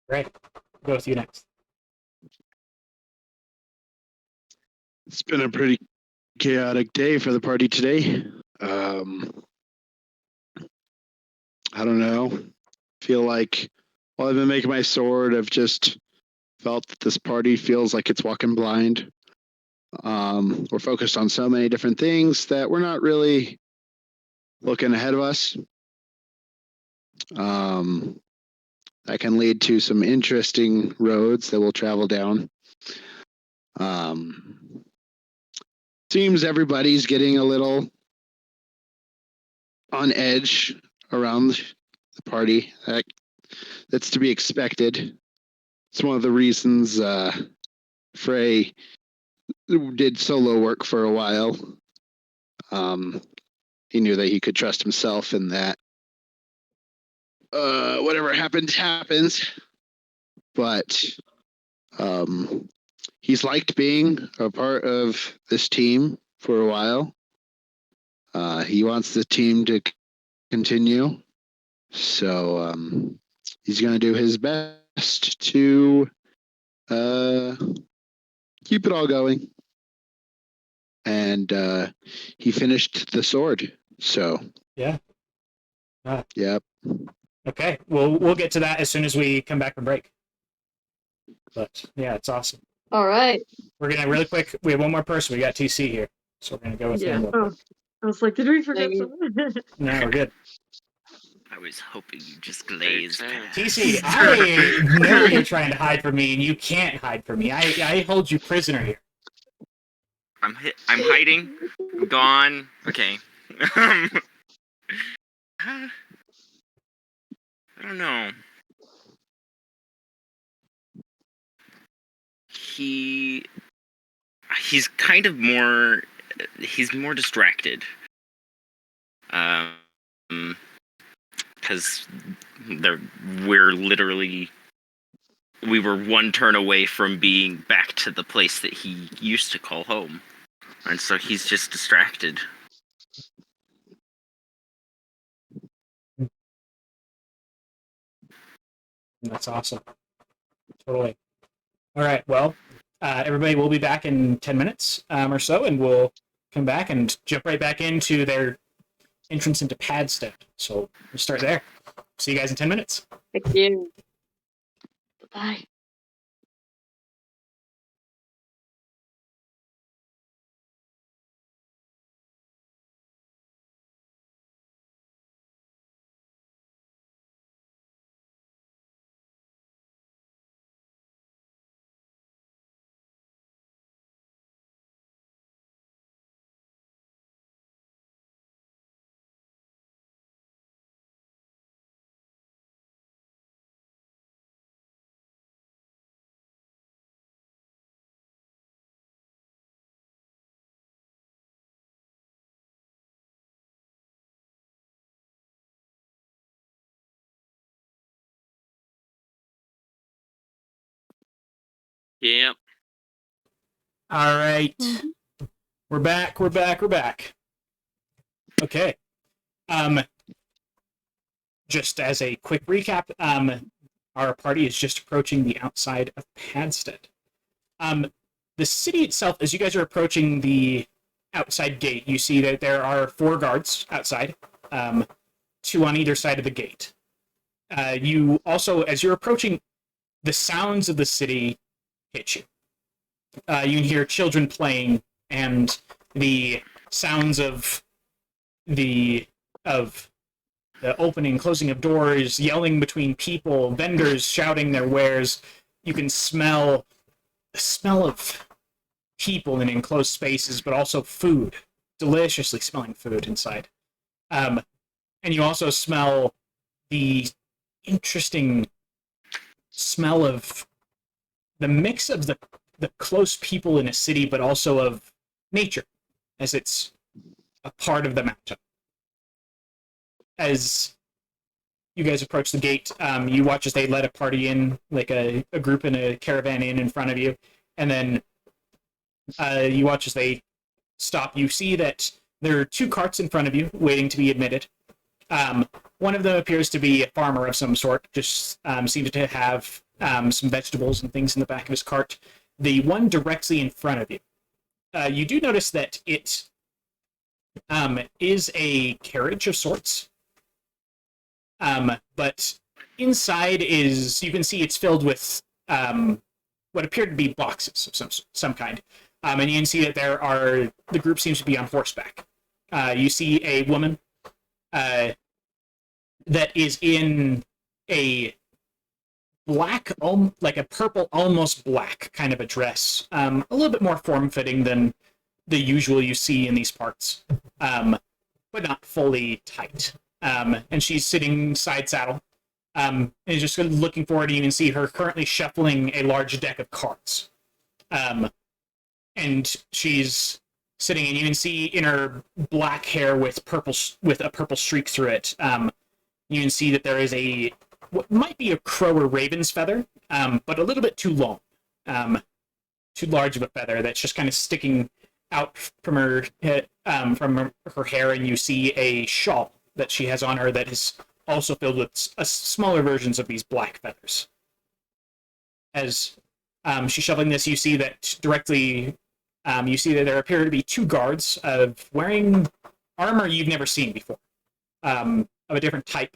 [SPEAKER 1] Right. Go with you next.
[SPEAKER 5] It's been a pretty chaotic day for the party today. I don't know. Feel like while I've been making my sword, I've just felt that this party feels like it's walking blind. We're focused on so many different things that we're not really looking ahead of us. That can lead to some interesting roads that we'll travel down. Seems everybody's getting a little on edge around the party. That's to be expected. It's one of the reasons Frey did solo work for a while. He knew that he could trust himself and that whatever happens. But he's liked being a part of this team for a while. He wants the team to continue, so he's going to do his best to keep it all going. And he finished the sword. So
[SPEAKER 1] Yeah.
[SPEAKER 5] yep.
[SPEAKER 1] Okay, we'll get to that as soon as we come back from break. But yeah, it's awesome.
[SPEAKER 3] All right.
[SPEAKER 1] We're gonna really quick. We have one more person. We got TC here, so we're gonna go with him. Real quick.
[SPEAKER 7] I was like, did we forget
[SPEAKER 3] Maybe.
[SPEAKER 7] someone?
[SPEAKER 1] No, we're good.
[SPEAKER 6] I was hoping you just glazed past.
[SPEAKER 1] TC, I know you're trying to hide from me, and you can't hide from me. I hold you prisoner here.
[SPEAKER 6] I'm hiding. I'm gone. Okay. I don't know. He's kind of more. He's more distracted. Because we were one turn away from being back to the place that he used to call home, and so he's just distracted.
[SPEAKER 1] That's awesome. Totally. All right. Well, everybody will be back in 10 minutes or so, and we'll come back and jump right back into their entrance into Padstead. So we'll start there. See you guys in 10 minutes.
[SPEAKER 3] Thank you. Bye.
[SPEAKER 2] Yep.
[SPEAKER 1] All right. We're back. Okay. Just as a quick recap, our party is just approaching the outside of Padstead. The city itself, as you guys are approaching the outside gate, you see that there are 4 guards outside, 2 on either side of the gate. You also, as you're approaching, the sounds of the city hit you. You can hear children playing and the sounds of the opening and closing of doors, yelling between people, vendors shouting their wares. You can smell the smell of people in enclosed spaces, but also food, deliciously smelling food inside. And you also smell the interesting smell of the mix of the close people in a city, but also of nature, as it's a part of the mountain. As you guys approach the gate, you watch as they let a party in, like a group in a caravan in front of you, and then you watch as they stop. You see that there are 2 carts in front of you waiting to be admitted. One of them appears to be a farmer of some sort, just seems to have some vegetables and things in the back of his cart. The one directly in front of you, you do notice that it is a carriage of sorts. But inside is, you can see it's filled with what appear to be boxes of some kind. And you can see that the group seems to be on horseback. You see a woman that is in a black, like a purple, almost black kind of a dress. A little bit more form-fitting than the usual you see in these parts, but not fully tight. And she's sitting side saddle, and is just looking forward. You can see her currently shuffling a large deck of cards. And she's sitting, and you can see in her black hair with a purple streak through it. You can see that there is what might be a crow or raven's feather, but a little bit too long, too large of a feather that's just kind of sticking out from her hair, and you see a shawl that she has on her that is also filled with smaller versions of these black feathers. As she's shoveling this, you see that directly. You see that there appear to be two guards wearing armor you've never seen before, of a different type.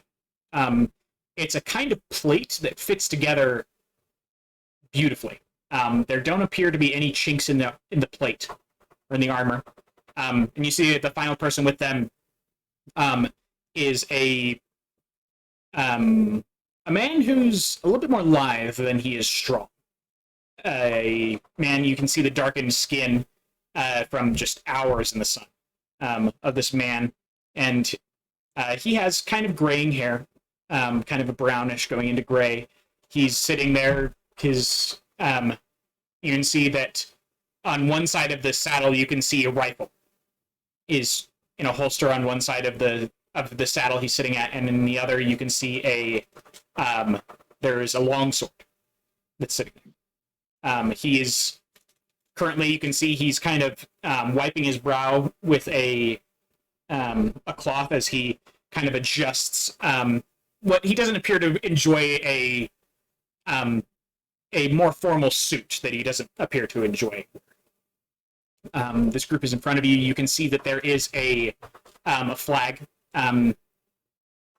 [SPEAKER 1] It's a kind of plate that fits together beautifully. There don't appear to be any chinks in the plate or in the armor. And you see that the final person with them is a man who's a little bit more lithe than he is strong. A man, you can see the darkened skin from just hours in the sun of this man, and he has kind of graying hair, kind of a brownish going into gray. He's sitting there. You can see that on one side of the saddle, you can see a rifle is in a holster on one side of the saddle he's sitting at, and in the other, you can see there's a longsword that's sitting there. He is currently, you can see he's kind of wiping his brow with a cloth as he kind of adjusts. What he doesn't appear to enjoy a more formal suit that he doesn't appear to enjoy. This group is in front of you. You can see that there is a flag, kind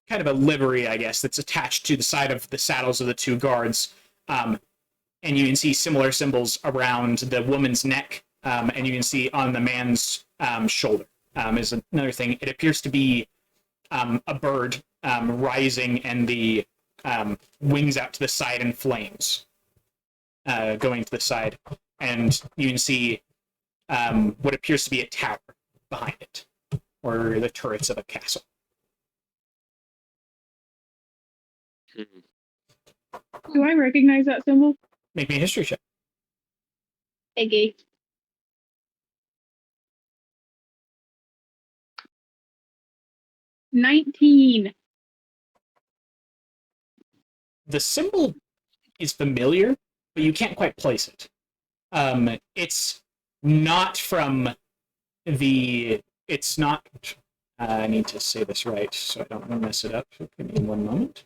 [SPEAKER 1] of a livery, I guess, that's attached to the side of the saddles of the two guards. And you can see similar symbols around the woman's neck, and you can see on the man's shoulder is another thing. It appears to be a bird rising, and the wings out to the side in flames going to the side. And you can see what appears to be a tower behind it, or the turrets of a castle.
[SPEAKER 4] Do I recognize that symbol?
[SPEAKER 1] Make me a history check.
[SPEAKER 4] Okay. $19.
[SPEAKER 1] The symbol is familiar, but you can't quite place it. It's not from the... It's not... I need to say this right, so I don't mess it up. Give me one moment.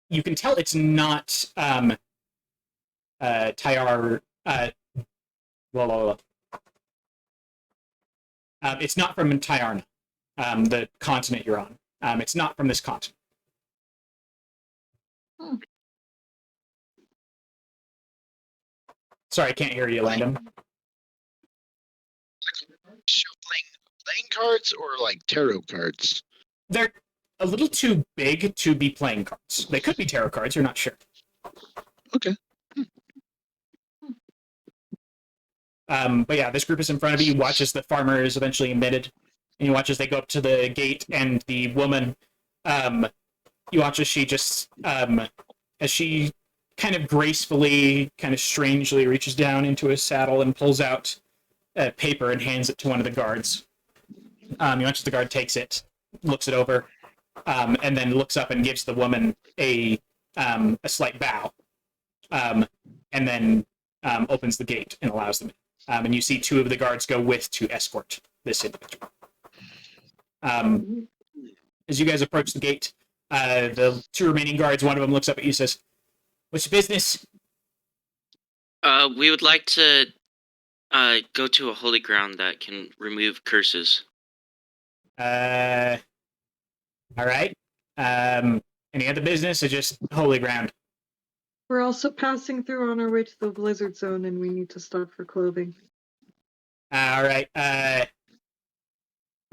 [SPEAKER 1] You can tell it's not Tyar. It's not from Tyarna, the continent you're on. It's not from this continent. Sorry, I can't hear you, Landon.
[SPEAKER 5] Playing cards or like tarot cards?
[SPEAKER 1] They're a little too big to be playing cards. They could be tarot cards, you're not sure.
[SPEAKER 5] Okay.
[SPEAKER 1] But yeah, this group is in front of you. You watch as the farmer is eventually admitted. And you watch as they go up to the gate, and the woman, you watch as she just, as she kind of gracefully, kind of strangely reaches down into his saddle and pulls out a paper and hands it to one of the guards. You watch as the guard takes it, looks it over, and then looks up and gives the woman a slight bow, and then opens the gate and allows them in. And you see two of the guards go to escort this individual. As you guys approach the gate, the two remaining guards, one of them looks up at you and says, "What's your business?"
[SPEAKER 2] We would like to go to a holy ground that can remove curses.
[SPEAKER 1] All right. Any other business or just holy ground?
[SPEAKER 7] We're also passing through on our way to the blizzard zone, and we need to stop for clothing.
[SPEAKER 1] All right.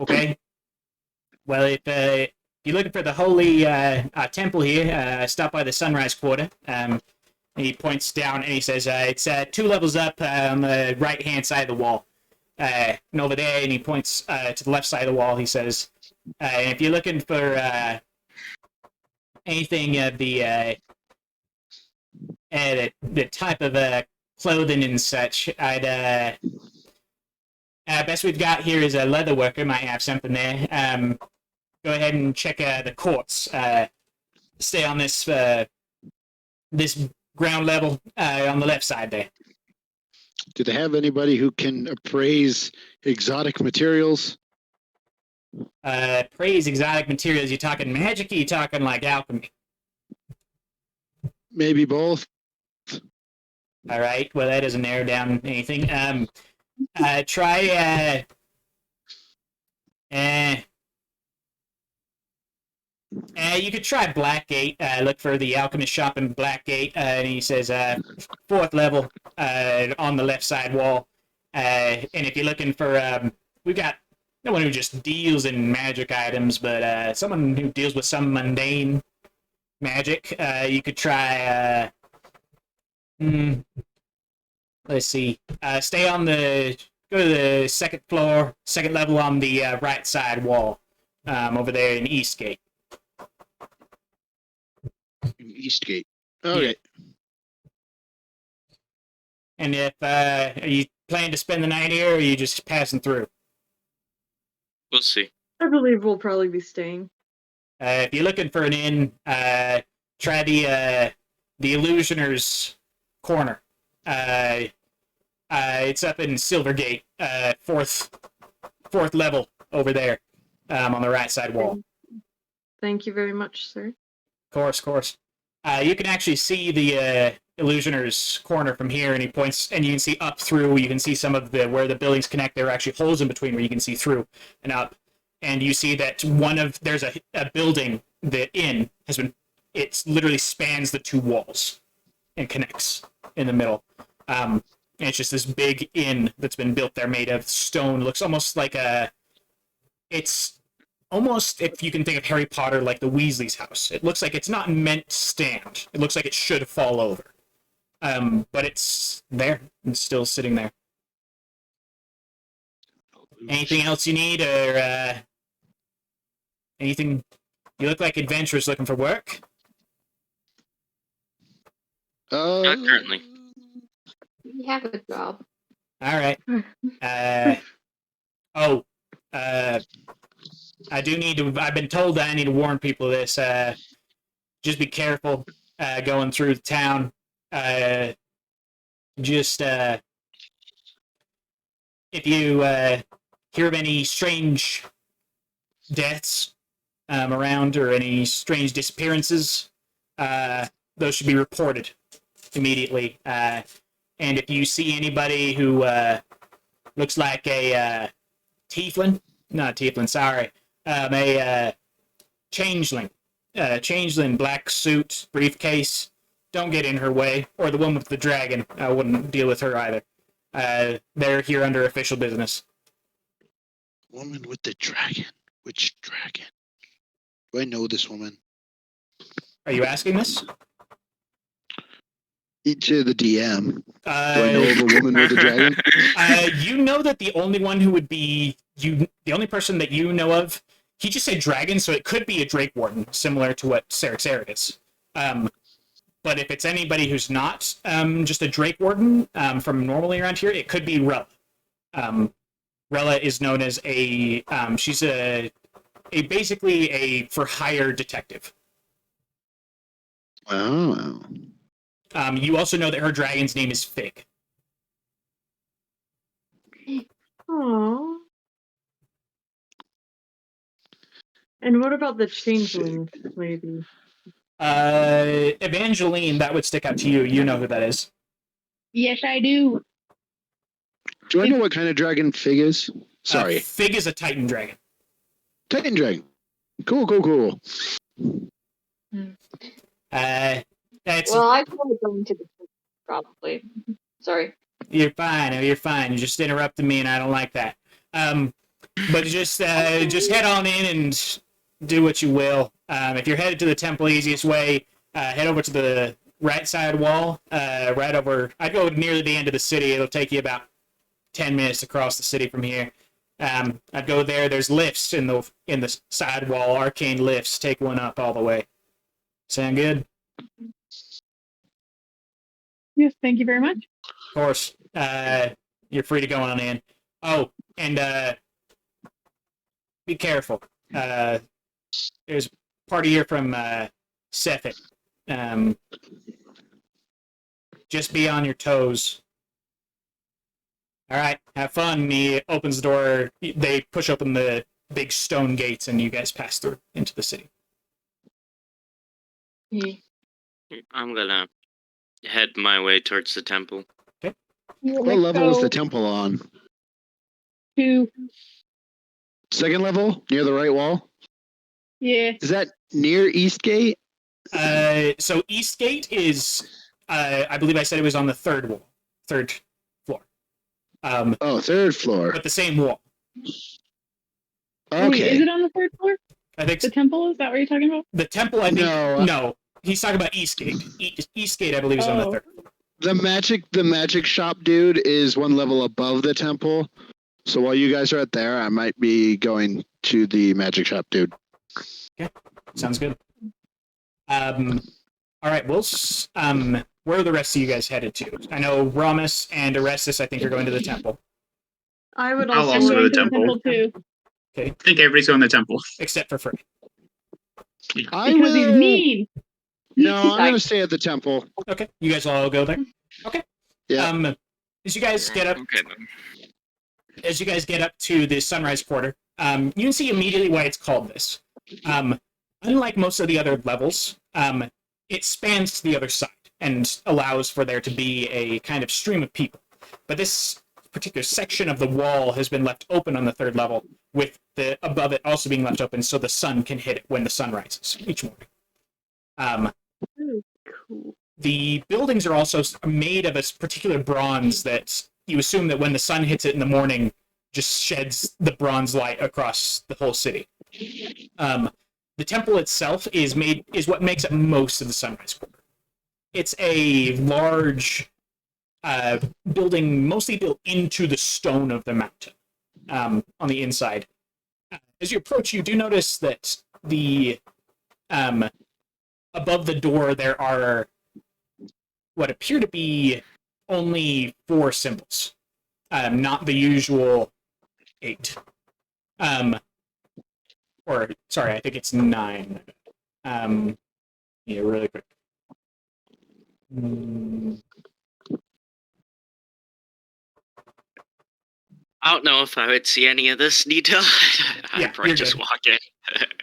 [SPEAKER 1] Okay. Well, if you're looking for the holy temple here, stop by the Sunrise Quarter. And he points down and he says, it's 2 levels up on the right-hand side of the wall. And over there, and he points to the left side of the wall. He says, if you're looking for anything of the type of clothing and such, I'd best we've got here is a leather worker. Might have something there. Go ahead and check the courts. Stay on this ground level on the left side there.
[SPEAKER 5] Do they have anybody who can appraise exotic materials?
[SPEAKER 1] Praise exotic materials. You talking magic? Or you talking like alchemy?
[SPEAKER 5] Maybe both.
[SPEAKER 1] All right. Well, that doesn't narrow down anything. Try. You could try Blackgate. Look for the alchemist shop in Blackgate. And he says, 4th level on the left side wall. And if you're looking for, we've got no one who just deals in magic items, but someone who deals with some mundane magic. You could try. Let's see. Stay on the. Go to the 2nd floor, 2nd level on the right side wall. Over there in Eastgate.
[SPEAKER 5] Eastgate. Okay.
[SPEAKER 1] And if are you planning to spend the night here, or are you just passing through?
[SPEAKER 2] We'll see.
[SPEAKER 7] I believe we'll probably be staying.
[SPEAKER 1] If you're looking for an inn, try the Illusioner's Corner. It's up in Silvergate, 4th level over there, on the right side wall.
[SPEAKER 7] Thank you very much, sir.
[SPEAKER 1] Of course. You can actually see the Illusioner's Corner from here, and he points, and you can see up through. You can see some of where the buildings connect. There are actually holes in between where you can see through and up. And you see that there's a building, the inn has been, it literally spans the 2 walls and connects in the middle. And it's just this big inn that's been built there, made of stone. Looks almost like it's almost, if you can think of Harry Potter, like the Weasley's house. It looks like it's not meant to stand. It looks like it should fall over. But it's there. It's still sitting there. Anything else you need, or anything? You look like adventurers looking for work.
[SPEAKER 2] Not currently.
[SPEAKER 3] We have a job.
[SPEAKER 1] All right. I do need to. I've been told that I need to warn people of this. Just be careful going through the town. Just if you hear of any strange deaths around or any strange disappearances, those should be reported immediately. And if you see anybody who looks like a tiefling, not tiefling, sorry, a changeling, black suit, briefcase, don't get in her way. Or the one with the dragon, I wouldn't deal with her either. They're here under official business.
[SPEAKER 5] Woman with the dragon. Which dragon? Do I know this woman?
[SPEAKER 1] Are you asking this?
[SPEAKER 5] To the DM. Do I know of a woman with a dragon?
[SPEAKER 1] You know that the only one who would be the only person that you know of, he just said dragon, so it could be a Drake Warden, similar to what Sarek is. But if it's anybody who's not just a Drake Warden from normally around here, it could be Rella. Rella is known as she's basically a for hire detective.
[SPEAKER 5] Oh.
[SPEAKER 1] You also know that her dragon's name is Fig.
[SPEAKER 7] Aww. And what about the changeling lady?
[SPEAKER 1] Evangeline, that would stick out to you. You know who that is.
[SPEAKER 4] Yes, I do.
[SPEAKER 5] Do I know what kind of dragon Fig is? Sorry.
[SPEAKER 1] Fig is a Titan dragon.
[SPEAKER 5] Titan dragon. Cool.
[SPEAKER 1] That's
[SPEAKER 3] Well, I probably go into the probably. Sorry.
[SPEAKER 1] You're fine. You're fine. You just interrupted me, and I don't like that. But just head on in and do what you will. If you're headed to the temple, easiest way, head over to the right side wall. Right over. I'd go near the end of the city. It'll take you about 10 minutes across the city from here. I'd go there. There's lifts in the side wall. Arcane lifts. Take one up all the way. Sound good?
[SPEAKER 4] Yes, thank you very much.
[SPEAKER 1] Of course. You're free to go on in. Oh, and be careful. There's a party here from Sefit. Just be on your toes. All right, have fun. And he opens the door. They push open the big stone gates, and you guys pass through into the city.
[SPEAKER 2] I'm gonna head my way towards the temple.
[SPEAKER 5] What level is the temple on?
[SPEAKER 4] 2.
[SPEAKER 5] Second level, near the right wall.
[SPEAKER 4] Yeah.
[SPEAKER 5] Is that near Eastgate?
[SPEAKER 1] So Eastgate is, I believe I said it was on the third floor.
[SPEAKER 5] Third floor.
[SPEAKER 1] But the same wall.
[SPEAKER 4] Wait,
[SPEAKER 5] Okay.
[SPEAKER 4] is it on the 3rd floor?
[SPEAKER 1] I think
[SPEAKER 4] The temple, is that what you're talking about?
[SPEAKER 1] the temple. I think
[SPEAKER 5] No.
[SPEAKER 1] no. He's talking about Eastgate. Eastgate, I believe, is on the third floor.
[SPEAKER 5] The magic shop dude is one level above the temple. So while you guys are at there, I might be going to the magic shop dude.
[SPEAKER 1] Okay, sounds good. All right, where are the rest of you guys headed to? I know Ramus and Orestes, I think, are going to the temple.
[SPEAKER 7] I would
[SPEAKER 8] I'll
[SPEAKER 7] also
[SPEAKER 8] also
[SPEAKER 4] I'm
[SPEAKER 8] go
[SPEAKER 4] going
[SPEAKER 8] to the temple.
[SPEAKER 4] too.
[SPEAKER 8] I think everybody's going to the temple.
[SPEAKER 1] Except for Freddy.
[SPEAKER 5] I
[SPEAKER 4] Because he's
[SPEAKER 5] will.
[SPEAKER 4] mean.
[SPEAKER 5] No, I'm going to stay at the temple.
[SPEAKER 1] Okay, you guys will all go there. Okay.
[SPEAKER 5] Yeah.
[SPEAKER 1] As you guys get up,
[SPEAKER 6] Okay then.
[SPEAKER 1] as you guys get up to the Sunrise Quarter, you can see immediately why it's called this. Unlike most of the other levels, it spans to the other side and allows for there to be a kind of stream of people. But this particular section of the wall has been left open on the third level, with the above it also being left open so the sun can hit it when the sun rises each morning.
[SPEAKER 7] Cool.
[SPEAKER 1] The buildings are also made of a particular bronze that you assume that when the sun hits it in the morning, just sheds the bronze light across the whole city. The temple itself is what makes up most of the Sunrise Quarter. It's a large building, mostly built into the stone of the mountain on the inside. As you approach, you do notice that the above the door there are what appear to be only 4 symbols, not the usual 8. Or, sorry, I think it's 9. Yeah, really quick.
[SPEAKER 2] I don't know if I would see any of this detail.
[SPEAKER 1] Yeah,
[SPEAKER 2] I'd probably
[SPEAKER 1] you're
[SPEAKER 2] just
[SPEAKER 1] good.
[SPEAKER 2] walk in.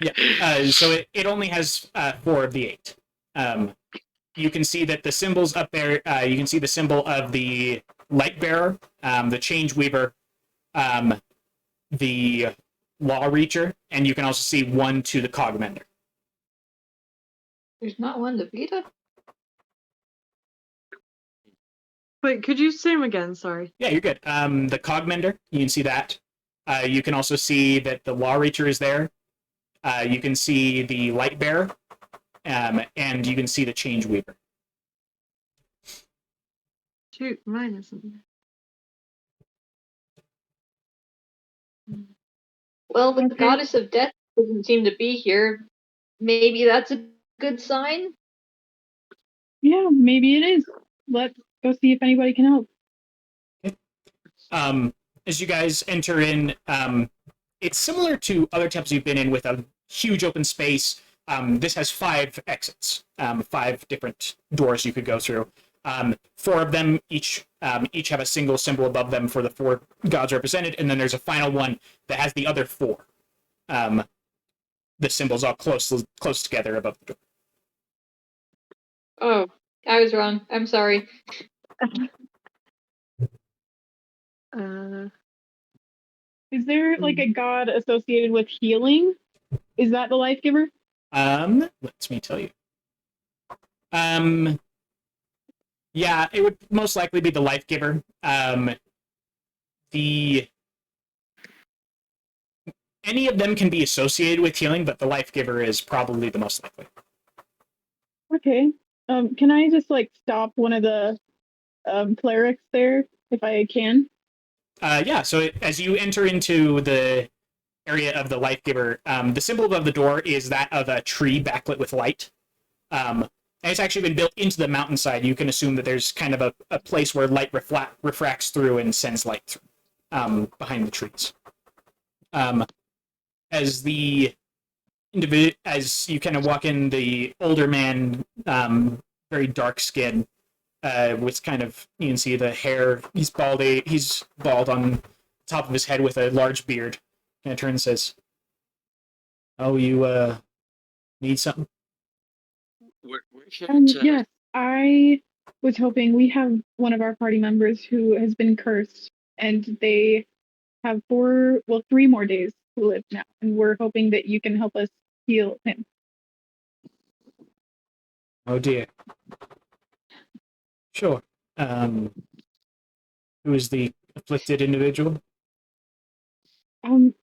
[SPEAKER 1] Yeah, so it only has 4 of the 8. You can see that the symbols up there, you can see the symbol of the light bearer, the change weaver, the law reacher, and you can also see 1 to the cogmender.
[SPEAKER 3] There's not one to Vita?
[SPEAKER 7] Wait, could you say them again? Sorry.
[SPEAKER 1] Yeah, you're good. The cogmender, you can see that. You can also see that the law reacher is there. You can see the light bearer, and you can see the change weaver.
[SPEAKER 7] Shoot, mine isn't.
[SPEAKER 3] Well, the
[SPEAKER 7] Okay.
[SPEAKER 3] goddess of death doesn't seem to be here. Maybe that's a good sign?
[SPEAKER 4] Yeah, maybe it is. Let's go see if anybody can help.
[SPEAKER 1] As you guys enter in, it's similar to other temples you've been in with a huge open space. This has 5 exits, 5 different doors you could go through. 4 of them each have a single symbol above them for the 4 gods represented, and then there's a final one that has the other 4. The symbols all close together above the door.
[SPEAKER 3] Oh, I was wrong. I'm sorry.
[SPEAKER 4] Is there like a god associated with healing? Is that the life giver?
[SPEAKER 1] Let me tell you. Yeah, it would most likely be the life giver. Any of them can be associated with healing, but the life giver is probably the most likely.
[SPEAKER 4] Okay. Can I just like stop one of the clerics there if I can?
[SPEAKER 1] Yeah, so as you enter into the area of the life giver, the symbol above the door is that of a tree backlit with light. And it's actually been built into the mountainside. You can assume that there's kind of a place where light refracts through and sends light through behind the trees. As you kind of walk in, the older man, very dark skin, with kind of, you can see the hair. He's bald on top of his head with a large beard. Kind of turns and says, "Oh, you need something?"
[SPEAKER 2] We're here to.
[SPEAKER 4] Yes, I was hoping we have one of our party members who has been cursed, and they have 3 more days to live now, and we're hoping that you can help us heal him.
[SPEAKER 1] Oh dear. Sure. Who is the afflicted individual?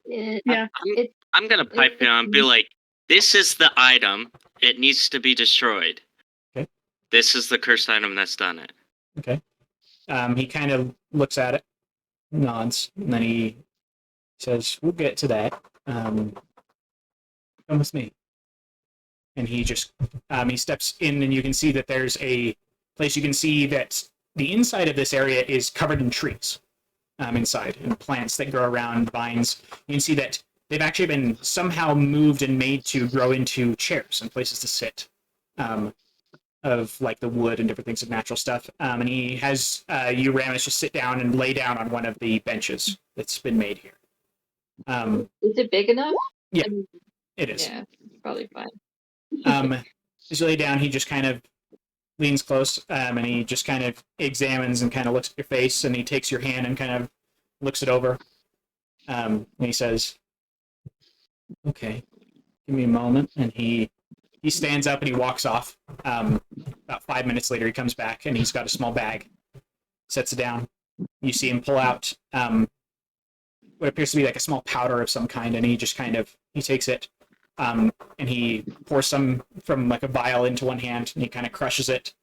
[SPEAKER 4] Yeah.
[SPEAKER 2] I'm gonna pipe down and be like, "This is the item. It needs to be destroyed.
[SPEAKER 1] Okay.
[SPEAKER 2] This is the cursed item that's done it."
[SPEAKER 1] Okay. He kind of looks at it, nods, and then he says, "We'll get to that. Come with me." And he just he steps in, and you can see that there's a place. You can see that the inside of this area is covered in trees. Inside, and plants that grow around vines. You can see that they've actually been somehow moved and made to grow into chairs and places to sit, of like the wood and different things of natural stuff. And he has you, Ramus, just sit down and lay down on one of the benches that's been made here.
[SPEAKER 3] Is it big enough?
[SPEAKER 1] Yeah, it is.
[SPEAKER 3] Yeah, probably fine.
[SPEAKER 1] As you lay down, he just kind of leans close, and he just kind of examines and kind of looks at your face, and he takes your hand and kind of looks it over. And he says, "Okay, give me a moment." And he stands up and he walks off. About 5 minutes later, he comes back, and he's got a small bag, sets it down. You see him pull out what appears to be like a small powder of some kind, and he just kind of, he takes it, and he pours some from like a vial into one hand, and he kind of crushes it,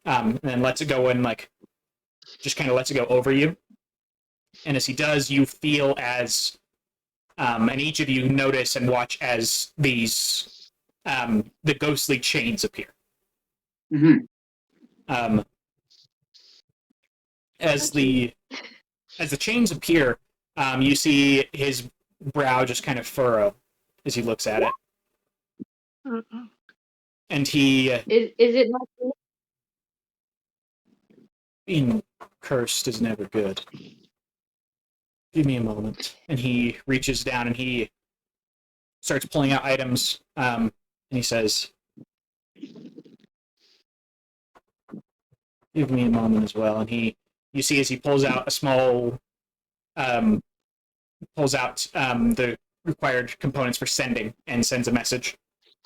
[SPEAKER 1] and then lets it go, and like just kind of lets it go over you. And as he does, you feel as and each of you notice and watch as these the ghostly chains appear.
[SPEAKER 8] Mm-hmm.
[SPEAKER 1] As the chains appear, you see his brow just kind of furrow as he looks at it. And he
[SPEAKER 3] Is it not?
[SPEAKER 1] being cursed is never good. Give me a moment. And he reaches down and he starts pulling out items, and he says, "Give me a moment as well." And you see as he pulls out a small, the required components for sending, and sends a message.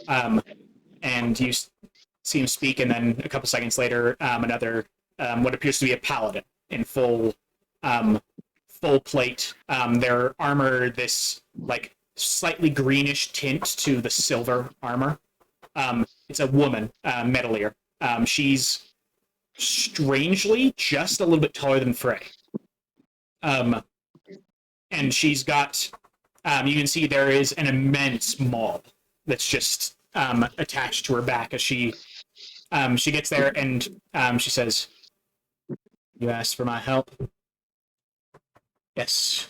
[SPEAKER 1] And you see him speak, and then a couple seconds later, another, what appears to be a paladin in full plate. Their armor, this like slightly greenish tint to the silver armor. It's a woman, Metalier. She's strangely just a little bit taller than Frey. And she's got, you can see there is an immense maul that's just attached to her back as she gets there, and she says, "You asked for my help?" "Yes,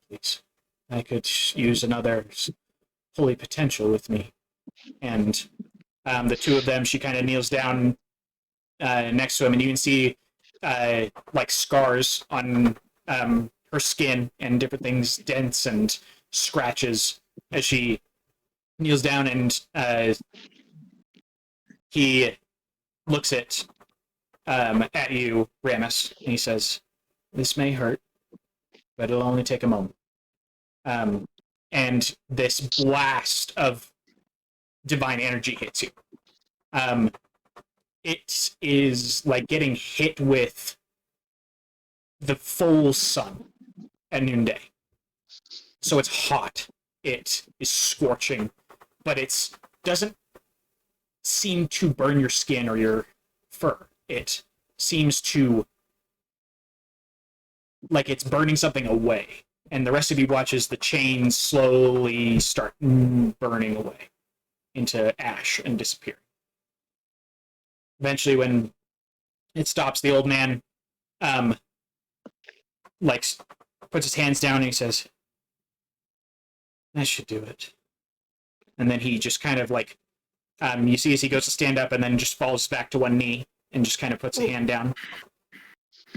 [SPEAKER 1] please. I could use another holy potential with me." And the two of them, she kind of kneels down next to him, and you can see like scars on her skin and different things, dents and scratches, as she kneels down, and he looks at you, Ramus, and he says, "This may hurt, but it'll only take a moment." And this blast of divine energy hits you. It is like getting hit with the full sun at noonday. So it's hot. It is scorching, but it doesn't seem to burn your skin or your fur. It seems to, like it's burning something away. And the rest of you watch as the chains slowly start burning away into ash and disappear. Eventually, when it stops, the old man like puts his hands down and he says, "That should do it." And then he just kind of like, you see as he goes to stand up and then just falls back to one knee, and just kind of puts a hand down.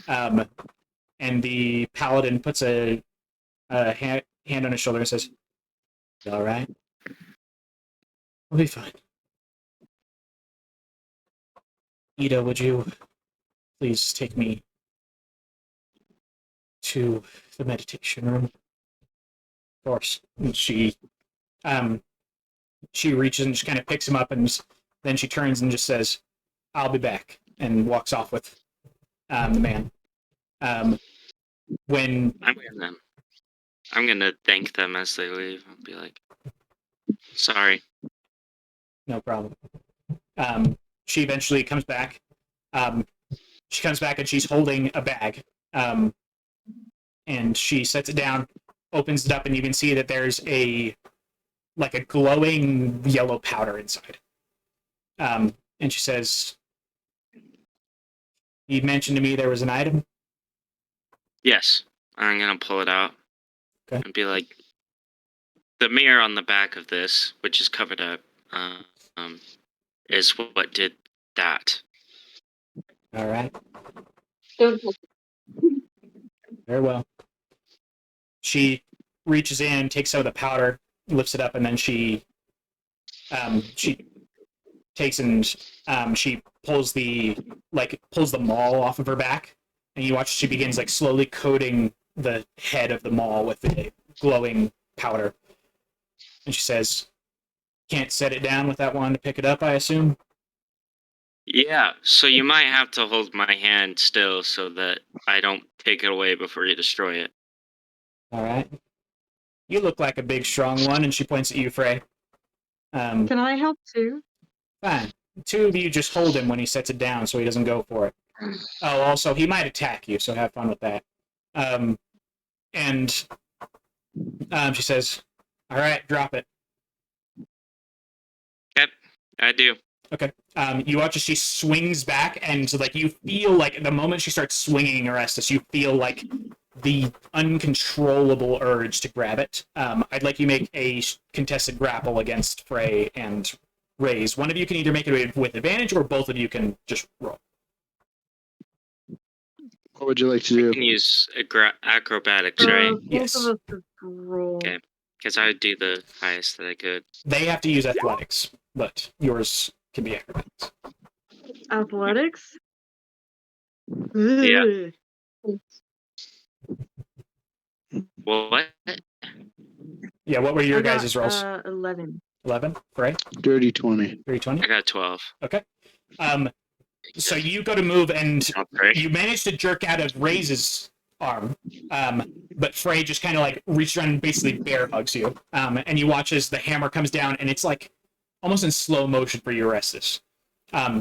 [SPEAKER 1] And the paladin puts a hand on his shoulder and says, "You all right? We'll be fine. Ida, would you please take me to the meditation room?" Of course. And she reaches and just kind of picks him up, and then she turns and just says, "I'll be back," and walks off with the man. When
[SPEAKER 2] I'm gonna thank them as they leave and be like, "Sorry."
[SPEAKER 1] No problem. She eventually comes back. She comes back and she's holding a bag. And she sets it down, opens it up, and you can see that there's a glowing yellow powder inside. And she says, "You mentioned to me there was an item?"
[SPEAKER 2] Yes, I'm gonna pull it out
[SPEAKER 1] Okay.
[SPEAKER 2] and be like, the mirror on the back of this, which is covered up, is what did that.
[SPEAKER 1] All right.
[SPEAKER 3] Don't touch it.
[SPEAKER 1] Very well. She reaches in, takes out the powder, lifts it up, and then she takes and she pulls the maul off of her back, and you watch she begins slowly coating the head of the maul with the glowing powder. And she says, "Can't set it down without wanting to pick it up, I assume?"
[SPEAKER 2] Yeah, so you might have to hold my hand still so that I don't take it away before you destroy it.
[SPEAKER 1] All right. You look like a big, strong one, and she points at you, Frey.
[SPEAKER 7] Can I help too?
[SPEAKER 1] Fine. The two of you just hold him when he sets it down so he doesn't go for it. Oh, also, he might attack you, so have fun with that. And she says, "All right, drop it."
[SPEAKER 2] Yep, I do.
[SPEAKER 1] Okay. You watch as she swings back, and you feel the moment she starts swinging Orestes, you feel the uncontrollable urge to grab it. I'd like you make a contested grapple against Frey and Raze. One of you can either make it with advantage, or both of you can just roll.
[SPEAKER 5] What would you like to
[SPEAKER 2] You
[SPEAKER 5] do?
[SPEAKER 2] can use acrobatics, right?
[SPEAKER 7] Both
[SPEAKER 1] Yes.
[SPEAKER 7] of us could roll.
[SPEAKER 2] Okay. Because I would do the highest that I could.
[SPEAKER 1] They have to use athletics, but yours can be acrobatics.
[SPEAKER 7] Athletics?
[SPEAKER 2] Yeah.
[SPEAKER 7] Ugh.
[SPEAKER 2] What?
[SPEAKER 1] Yeah, what were your
[SPEAKER 7] I got,
[SPEAKER 1] guys' rolls?
[SPEAKER 7] 11.
[SPEAKER 1] 11? Frey?
[SPEAKER 5] Dirty 20.
[SPEAKER 1] 320?
[SPEAKER 2] I got 12.
[SPEAKER 1] Okay. So you go to move, and
[SPEAKER 2] Okay.
[SPEAKER 1] you manage to jerk out of Raze's arm, but Frey just kind of reaches around and basically bear hugs you. And you watch as the hammer comes down, and it's almost in slow motion for you, Orestes,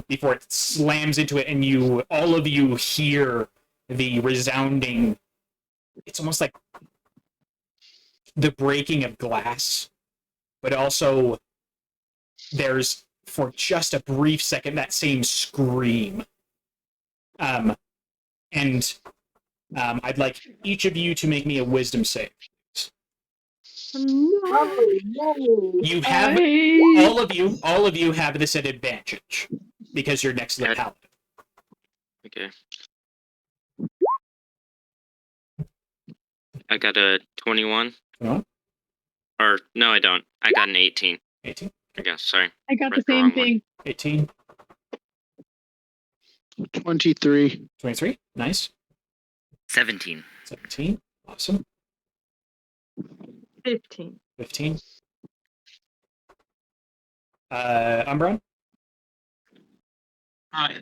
[SPEAKER 1] before it slams into it, and all of you hear the resounding. It's almost like the breaking of glass, but also there's, for just a brief second, that same scream. And I'd like each of you to make me a wisdom save.
[SPEAKER 3] No.
[SPEAKER 1] You have all of you have this at advantage because you're next to the
[SPEAKER 2] Okay.
[SPEAKER 1] paladin.
[SPEAKER 2] Okay. I got a 21.
[SPEAKER 1] 21?
[SPEAKER 2] Or, no, I don't. I got an 18.
[SPEAKER 1] 18?
[SPEAKER 2] I guess, sorry.
[SPEAKER 4] I got the
[SPEAKER 2] Read the
[SPEAKER 4] same
[SPEAKER 2] wrong one.
[SPEAKER 4] thing.
[SPEAKER 1] 18?
[SPEAKER 5] 23.
[SPEAKER 1] 23? Nice.
[SPEAKER 6] 17.
[SPEAKER 1] 17? Awesome.
[SPEAKER 7] 15.
[SPEAKER 1] 15? Umbron?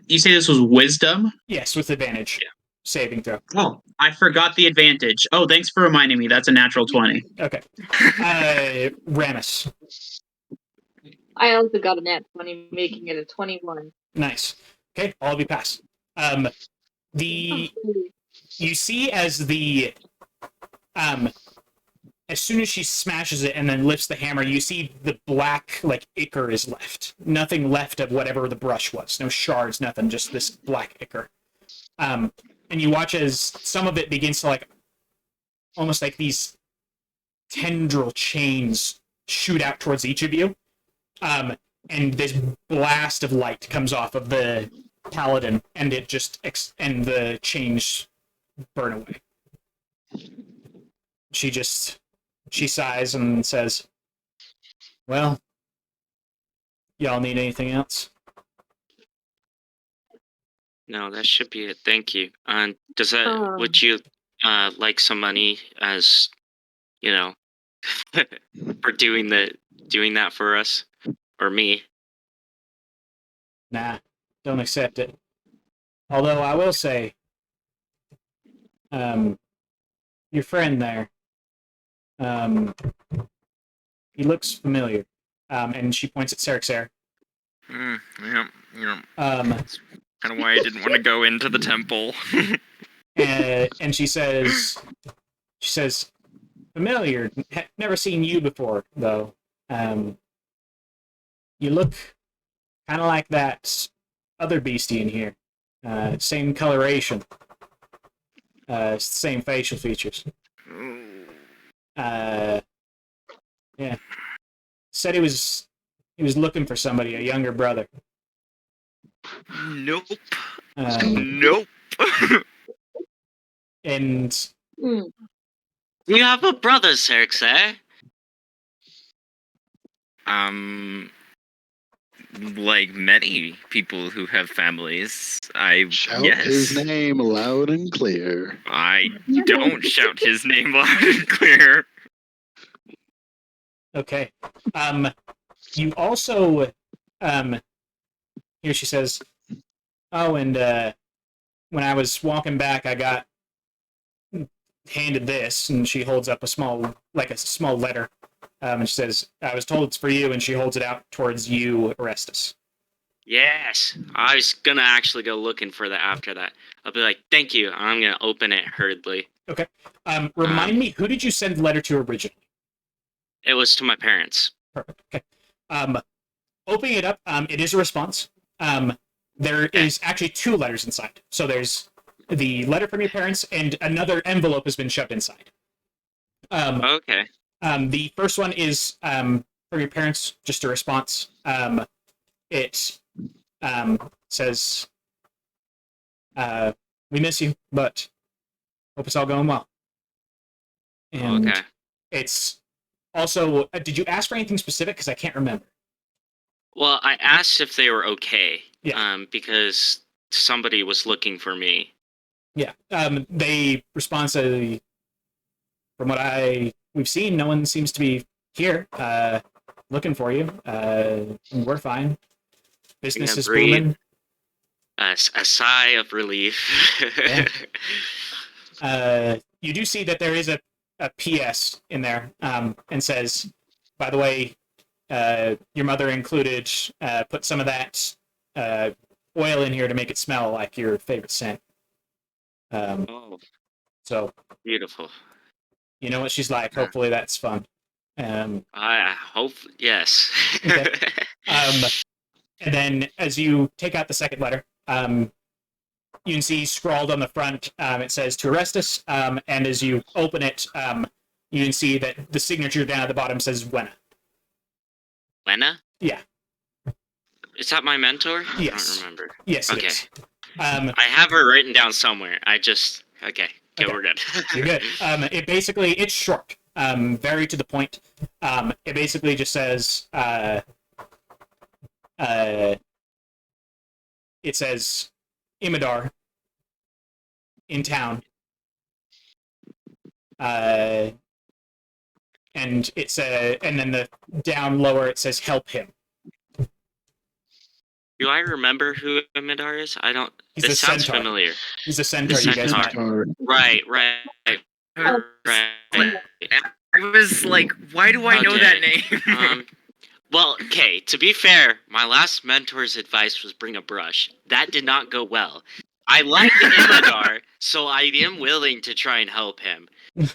[SPEAKER 8] You say this was wisdom?
[SPEAKER 1] Yes, with advantage.
[SPEAKER 2] Yeah.
[SPEAKER 1] Saving throw.
[SPEAKER 8] Oh, I forgot the advantage. Oh, thanks for reminding me. That's a natural 20.
[SPEAKER 1] Okay. Ramus.
[SPEAKER 3] I also got a nat 20, making it a 21.
[SPEAKER 1] Nice. Okay, all of you pass. You see as as soon as she smashes it and then lifts the hammer, you see the black ichor is left. Nothing left of whatever the brush was. No shards, nothing. Just this black ichor. And you watch as some of it begins to almost like these tendril chains shoot out towards each of you. And this blast of light comes off of the paladin, and it just and the change burn away. She sighs and says, "Well, y'all need anything else?"
[SPEAKER 2] No, that should be it. Thank you. Does that?
[SPEAKER 7] Um.
[SPEAKER 2] Would you like some money as for doing that for us or me?
[SPEAKER 1] Nah, don't accept it. Although I will say, your friend there, he looks familiar. And she points at Serixer.
[SPEAKER 6] Yeah,
[SPEAKER 1] That's
[SPEAKER 6] kind of why I didn't want to go into the temple.
[SPEAKER 1] and she says, familiar. Never seen you before, though. You look kind of like that other beastie in here. Same coloration. Same facial features. Yeah. Said he was looking for somebody, a younger brother.
[SPEAKER 6] Nope. Nope.
[SPEAKER 1] And
[SPEAKER 2] You have a brother, Serixer.
[SPEAKER 6] Like many people who have families,
[SPEAKER 5] Shout
[SPEAKER 6] yes.
[SPEAKER 5] his name loud and clear.
[SPEAKER 6] I don't shout his name loud and clear.
[SPEAKER 1] Okay. You also, here she says, oh, and when I was walking back, I got handed this, and she holds up a small letter, and she says, I was told it's for you, and she holds it out towards you, Orestes.
[SPEAKER 2] Yes, I was gonna actually go looking for that after that. I'll be like, thank you, and I'm gonna open it hurriedly.
[SPEAKER 1] Okay. Remind me, who did you send the letter to originally?
[SPEAKER 2] It was to my parents.
[SPEAKER 1] Perfect. Okay. Opening it up, it is a response. There is actually 2 letters inside. So there's the letter from your parents, and another envelope has been shoved inside.
[SPEAKER 2] Okay.
[SPEAKER 1] The first one is from your parents, just a response. It says, we miss you, but hope it's all going well. And
[SPEAKER 2] okay.
[SPEAKER 1] It's also, did you ask for anything specific? Because I can't remember.
[SPEAKER 2] Well, I asked if they were okay.
[SPEAKER 1] Yeah.
[SPEAKER 2] Because somebody was looking for me.
[SPEAKER 1] Yeah. They respond to, from what we've seen, no one seems to be here looking for you. We're fine. Business is booming.
[SPEAKER 2] A sigh of relief.
[SPEAKER 1] Yeah. You do see that there is a PS in there, and says, by the way, your mother included, put some of that oil in here to make it smell like your favorite scent.
[SPEAKER 2] Oh,
[SPEAKER 1] So
[SPEAKER 2] beautiful.
[SPEAKER 1] You know what she's like. Hopefully that's fun.
[SPEAKER 2] I hope, yes.
[SPEAKER 1] Okay. And then as you take out the second letter, you can see scrawled on the front, it says to Orestes, and as you open it, you can see that the signature down at the bottom says Wenna.
[SPEAKER 2] Wenna?
[SPEAKER 1] Yeah.
[SPEAKER 2] Is that my mentor?
[SPEAKER 1] Yes.
[SPEAKER 2] I don't remember.
[SPEAKER 1] Yes,
[SPEAKER 2] Okay.
[SPEAKER 1] it is.
[SPEAKER 2] I have her written down somewhere. Okay, we're good.
[SPEAKER 1] You're good. It's short, very to the point. It basically just says, it says Imidar in town. And and then the down lower it says help him.
[SPEAKER 2] Do I remember who Amidar is? I don't. This sounds
[SPEAKER 1] centaur.
[SPEAKER 2] familiar.
[SPEAKER 1] He's a centaur. You guys met.
[SPEAKER 2] Right.
[SPEAKER 6] I was like, why do I know that name?
[SPEAKER 2] Well, okay, to be fair, my last mentor's advice was bring a brush. That did not go well. I like Imidar, so I am willing to try and help him.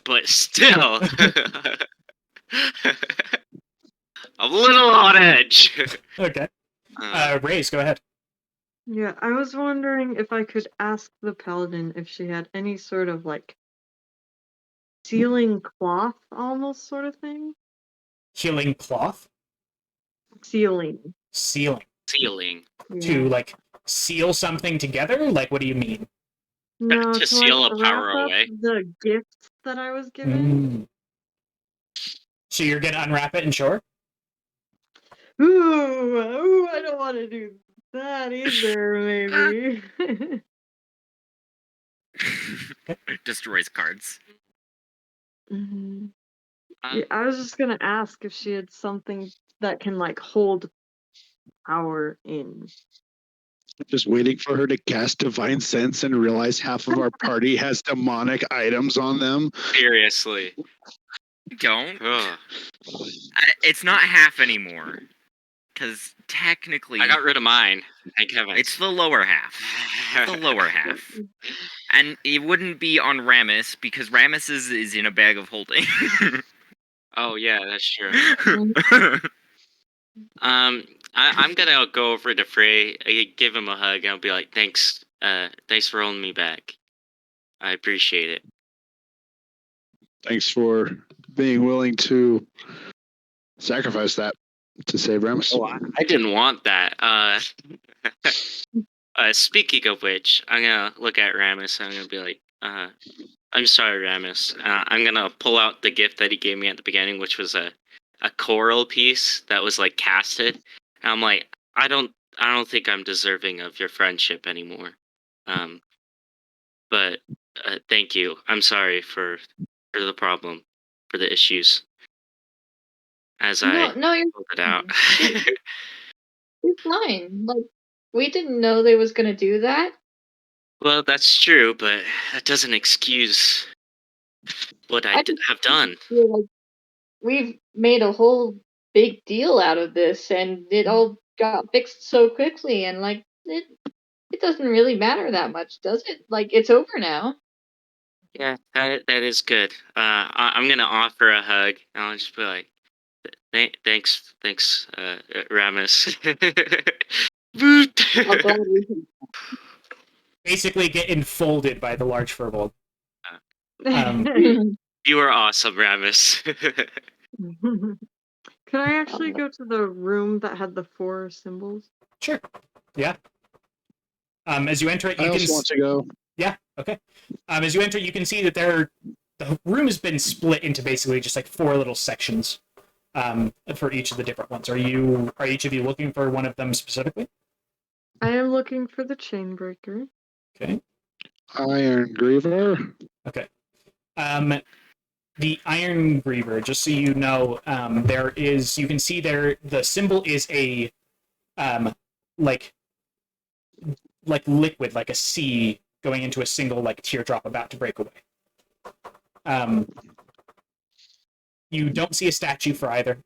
[SPEAKER 2] But still, I'm a little on edge.
[SPEAKER 1] Okay. Raze, go ahead.
[SPEAKER 7] Yeah, I was wondering if I could ask the paladin if she had any sort of like sealing cloth, almost sort of thing.
[SPEAKER 1] Healing cloth.
[SPEAKER 7] Sealing.
[SPEAKER 1] Sealing.
[SPEAKER 2] Sealing.
[SPEAKER 1] To like seal something together? Like, what do you mean?
[SPEAKER 7] No,
[SPEAKER 2] To
[SPEAKER 7] to
[SPEAKER 2] seal
[SPEAKER 7] like
[SPEAKER 2] a
[SPEAKER 7] wrap
[SPEAKER 2] power
[SPEAKER 7] up
[SPEAKER 2] away.
[SPEAKER 7] the gift that I was given.
[SPEAKER 1] So you're gonna unwrap it and shore?
[SPEAKER 7] Ooh, I don't want to do that either. Maybe.
[SPEAKER 6] Destroys cards.
[SPEAKER 7] Mhm.
[SPEAKER 2] Um,
[SPEAKER 7] Yeah, I was just gonna ask if she had something that can like hold power in.
[SPEAKER 5] Just waiting for her to cast Divine Sense and realize half of our party has demonic items on them.
[SPEAKER 2] seriously.
[SPEAKER 6] Don't.
[SPEAKER 2] Ugh.
[SPEAKER 6] It's not half anymore. Because technically,
[SPEAKER 2] I got rid of mine. Thank heavens.
[SPEAKER 6] it's the lower half. The lower half. And it wouldn't be on Ramus, because Ramus is in a bag of holding.
[SPEAKER 2] Oh yeah, that's true. I'm gonna go over to Frey, give him a hug, and I'll be like, thanks for holding me back. I appreciate it.
[SPEAKER 5] Thanks for being willing to sacrifice that to save Ramus.
[SPEAKER 2] Oh, I didn't want that. Speaking of which, I'm gonna look at Ramus and I'm gonna be like, I'm sorry, Ramus. I'm gonna pull out the gift that he gave me at the beginning, which was a coral piece that was like casted. And I'm like, I don't think I'm deserving of your friendship anymore. But thank you. I'm sorry for the problem, for the issues. As I
[SPEAKER 3] No, you're
[SPEAKER 2] pulled it out.
[SPEAKER 3] you're fine. Like, we didn't know they was gonna do that.
[SPEAKER 2] Well, that's true, but that doesn't excuse what I
[SPEAKER 3] I just
[SPEAKER 2] have done.
[SPEAKER 3] feel like we've made a whole big deal out of this, and it all got fixed so quickly, and like it doesn't really matter that much, does it? Like, it's over now.
[SPEAKER 2] Yeah, that is good. I'm gonna offer a hug. And I'll just be like, thanks, Ramus.
[SPEAKER 3] I'm glad we can.
[SPEAKER 1] Basically, get enfolded by the large furbolg.
[SPEAKER 2] You are awesome, Ramus.
[SPEAKER 7] Could I actually go to the room that had the 4 symbols?
[SPEAKER 1] Sure. Yeah. As you enter it,
[SPEAKER 5] I
[SPEAKER 1] you can.
[SPEAKER 5] also want to go.
[SPEAKER 1] Yeah. Okay. As you enter, you can see that the room has been split into basically just like 4 little sections. For each of the different ones. Are each of you looking for one of them specifically?
[SPEAKER 7] I am looking for the chain breaker.
[SPEAKER 1] Okay.
[SPEAKER 5] Iron Griever.
[SPEAKER 1] Okay. The Iron Griever, just so you know, you can see there, the symbol is a, like liquid, like a sea going into a single, like, teardrop about to break away. You don't see a statue for either,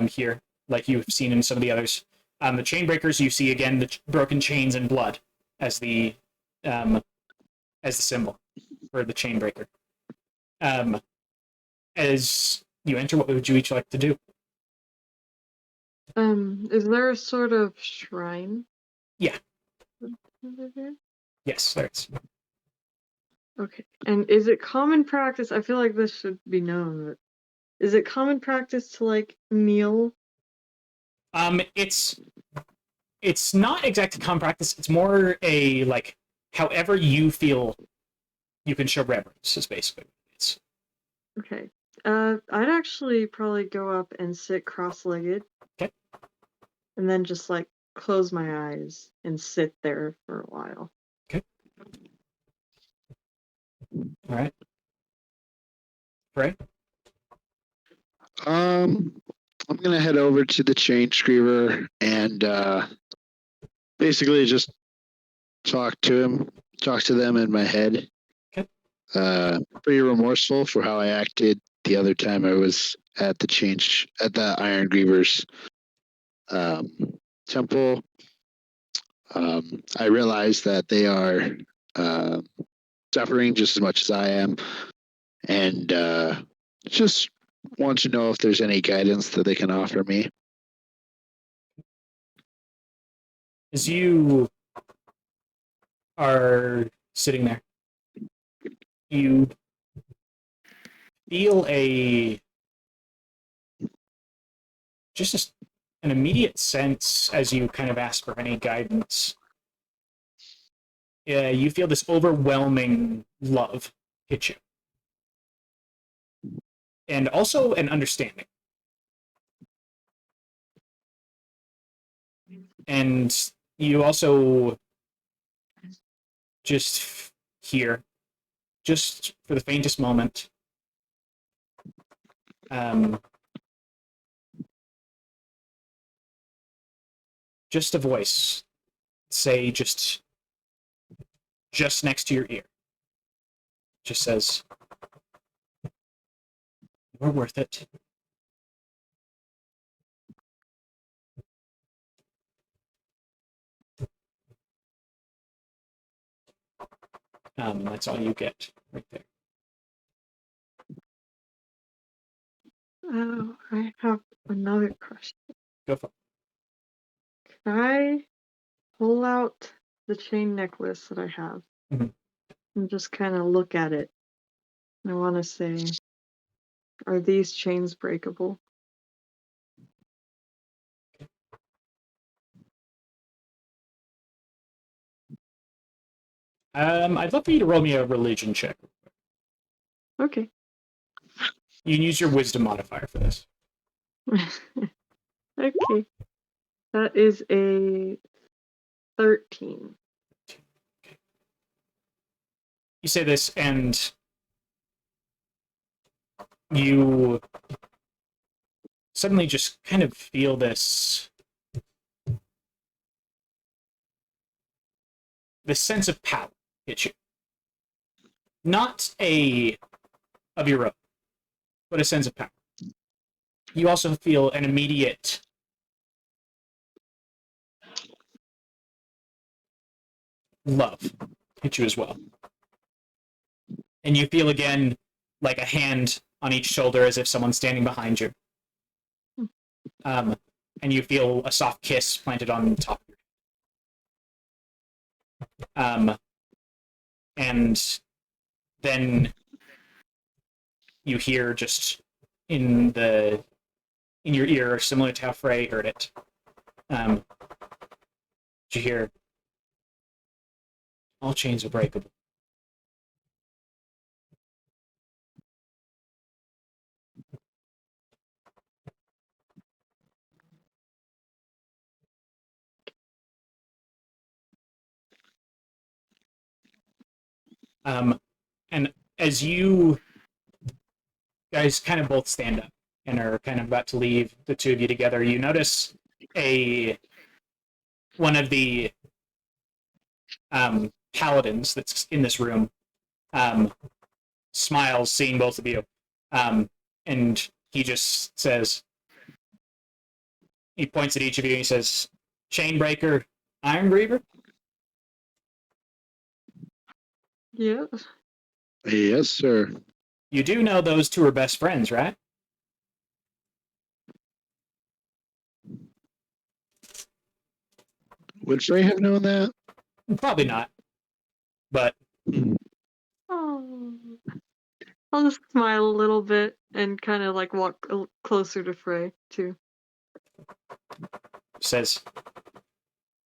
[SPEAKER 1] here, like you've seen in some of the others. The chain breakers, you see, again, the broken chains and blood as the symbol for the chain breaker. As you enter, what would you each like to do?
[SPEAKER 7] Is there a sort of shrine?
[SPEAKER 1] Yeah.
[SPEAKER 7] Over there?
[SPEAKER 1] Yes, there is.
[SPEAKER 7] Okay. And is it common practice? I feel like this should be known, but is it common practice to like kneel?
[SPEAKER 1] It's not exactly common practice. It's more a, like, however you feel you can show reverence is basically what it is.
[SPEAKER 7] Okay. I'd actually probably go up and sit cross-legged.
[SPEAKER 1] Okay.
[SPEAKER 7] And then just like close my eyes and sit there for a while.
[SPEAKER 1] Okay. All right. Right.
[SPEAKER 5] I'm gonna head over to the chain screaver and basically just talk to them in my head.
[SPEAKER 1] Okay.
[SPEAKER 5] Pretty remorseful for how I acted the other time I was at the Iron Griever's temple. I realize that they are suffering just as much as I am, and just want to know if there's any guidance that they can offer me.
[SPEAKER 1] As you are sitting there, you feel an immediate sense as you kind of ask for any guidance you feel this overwhelming love hit you. And also an understanding. And you also just hear, just for the faintest moment, just a voice say just next to your ear. Just says, "You're worth it." That's all you get right there.
[SPEAKER 7] Oh, I have another question.
[SPEAKER 1] Go for it.
[SPEAKER 7] Can I pull out the chain necklace that I have
[SPEAKER 1] Mhm.
[SPEAKER 7] and just kind of look at it? I want to say, are these chains breakable?
[SPEAKER 1] I'd love for you to roll me a religion check.
[SPEAKER 7] Okay.
[SPEAKER 1] You can use your wisdom modifier for this.
[SPEAKER 7] Okay. That is a 13.
[SPEAKER 1] You say this, and you suddenly just kind of feel this sense of power hit you. Not of your own, but a sense of power. You also feel an immediate love hit you as well. And you feel again like a hand on each shoulder as if someone's standing behind you. And you feel a soft kiss planted on the top of your head. And then you hear just in your ear, similar to how Frey heard it. You hear, "All chains are breakable." And as you guys kind of both stand up and are kind of about to leave, the two of you together, you notice one of the paladins that's in this room smiles seeing both of you, and he just says, he points at each of you and he says, "Chainbreaker, Irongriever."
[SPEAKER 7] Yeah.
[SPEAKER 5] Yes, sir.
[SPEAKER 1] You do know those two are best friends, right?
[SPEAKER 5] Would Frey have known that?
[SPEAKER 1] Probably not, but
[SPEAKER 7] Oh. I'll just smile a little bit and kind of like walk closer to Frey too.
[SPEAKER 1] says,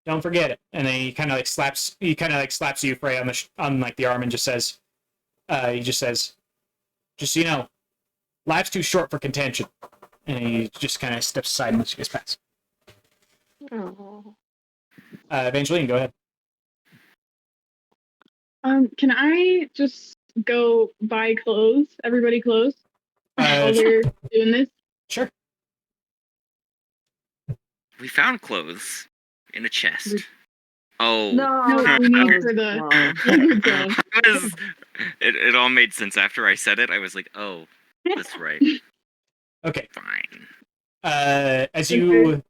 [SPEAKER 1] "Don't forget it." And then he kind of like slaps you, Frey, on like the arm, and just says, "Just so you know, life's too short for contention." And he just kind of steps aside and lets you guys pass.
[SPEAKER 7] Oh.
[SPEAKER 1] Evangeline, go ahead.
[SPEAKER 4] Can I just go buy clothes? Everybody clothes while
[SPEAKER 1] Sure.
[SPEAKER 4] we're doing this?
[SPEAKER 1] Sure.
[SPEAKER 6] We found clothes in a chest. Oh.
[SPEAKER 4] No, we need for the lizard zone.
[SPEAKER 6] It all made sense after I said it. I was like, oh, that's right.
[SPEAKER 1] Okay.
[SPEAKER 6] Fine.
[SPEAKER 1] As you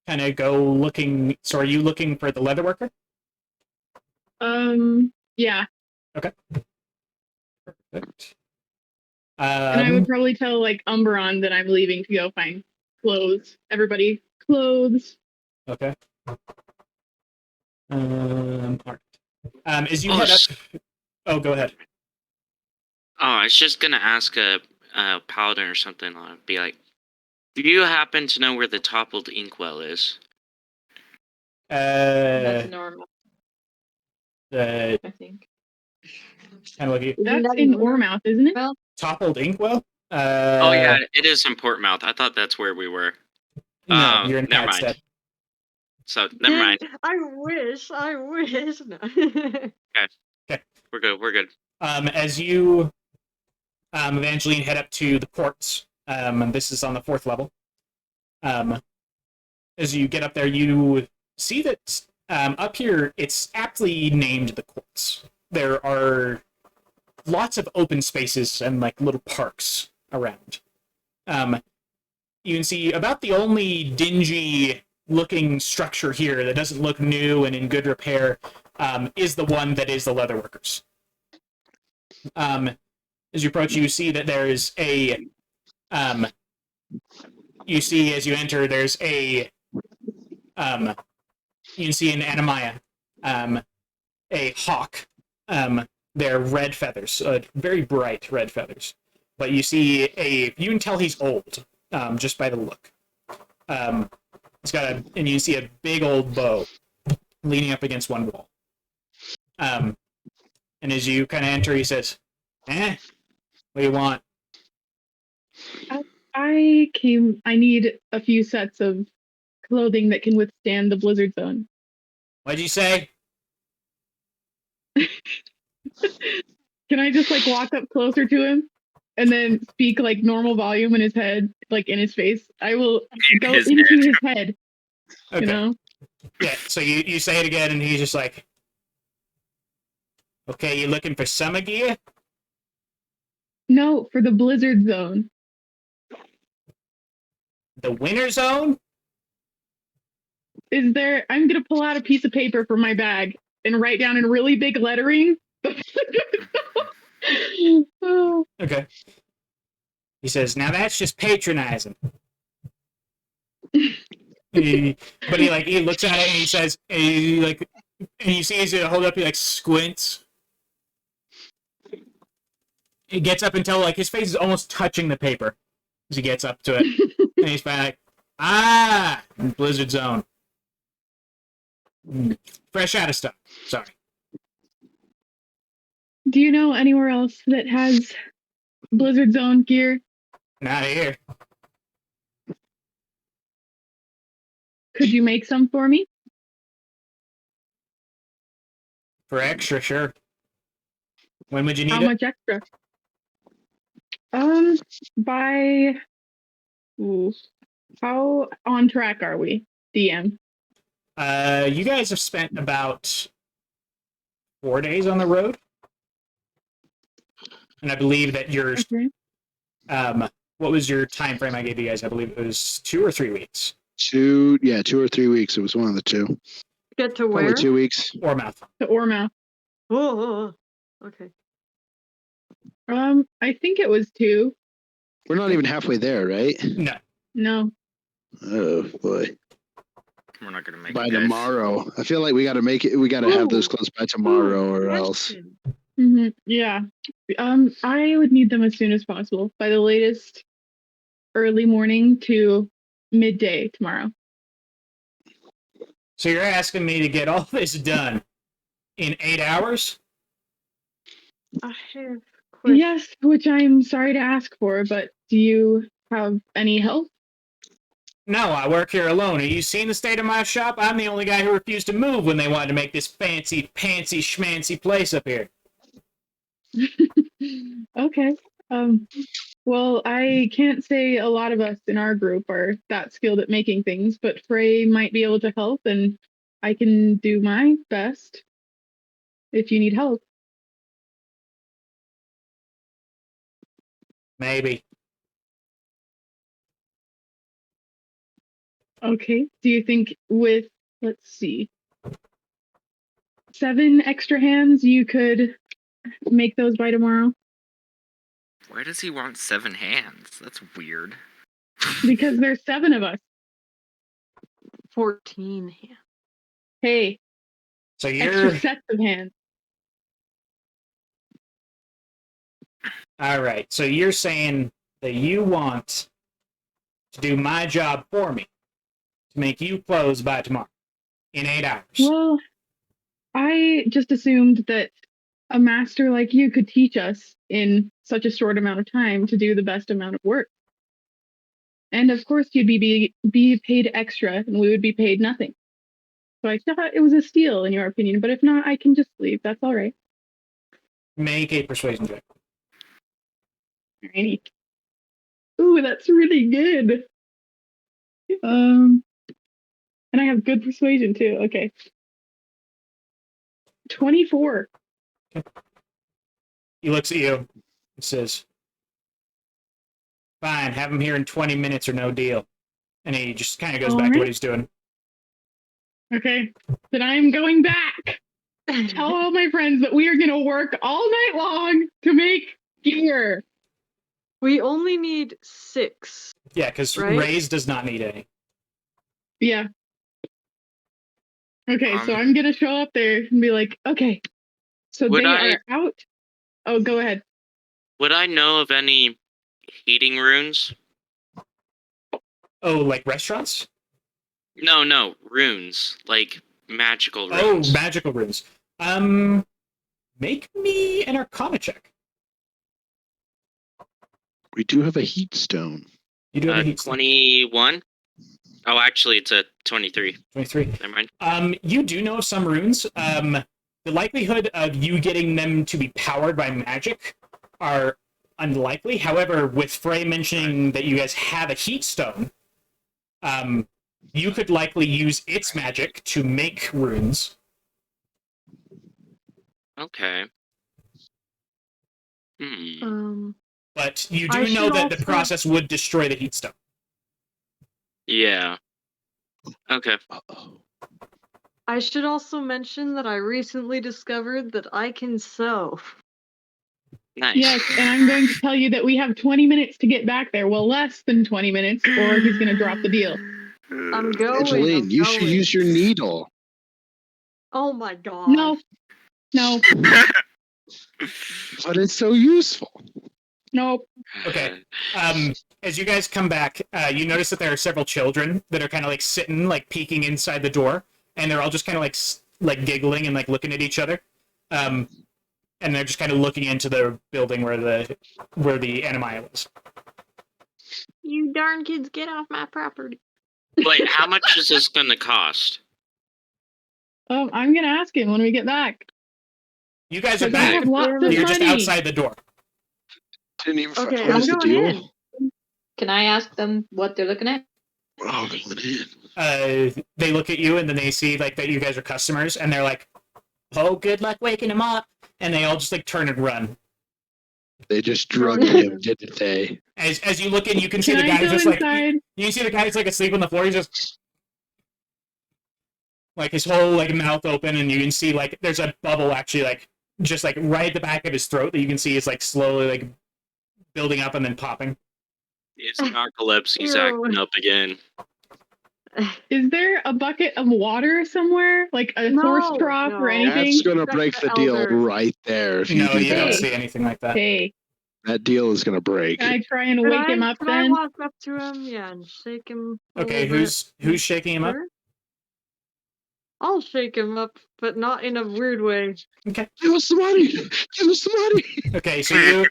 [SPEAKER 1] kind of go looking, so are you looking for the leatherworker?
[SPEAKER 4] Yeah.
[SPEAKER 1] Okay. Perfect.
[SPEAKER 4] And I would probably tell like Umberon that I'm leaving to go find clothes. Everybody, clothes.
[SPEAKER 1] Okay. All right. As you head up. Oh, go ahead.
[SPEAKER 2] Oh, I was just gonna ask a paladin or something. I'd be like, "Do you happen to know where the toppled inkwell is?"
[SPEAKER 3] That's normal.
[SPEAKER 1] The
[SPEAKER 3] I think.
[SPEAKER 1] kind of like
[SPEAKER 4] That's
[SPEAKER 3] that
[SPEAKER 4] in
[SPEAKER 3] in
[SPEAKER 4] Ormouth, isn't it?
[SPEAKER 3] Well,
[SPEAKER 1] toppled inkwell.
[SPEAKER 2] Oh yeah, it is in Portmouth. I thought that's where we were.
[SPEAKER 1] No, you're in
[SPEAKER 2] Never mind.
[SPEAKER 1] Padstead.
[SPEAKER 2] So never mind.
[SPEAKER 7] I wish. No.
[SPEAKER 1] Okay.
[SPEAKER 2] We're good. We're good.
[SPEAKER 1] As you, Evangeline, head up to the courts. This is on the 4th level. As you get up there, you see that up here it's aptly named the courts. There are lots of open spaces and like little parks around. You can see about the only dingy looking structure here that doesn't look new and in good repair is the one that is the Leatherworkers. As you approach, you see that there is a you see as you enter there's a you can see an Anamaya, a hawk. They're red feathers, very bright red feathers. But you see you can tell he's old, just by the look. He's got and you see a big old bow leaning up against one wall. And as you kind of enter, he says, what do you want?
[SPEAKER 4] I need a few sets of clothing that can withstand the blizzard zone.
[SPEAKER 1] What'd you say?
[SPEAKER 4] Can I just like walk up closer to him and then speak like normal volume in his head, like in his face? I will go
[SPEAKER 6] his
[SPEAKER 4] into
[SPEAKER 6] head.
[SPEAKER 4] his head.
[SPEAKER 1] Okay.
[SPEAKER 4] You know?
[SPEAKER 1] Yeah, so you say it again, and he's just like, okay, you looking for summer gear?
[SPEAKER 4] No, for the blizzard zone.
[SPEAKER 1] The winter zone?
[SPEAKER 4] I'm gonna pull out a piece of paper from my bag and write down in really big lettering. Oh.
[SPEAKER 1] Okay. He says, now that's just patronizing. But he looks at it and he says, and you see he's gonna hold up, he like squints. He gets up until like his face is almost touching the paper as he gets up to it. And he's back. Blizzard zone. Fresh out of stock. Sorry.
[SPEAKER 4] Do you know anywhere else that has blizzard zone gear?
[SPEAKER 1] Not here.
[SPEAKER 4] Could you make some for me?
[SPEAKER 1] For extra, sure. When would you need
[SPEAKER 4] How
[SPEAKER 1] it?
[SPEAKER 4] much extra? By how on track are we, DM?
[SPEAKER 1] You guys have spent about 4 days on the road. And I believe that yours
[SPEAKER 4] Okay.
[SPEAKER 1] what was your time frame I gave you guys? I believe it was 2 or 3 weeks.
[SPEAKER 5] 2 or 3 weeks. It was one of the two.
[SPEAKER 7] Get to
[SPEAKER 5] Probably
[SPEAKER 7] where?
[SPEAKER 5] 2 weeks.
[SPEAKER 1] Or mouth.
[SPEAKER 4] To Ormouth.
[SPEAKER 7] Oh, okay.
[SPEAKER 4] I think it was 2.
[SPEAKER 5] We're not even halfway there, right?
[SPEAKER 1] No.
[SPEAKER 4] No.
[SPEAKER 5] Oh boy.
[SPEAKER 6] We're not gonna make
[SPEAKER 5] By
[SPEAKER 6] it, guys.
[SPEAKER 5] tomorrow. I feel like we gotta make it. We gotta have those close by tomorrow, or else.
[SPEAKER 7] Question.
[SPEAKER 4] Mm-hmm. Yeah. I would need them as soon as possible. By the latest, early morning to midday tomorrow.
[SPEAKER 1] So you're asking me to get all this done in 8 hours?
[SPEAKER 7] I have question.
[SPEAKER 4] Yes, which I'm sorry to ask for, but do you have any help?
[SPEAKER 1] No, I work here alone. Have you seen the state of my shop? I'm the only guy who refused to move when they wanted to make this fancy, pantsy, schmancy place up here.
[SPEAKER 4] Okay. Well, I can't say a lot of us in our group are that skilled at making things, but Frey might be able to help, and I can do my best if you need help.
[SPEAKER 1] Maybe.
[SPEAKER 4] Okay. Do you think with, let's see, 7 extra hands, you could make those by tomorrow?
[SPEAKER 6] Why does he want 7 hands? That's weird.
[SPEAKER 4] Because there's 7 of us.
[SPEAKER 7] 14 hands.
[SPEAKER 4] Hey,
[SPEAKER 1] So
[SPEAKER 4] extra
[SPEAKER 1] you're
[SPEAKER 4] sets of hands.
[SPEAKER 1] all right. So you're saying that you want to do my job for me, to make you close by tomorrow in 8 hours.
[SPEAKER 4] Well, I just assumed that a master like you could teach us in such a short amount of time to do the best amount of work. And of course, you'd be paid extra, and we would be paid nothing. So I thought it was a steal, in your opinion. But if not, I can just leave. That's all right.
[SPEAKER 1] Make a persuasion check.
[SPEAKER 4] Alrighty. Ooh, that's really good. And I have good persuasion too. Okay. 24.
[SPEAKER 1] He looks at you and says, fine, have him here in 20 minutes or no deal. And he just kind of goes back to what he's doing.
[SPEAKER 4] Okay. Then I'm going back. Tell all my friends that we are going to work all night long to make gear.
[SPEAKER 7] We only need 6.
[SPEAKER 1] Yeah, because
[SPEAKER 7] Right?
[SPEAKER 1] Raze does not need any.
[SPEAKER 4] Yeah. Okay, so I'm going to show up there and be like, okay, so
[SPEAKER 2] Would
[SPEAKER 4] they
[SPEAKER 2] I-
[SPEAKER 4] are out. Oh, go ahead.
[SPEAKER 2] Would I know of any heating runes?
[SPEAKER 1] Oh, like restaurants?
[SPEAKER 2] No, runes. Like magical
[SPEAKER 1] Oh,
[SPEAKER 2] runes.
[SPEAKER 1] magical runes. Make me an Arcana check.
[SPEAKER 5] We do have a heat stone.
[SPEAKER 1] You do have a heat stone.
[SPEAKER 2] 21? Oh, actually, it's a 23.
[SPEAKER 1] 23.
[SPEAKER 2] Never mind.
[SPEAKER 1] You do know of some runes. The likelihood of you getting them to be powered by magic are unlikely. However, with Frey mentioning that you guys have a heat stone, you could likely use its magic to make runes.
[SPEAKER 2] Okay.
[SPEAKER 1] But you
[SPEAKER 7] I
[SPEAKER 1] do know
[SPEAKER 7] should
[SPEAKER 1] that the
[SPEAKER 7] also-
[SPEAKER 1] process would destroy the heat stone.
[SPEAKER 2] Yeah. Okay.
[SPEAKER 5] Uh-oh.
[SPEAKER 7] I should also mention that I recently discovered that I can sew.
[SPEAKER 2] Nice.
[SPEAKER 4] Yes, and I'm going to tell you that we have 20 minutes to get back there. Well, less than 20 minutes, or he's going to drop the deal.
[SPEAKER 7] I'm going.
[SPEAKER 5] Evangeline, you should use your needle.
[SPEAKER 7] Oh my god.
[SPEAKER 4] No.
[SPEAKER 5] But it's so useful.
[SPEAKER 4] Nope.
[SPEAKER 1] Okay. As you guys come back, you notice that there are several children that are kind of like sitting, like peeking inside the door, and they're all just kind of like giggling and like looking at each other, and they're just kind of looking into the building where the Animile is.
[SPEAKER 7] You darn kids, get off my property.
[SPEAKER 2] Wait, how much is this going to cost?
[SPEAKER 4] I'm going to ask him when we get back.
[SPEAKER 1] You guys are
[SPEAKER 4] Because I
[SPEAKER 1] back.
[SPEAKER 4] have lots of
[SPEAKER 1] You're just
[SPEAKER 4] money.
[SPEAKER 1] outside the door.
[SPEAKER 5] Didn't even
[SPEAKER 7] Okay,
[SPEAKER 5] what
[SPEAKER 7] I'm
[SPEAKER 5] is the
[SPEAKER 7] going
[SPEAKER 5] deal?
[SPEAKER 7] in.
[SPEAKER 3] Can I ask them what they're looking at?
[SPEAKER 5] Oh, going in.
[SPEAKER 1] They look at you and then they see like that you guys are customers, and they're like, "Oh, good luck waking him up!" And they all just like turn and run.
[SPEAKER 5] They just drugged him, didn't they?
[SPEAKER 1] As you look in, you can see
[SPEAKER 4] Can
[SPEAKER 1] the
[SPEAKER 4] I
[SPEAKER 1] guy's
[SPEAKER 4] go
[SPEAKER 1] just like
[SPEAKER 4] inside?
[SPEAKER 1] you can see the guy's like asleep on the floor. He's just like his whole like mouth open, and you can see like there's a bubble actually like just like right at the back of his throat that you can see is like slowly like building up and then popping.
[SPEAKER 2] His narcolepsy's
[SPEAKER 7] Ew.
[SPEAKER 2] acting up again.
[SPEAKER 4] Is there a bucket of water somewhere? Like a horse
[SPEAKER 7] No,
[SPEAKER 4] trough or
[SPEAKER 7] no.
[SPEAKER 4] anything?
[SPEAKER 5] That's going to
[SPEAKER 7] That's
[SPEAKER 5] break
[SPEAKER 7] the
[SPEAKER 5] the deal
[SPEAKER 7] elder.
[SPEAKER 5] right there if you
[SPEAKER 1] No,
[SPEAKER 5] do
[SPEAKER 1] you don't
[SPEAKER 5] that.
[SPEAKER 1] see anything like that.
[SPEAKER 4] Hey,
[SPEAKER 5] That deal is going to break.
[SPEAKER 4] can I try and
[SPEAKER 7] Can
[SPEAKER 4] wake him up
[SPEAKER 7] can
[SPEAKER 4] then?
[SPEAKER 7] I walk up to him? Yeah, and shake him. a
[SPEAKER 1] Okay,
[SPEAKER 7] little
[SPEAKER 1] who's shaking him
[SPEAKER 7] bit?
[SPEAKER 1] up?
[SPEAKER 7] Sure. I'll shake him up, but not in a weird way.
[SPEAKER 1] Okay.
[SPEAKER 5] Give us the money! Give us the money!
[SPEAKER 1] Okay, so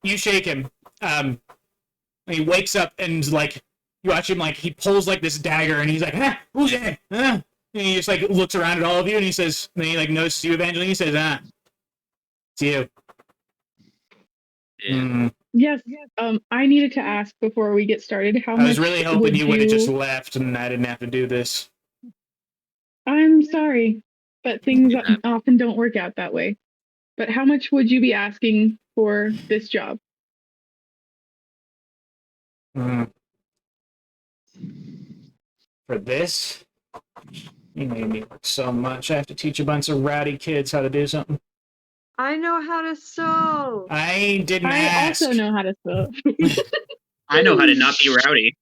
[SPEAKER 1] you shake him. And he wakes up and like you watch him like he pulls like this dagger and he's like, ah, who's that? Ah. And he just like looks around at all of you and he says, and he like notices you, Evangeline. He says, it's you.
[SPEAKER 2] Yeah.
[SPEAKER 4] Yes. I needed to ask before we get started. How
[SPEAKER 1] I
[SPEAKER 4] much
[SPEAKER 1] was really hoping
[SPEAKER 4] would
[SPEAKER 1] you would have just left and I didn't have to do this.
[SPEAKER 4] I'm sorry, but things
[SPEAKER 2] Yeah.
[SPEAKER 4] often don't work out that way. But how much would you be asking for this job?
[SPEAKER 1] For this, you made me work so much. I have to teach a bunch of rowdy kids how to do something.
[SPEAKER 7] I know how to sew.
[SPEAKER 1] I didn't
[SPEAKER 4] I
[SPEAKER 1] ask.
[SPEAKER 4] also know how to sew.
[SPEAKER 8] I know how to not be rowdy.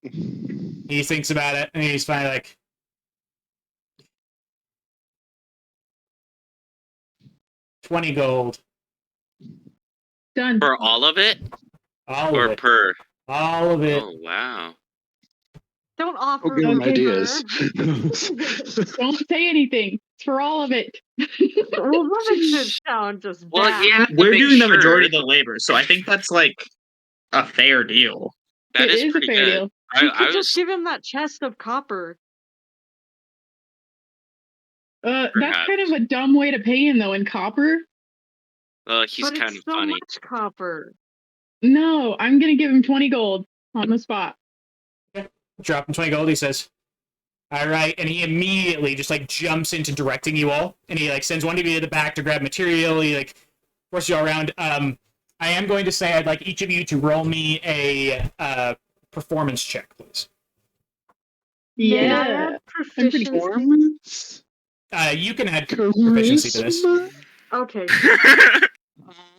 [SPEAKER 1] He thinks about it and he's finally like, $20 gold.
[SPEAKER 4] Done.
[SPEAKER 2] For all of it?
[SPEAKER 1] All
[SPEAKER 2] Or
[SPEAKER 1] of it.
[SPEAKER 2] per?
[SPEAKER 1] All of it.
[SPEAKER 2] Oh, wow.
[SPEAKER 7] Don't offer.
[SPEAKER 5] Don't give him
[SPEAKER 4] Okay.
[SPEAKER 5] ideas.
[SPEAKER 4] Don't say anything. It's for all of it.
[SPEAKER 7] Well, Remington sound just
[SPEAKER 2] Well,
[SPEAKER 7] bad.
[SPEAKER 2] yeah,
[SPEAKER 8] We're
[SPEAKER 2] make
[SPEAKER 8] doing the
[SPEAKER 2] sure.
[SPEAKER 8] majority of the labor, so I think that's like a fair deal.
[SPEAKER 2] That
[SPEAKER 4] It is a
[SPEAKER 2] pretty
[SPEAKER 4] fair
[SPEAKER 2] good.
[SPEAKER 4] deal.
[SPEAKER 7] You
[SPEAKER 2] I
[SPEAKER 7] could
[SPEAKER 2] was
[SPEAKER 7] just give him that chest of copper.
[SPEAKER 4] That's
[SPEAKER 2] Perhaps.
[SPEAKER 4] kind of a dumb way to pay him, though, in copper.
[SPEAKER 2] well, he's
[SPEAKER 7] But
[SPEAKER 2] kind
[SPEAKER 7] it's
[SPEAKER 2] of
[SPEAKER 7] so
[SPEAKER 2] funny.
[SPEAKER 7] much copper.
[SPEAKER 4] No, I'm gonna give him 20 gold on the spot.
[SPEAKER 1] Drop him 20 gold. He says, "All right," and he immediately just like jumps into directing you all, and he like sends one of you to the back to grab material. He like forces you all around. I am going to say I'd like each of you to roll me a performance check, please.
[SPEAKER 7] May I
[SPEAKER 4] Yeah.
[SPEAKER 7] add
[SPEAKER 4] I'm pretty
[SPEAKER 7] proficiency?
[SPEAKER 5] Performance?
[SPEAKER 1] You can add proficiency to this.
[SPEAKER 5] Charisma?
[SPEAKER 7] Okay.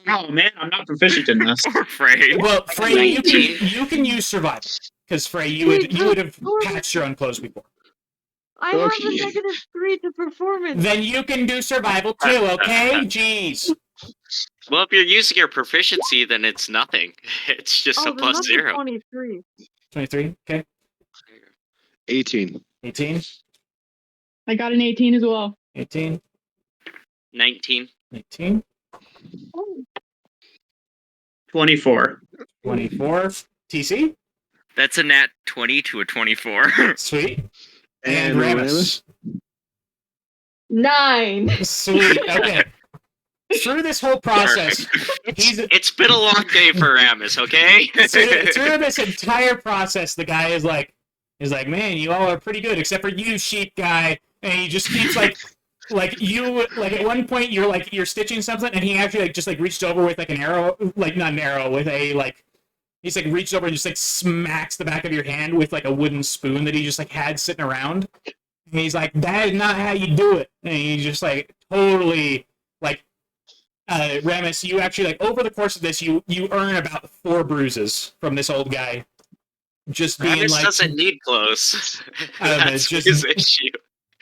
[SPEAKER 8] Oh man, I'm not proficient in this.
[SPEAKER 6] Poor Frey.
[SPEAKER 1] Well, Frey, you
[SPEAKER 2] 19.
[SPEAKER 1] can use survival because Frey, you would have patched your own clothes before.
[SPEAKER 7] I have
[SPEAKER 5] Okay.
[SPEAKER 7] a -3 to performance.
[SPEAKER 1] Then you can do survival too, okay? Jeez.
[SPEAKER 2] Well, if you're using your proficiency, then it's nothing. It's just a
[SPEAKER 7] then
[SPEAKER 2] plus
[SPEAKER 7] that's
[SPEAKER 2] 0.
[SPEAKER 7] 23.
[SPEAKER 1] 23. Okay.
[SPEAKER 5] 18.
[SPEAKER 1] 18.
[SPEAKER 4] I got an 18 as well.
[SPEAKER 1] 18.
[SPEAKER 2] 19.
[SPEAKER 1] 19.
[SPEAKER 8] 24.
[SPEAKER 1] 24. TC.
[SPEAKER 6] That's a nat 20 to a 24.
[SPEAKER 1] Sweet.
[SPEAKER 5] And
[SPEAKER 1] And Ramus.
[SPEAKER 7] 9.
[SPEAKER 1] Sweet. Okay. Through this whole process, he's
[SPEAKER 2] It's been a long day for Ramus, okay?
[SPEAKER 1] through this entire process, the guy is like, man, you all are pretty good, except for you, sheep guy. And he just keeps like you, like at one point you're stitching something, and he actually like just like reached over with like an arrow, like not an arrow, with a like, he's like reached over and just like smacks the back of your hand with like a wooden spoon that he just like had sitting around. And he's like, that is not how you do it. And he just like totally like. Ramus, you actually like over the course of this, you earn about 4 bruises from this old guy. Just being
[SPEAKER 2] Ramus
[SPEAKER 1] like,
[SPEAKER 2] doesn't need clothes.
[SPEAKER 1] I don't know,
[SPEAKER 2] That's
[SPEAKER 1] it's just-
[SPEAKER 2] his issue.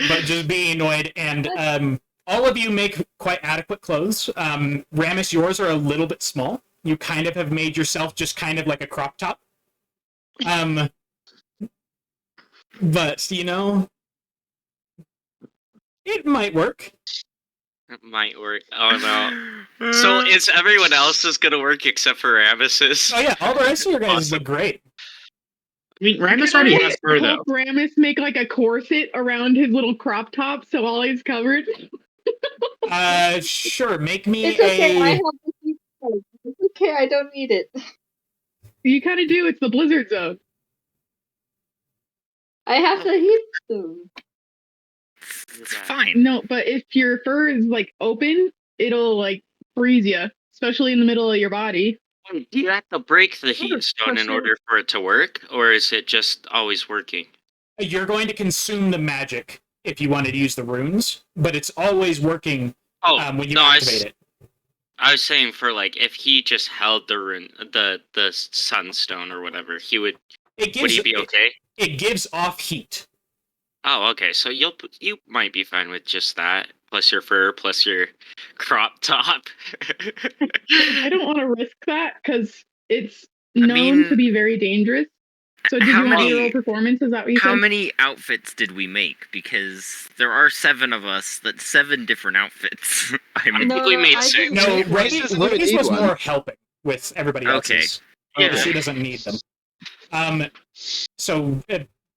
[SPEAKER 1] but just being annoyed. And all of you make quite adequate clothes. Ramus, yours are a little bit small. You kind of have made yourself just kind of like a crop top. But you know, it might work.
[SPEAKER 2] It might work. Oh no. So is everyone else's gonna work except for Ramus's?
[SPEAKER 1] Oh yeah, all the rest of your guys
[SPEAKER 2] Awesome.
[SPEAKER 1] look great.
[SPEAKER 8] I mean, Ramus
[SPEAKER 4] Can
[SPEAKER 8] already
[SPEAKER 4] I
[SPEAKER 8] has fur though.
[SPEAKER 4] help Ramus make like a corset around his little crop top so all he's covered?
[SPEAKER 1] Sure. Make me
[SPEAKER 3] It's okay. I
[SPEAKER 1] a.
[SPEAKER 3] have the heat stone. It's okay. I don't need it.
[SPEAKER 4] You kind of do. It's the blizzard zone.
[SPEAKER 3] I have the heat stone.
[SPEAKER 6] It's fine.
[SPEAKER 4] No, but if your fur is like open, it'll like freeze you, especially in the middle of your body.
[SPEAKER 2] Do you have to break the heat
[SPEAKER 7] What a
[SPEAKER 2] stone in
[SPEAKER 7] question.
[SPEAKER 2] order for it to work, or is it just always working?
[SPEAKER 1] You're going to consume the magic if you want to use the runes, but it's always working
[SPEAKER 2] Oh,
[SPEAKER 1] when you
[SPEAKER 2] no,
[SPEAKER 1] activate it.
[SPEAKER 2] I was saying for like if he just held the rune, the sunstone or whatever,
[SPEAKER 1] It
[SPEAKER 2] would
[SPEAKER 1] gives
[SPEAKER 2] he be okay?
[SPEAKER 1] it gives off heat.
[SPEAKER 2] Oh, okay. So you might be fine with just that, plus your fur, plus your crop top.
[SPEAKER 4] I don't want to risk that because it's known
[SPEAKER 6] mean,
[SPEAKER 4] to be very dangerous. So did
[SPEAKER 6] how
[SPEAKER 4] you want
[SPEAKER 6] many-
[SPEAKER 4] to roll performance? Is that what you
[SPEAKER 6] How
[SPEAKER 4] said?
[SPEAKER 6] many outfits did we make? Because there are 7 of us. That's 7 different outfits. I
[SPEAKER 2] I
[SPEAKER 6] mean,
[SPEAKER 2] think we made
[SPEAKER 7] I
[SPEAKER 2] 6.
[SPEAKER 7] didn't
[SPEAKER 1] No,
[SPEAKER 7] make one.
[SPEAKER 1] Ray's
[SPEAKER 5] doesn't even need
[SPEAKER 1] was
[SPEAKER 5] one.
[SPEAKER 1] more helping with everybody
[SPEAKER 6] Okay.
[SPEAKER 1] else's.
[SPEAKER 2] Yeah.
[SPEAKER 1] She doesn't need them. So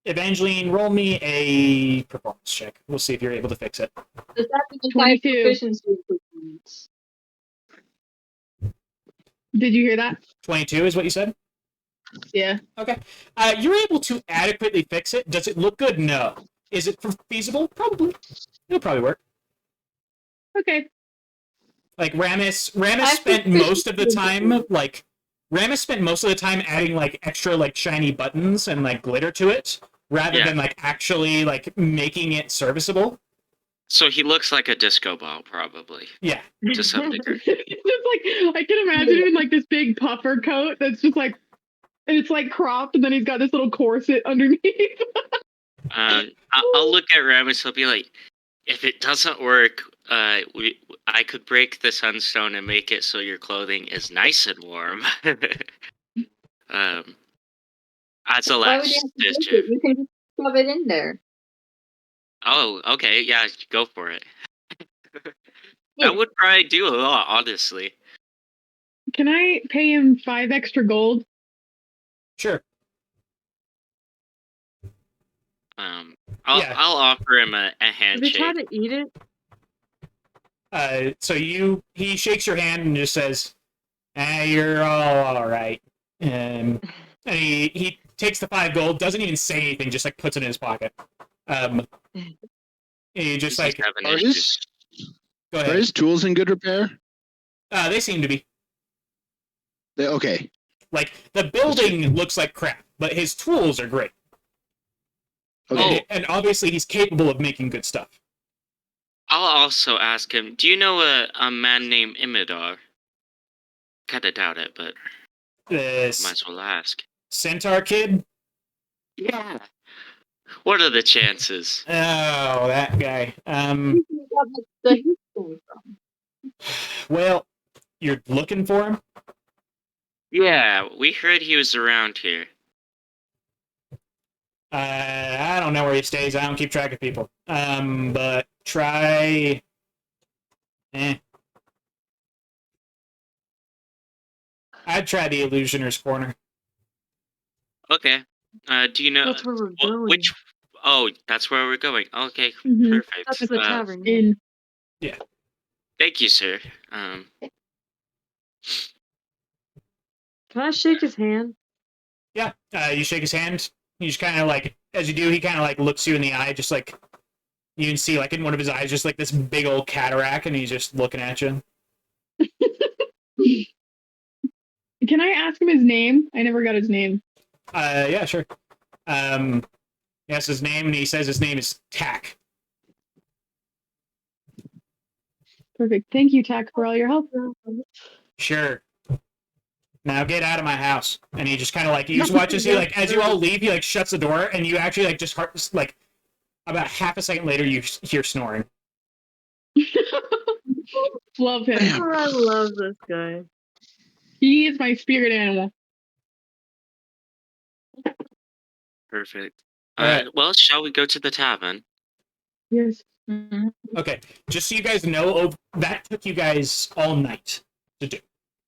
[SPEAKER 1] Evangeline, roll me a performance check. We'll see if you're able to fix it.
[SPEAKER 3] Does that mean
[SPEAKER 4] 22.
[SPEAKER 3] proficiency performance?
[SPEAKER 4] Did you hear that?
[SPEAKER 1] 22 is what you said?
[SPEAKER 4] Yeah.
[SPEAKER 1] Okay. You're able to adequately fix it. Does it look good? No. Is it feasible? Probably. It'll probably work.
[SPEAKER 4] Okay.
[SPEAKER 1] Like Ramus
[SPEAKER 3] I
[SPEAKER 1] spent
[SPEAKER 3] think
[SPEAKER 1] most of the time
[SPEAKER 3] proficiency-
[SPEAKER 1] Ramus spent most of the time adding like extra like shiny buttons and like glitter to it rather
[SPEAKER 2] Yeah.
[SPEAKER 1] than like actually like making it serviceable.
[SPEAKER 2] So he looks like a disco ball, probably,
[SPEAKER 1] Yeah.
[SPEAKER 2] to some degree.
[SPEAKER 4] It's just like I can imagine him in like this big puffer coat that's just like, and it's like cropped, and then he's got this little corset underneath.
[SPEAKER 2] I'll look at Ramus. I'll be like, if it doesn't work, I could break the sunstone and make it so your clothing is nice and warm. As a
[SPEAKER 3] Why would you
[SPEAKER 2] last
[SPEAKER 3] have to break
[SPEAKER 2] ditch.
[SPEAKER 3] it? You can just shove it in there.
[SPEAKER 2] Oh, okay, yeah, go for it.
[SPEAKER 3] Yeah.
[SPEAKER 2] That would probably do a lot, honestly.
[SPEAKER 4] Can I pay him 5 extra gold?
[SPEAKER 1] Sure. Yeah.
[SPEAKER 2] I'll offer him a
[SPEAKER 7] Did they try
[SPEAKER 2] handshake.
[SPEAKER 7] to eat it?
[SPEAKER 1] So he shakes your hand and just says, you're all right. And he takes the 5 gold, doesn't even say anything, just like puts it in his pocket. He just like,
[SPEAKER 2] Having
[SPEAKER 5] Are
[SPEAKER 2] issues.
[SPEAKER 1] go
[SPEAKER 5] are
[SPEAKER 1] ahead.
[SPEAKER 5] his tools in good repair?
[SPEAKER 1] They seem to be.
[SPEAKER 5] Okay.
[SPEAKER 1] Like, the building looks like crap, but his tools are great.
[SPEAKER 5] Okay.
[SPEAKER 1] And obviously he's capable of making good stuff.
[SPEAKER 2] I'll also ask him, do you know a man named Imidar? Kinda doubt it, but might
[SPEAKER 1] This
[SPEAKER 2] as well ask.
[SPEAKER 1] centaur kid?
[SPEAKER 2] Yeah. What are the chances?
[SPEAKER 1] Oh, that guy.
[SPEAKER 3] The heat came from.
[SPEAKER 1] Well, you're looking for him?
[SPEAKER 2] Yeah, we heard he was around here.
[SPEAKER 1] I don't know where he stays. I don't keep track of people. But try. I'd try the Illusioner's Corner.
[SPEAKER 2] Okay. Do you know
[SPEAKER 7] That's where we're going.
[SPEAKER 2] which? Oh, that's where we're going. Okay,
[SPEAKER 4] Mhm.
[SPEAKER 2] perfect.
[SPEAKER 7] That's the tavern.
[SPEAKER 4] In.
[SPEAKER 2] Thank you, sir.
[SPEAKER 7] Can I shake his hand?
[SPEAKER 1] Yeah. You shake his hand. He just kind of like, as you do, he kind of like looks you in the eye, just like you can see, like in one of his eyes, just like this big old cataract, and he's just looking at you.
[SPEAKER 4] Can I ask him his name? I never got his name.
[SPEAKER 1] Yeah, sure. He asks his name, and he says his name is Tack.
[SPEAKER 4] Perfect. Thank you, Tack, for all your help.
[SPEAKER 1] Sure. Now get out of my house. And he just kind of like, he just watches you, like, as you all leave, he like shuts the door, and you actually like just like about half a second later, you hear snoring.
[SPEAKER 4] Love him.
[SPEAKER 5] Damn.
[SPEAKER 7] Oh, I love this guy.
[SPEAKER 4] He is my spirit animal.
[SPEAKER 2] Perfect.
[SPEAKER 1] Alright.
[SPEAKER 2] Well, shall we go to the tavern?
[SPEAKER 4] Yes.
[SPEAKER 1] Okay, just so you guys know, that took you guys all night to do.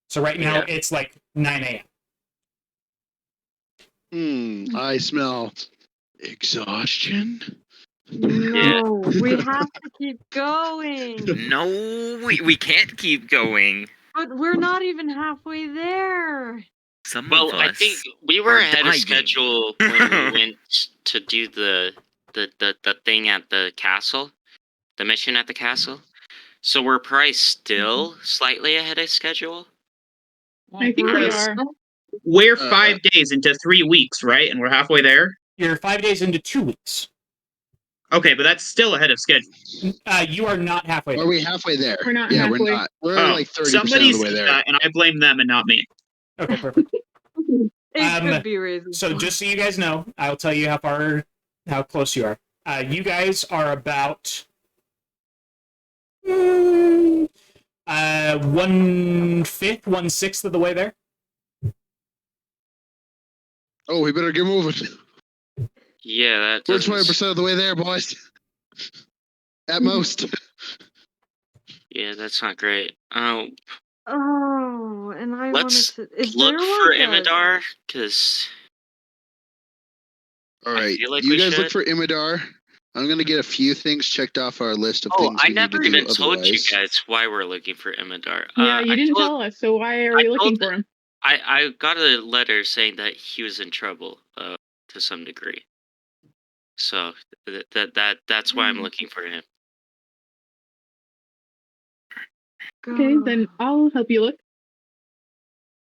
[SPEAKER 1] So right now
[SPEAKER 2] Yeah.
[SPEAKER 1] it's like 9 a.m.
[SPEAKER 5] I smell exhaustion.
[SPEAKER 7] No, we have to keep going.
[SPEAKER 6] No, we can't keep going.
[SPEAKER 7] But we're not even halfway there.
[SPEAKER 6] Some
[SPEAKER 2] Well,
[SPEAKER 6] of
[SPEAKER 2] I
[SPEAKER 6] us
[SPEAKER 2] think we were
[SPEAKER 6] are
[SPEAKER 2] ahead of
[SPEAKER 6] dying.
[SPEAKER 2] schedule when we went to do the thing at the castle, the mission at the castle. So we're probably still slightly ahead of schedule.
[SPEAKER 4] I think we
[SPEAKER 8] Yes.
[SPEAKER 4] are.
[SPEAKER 8] We're 5 days into 3 weeks, right? And we're halfway there.
[SPEAKER 1] You're 5 days into 2 weeks.
[SPEAKER 8] Okay, but that's still ahead of schedule.
[SPEAKER 1] You are not halfway
[SPEAKER 5] Are
[SPEAKER 1] there.
[SPEAKER 5] we halfway there?
[SPEAKER 4] We're not
[SPEAKER 5] Yeah,
[SPEAKER 4] halfway.
[SPEAKER 5] we're not. We're
[SPEAKER 8] Oh,
[SPEAKER 5] like 30%
[SPEAKER 8] somebody
[SPEAKER 5] of the way
[SPEAKER 8] said
[SPEAKER 5] there.
[SPEAKER 8] that, and I blame them and not me.
[SPEAKER 1] Okay, perfect.
[SPEAKER 7] It could be reasonable.
[SPEAKER 1] So just so you guys know, I'll tell you how close you are. You guys are about 1/5, 1/6 of the way there.
[SPEAKER 5] Oh, we better get moving.
[SPEAKER 2] Yeah, that
[SPEAKER 5] We're
[SPEAKER 2] doesn't.
[SPEAKER 5] 20% of the way there, boys. At most.
[SPEAKER 2] Yeah, that's not great.
[SPEAKER 7] Oh, and I
[SPEAKER 2] Let's
[SPEAKER 7] wanted to. Is
[SPEAKER 2] look
[SPEAKER 7] there
[SPEAKER 2] for
[SPEAKER 7] like a-
[SPEAKER 2] Imidar, because
[SPEAKER 5] All
[SPEAKER 2] I
[SPEAKER 5] right,
[SPEAKER 2] feel like
[SPEAKER 5] you
[SPEAKER 2] we
[SPEAKER 5] guys look
[SPEAKER 2] should.
[SPEAKER 5] for Imidar. I'm gonna get a few things checked off our list of
[SPEAKER 2] Oh,
[SPEAKER 5] things
[SPEAKER 2] I
[SPEAKER 5] we need to
[SPEAKER 2] never
[SPEAKER 5] do
[SPEAKER 2] even told you
[SPEAKER 5] otherwise.
[SPEAKER 2] guys why we're looking for Imidar.
[SPEAKER 4] Yeah, you
[SPEAKER 2] I
[SPEAKER 4] didn't
[SPEAKER 2] told-
[SPEAKER 4] tell us, so why are we
[SPEAKER 2] I
[SPEAKER 4] looking
[SPEAKER 2] told-
[SPEAKER 4] for him?
[SPEAKER 2] I got a letter saying that he was in trouble, to some degree. So that's why I'm looking for him.
[SPEAKER 4] Okay, then I'll help you look.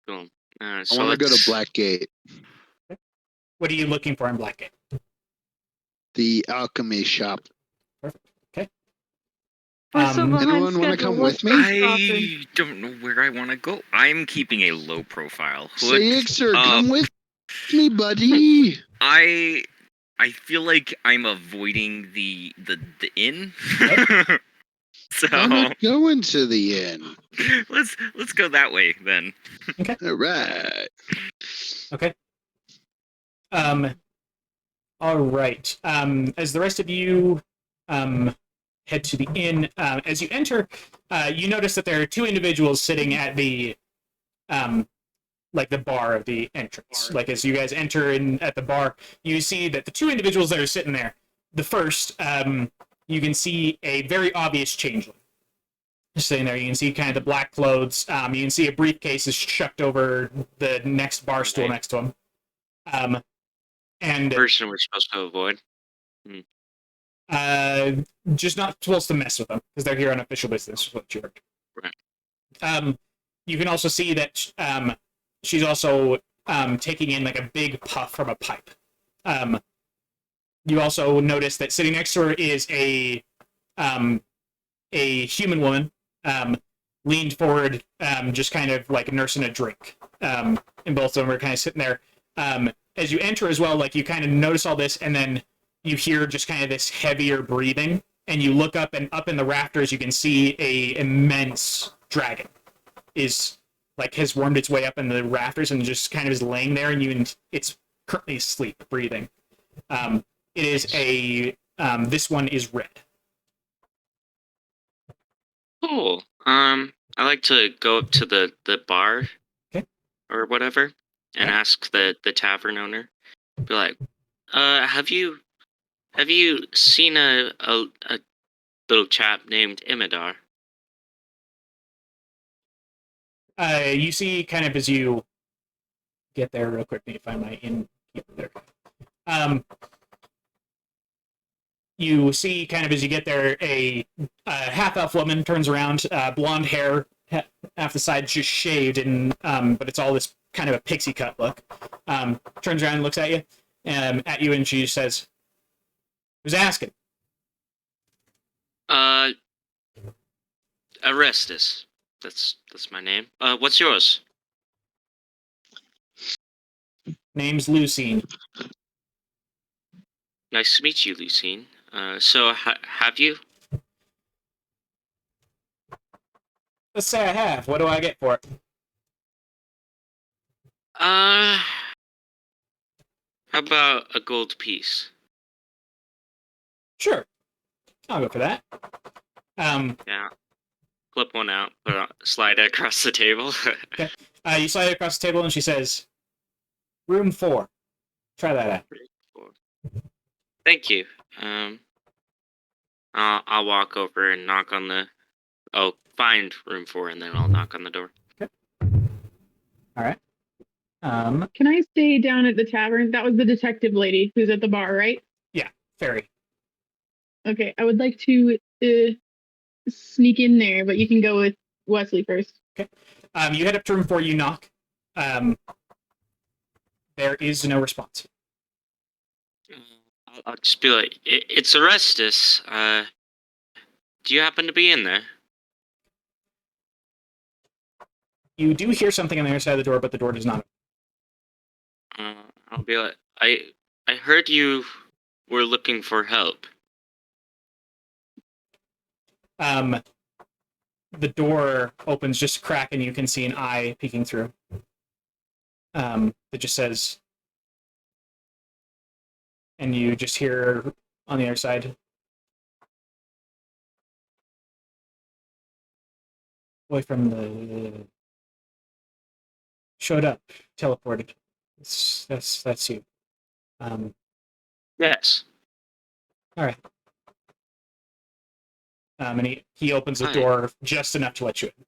[SPEAKER 2] Cool.
[SPEAKER 5] I
[SPEAKER 2] So
[SPEAKER 5] want to go to
[SPEAKER 2] let's-
[SPEAKER 5] Blackgate,
[SPEAKER 1] What are you looking for in Blackgate?
[SPEAKER 5] the alchemy shop.
[SPEAKER 7] We're so behind
[SPEAKER 5] Anyone wanna
[SPEAKER 7] schedule.
[SPEAKER 5] come
[SPEAKER 7] Let's
[SPEAKER 5] with me?
[SPEAKER 7] go shopping.
[SPEAKER 6] I don't know where I want to go. I'm keeping a low profile.
[SPEAKER 5] Sayixer,
[SPEAKER 6] up.
[SPEAKER 5] come with me, buddy.
[SPEAKER 6] I feel like I'm avoiding the inn. So
[SPEAKER 5] I'm not going to the inn.
[SPEAKER 6] let's go that way then.
[SPEAKER 5] All right.
[SPEAKER 1] Okay. All right. As the rest of you head to the inn, as you enter, you notice that there are two individuals sitting at the like the bar of the entrance. Like as you guys enter in at the bar, you see that the two individuals that are sitting there. The first, you can see a very obvious changeling sitting there. You can see kind of the black clothes. You can see a briefcase is shucked over the next bar stool next to him. And
[SPEAKER 2] Person we're supposed to avoid.
[SPEAKER 1] just not supposed to mess with them because they're here on official business. Is what you heard.
[SPEAKER 2] Right.
[SPEAKER 1] You can also see that she's also taking in like a big puff from a pipe. You also notice that sitting next to her is a human woman, leaned forward, just kind of like nursing a drink. And both of them are kind of sitting there. As you enter as well, like you kind of notice all this, and then you hear just kind of this heavier breathing, and you look up, and up in the rafters you can see a immense dragon is like has wormed its way up in the rafters and just kind of is laying there, and it's currently asleep, breathing. It is a this one is red.
[SPEAKER 2] Cool. I like to go up to the bar,
[SPEAKER 1] okay,
[SPEAKER 2] or whatever, and ask the tavern owner. Be like, have you seen a little chap named Imidar?
[SPEAKER 1] You see, kind of as you get there real quick, let me find my in there. You see, kind of as you get there, a half-elf woman turns around, blonde hair, half the side just shaved, and but it's all this kind of a pixie cut look. Turns around and looks at you, and she says, "Who's asking?"
[SPEAKER 2] Arestus. That's my name. What's yours?
[SPEAKER 1] Name's Lucine.
[SPEAKER 2] Nice to meet you, Lucine. So have you?
[SPEAKER 1] Let's say I have. What do I get for it?
[SPEAKER 2] How about a gold piece?
[SPEAKER 1] Sure. I'll go for that.
[SPEAKER 2] Yeah. Flip one out, slide it across the table.
[SPEAKER 1] Okay. You slide it across the table, and she says, "Room 4. Try that out."
[SPEAKER 2] Thank you. I'll walk over and knock on the. Oh, find room 4, and then I'll knock on the door.
[SPEAKER 1] Okay. All right.
[SPEAKER 4] Can I stay down at the tavern? That was the detective lady who's at the bar, right?
[SPEAKER 1] Yeah, Fairy.
[SPEAKER 4] Okay, I would like to sneak in there, but you can go with Wesley first.
[SPEAKER 1] Okay. You head up to room 4. You knock. There is no response.
[SPEAKER 2] I'll just be like, "It's Arestus. Do you happen to be in there?"
[SPEAKER 1] You do hear something on the other side of the door, but the door does not.
[SPEAKER 2] I'll be like, I heard you were looking for help.
[SPEAKER 1] The door opens just a crack, and you can see an eye peeking through. It just says, and you just hear on the other side, boy from the showed up, teleported. That's you.
[SPEAKER 2] Yes.
[SPEAKER 1] All right. And he opens the
[SPEAKER 2] Hi.
[SPEAKER 1] door just enough to let you in.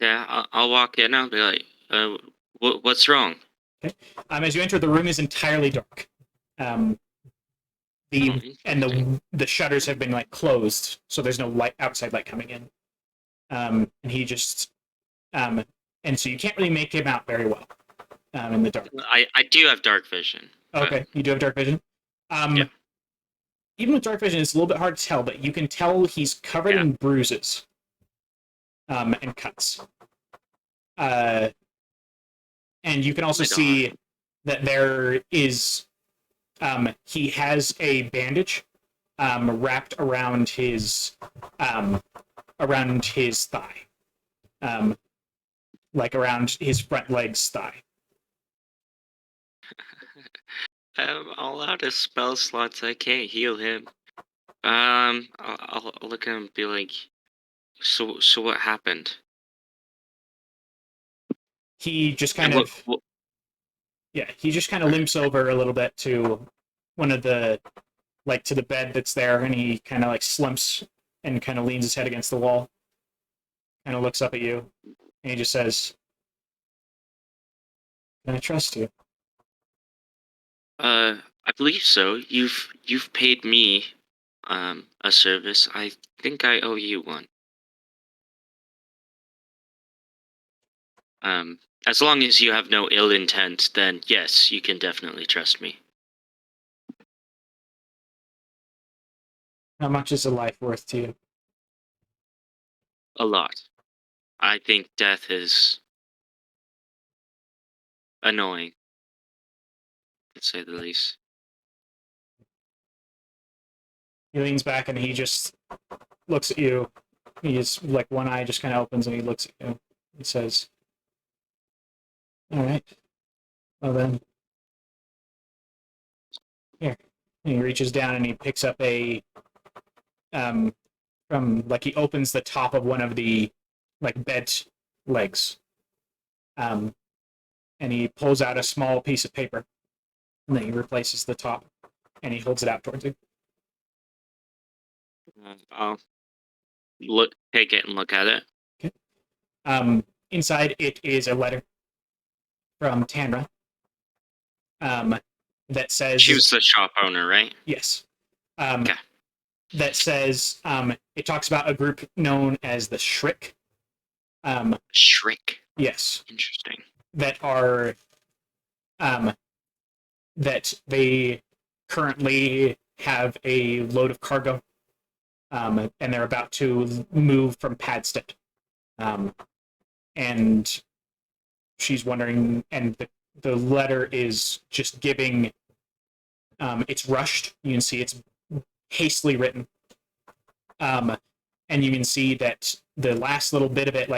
[SPEAKER 2] Yeah, I'll walk in. I'll be like, what's wrong?
[SPEAKER 1] Okay. As you enter, the room is entirely dark. The shutters have been like closed, so there's no light, outside light coming in. And he just and so you can't really make him out very well in the dark.
[SPEAKER 2] I do have dark vision.
[SPEAKER 1] Okay, you do have dark vision.
[SPEAKER 2] Yeah.
[SPEAKER 1] Even with dark vision, it's a little bit hard to tell, but you can tell he's covered in bruises and cuts. And you can also see that there is he has a bandage wrapped around his thigh, like around his front leg's thigh.
[SPEAKER 2] I'm all out of spell slots. I can't heal him. I'll look at him and be like, so what happened?
[SPEAKER 1] He just
[SPEAKER 2] And
[SPEAKER 1] kind of he just kind of limps over a little bit to one of the to the bed that's there, and he kind of like slumps and kind of leans his head against the wall, kind of looks up at you, and he just says, "Can I trust you?"
[SPEAKER 2] I believe so. You've paid me a service. I think I owe you one. As long as you have no ill intent, then yes, you can definitely trust me.
[SPEAKER 1] How much is a life worth to you?
[SPEAKER 2] A lot. I think death is annoying, to say the least.
[SPEAKER 1] He leans back and he just looks at you. He's like one eye just kind of opens and he looks at you. He says, "All right. Well then, here." And he reaches down and he picks up a from he opens the top of one of the bed legs, and he pulls out a small piece of paper, and then he replaces the top, and he holds it out towards you.
[SPEAKER 2] I'll take it and look at it.
[SPEAKER 1] Okay. Inside it is a letter from Tanra. That says
[SPEAKER 2] She was the shop owner, right?
[SPEAKER 1] yes.
[SPEAKER 2] Okay.
[SPEAKER 1] That says it talks about a group known as the Shriek.
[SPEAKER 2] Shriek.
[SPEAKER 1] Yes.
[SPEAKER 2] Interesting.
[SPEAKER 1] That are that they currently have a load of cargo, and they're about to move from Padstead. And she's wondering, and the letter is just giving, it's rushed. You can see it's hastily written. And you can see that the last little bit of it,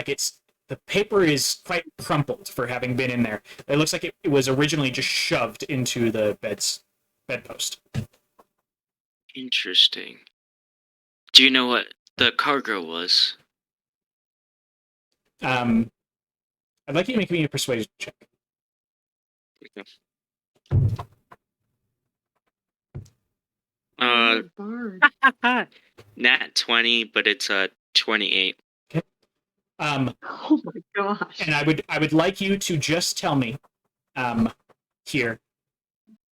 [SPEAKER 1] the paper is quite crumpled for having been in there. It looks like it was originally just shoved into the bedpost.
[SPEAKER 2] Interesting. Do you know what the cargo was?
[SPEAKER 1] I'd like you to make me a persuasion check.
[SPEAKER 7] Bard.
[SPEAKER 2] Nat 20, but it's a 28.
[SPEAKER 1] Okay.
[SPEAKER 7] Oh my gosh.
[SPEAKER 1] And I would like you to just tell me, here,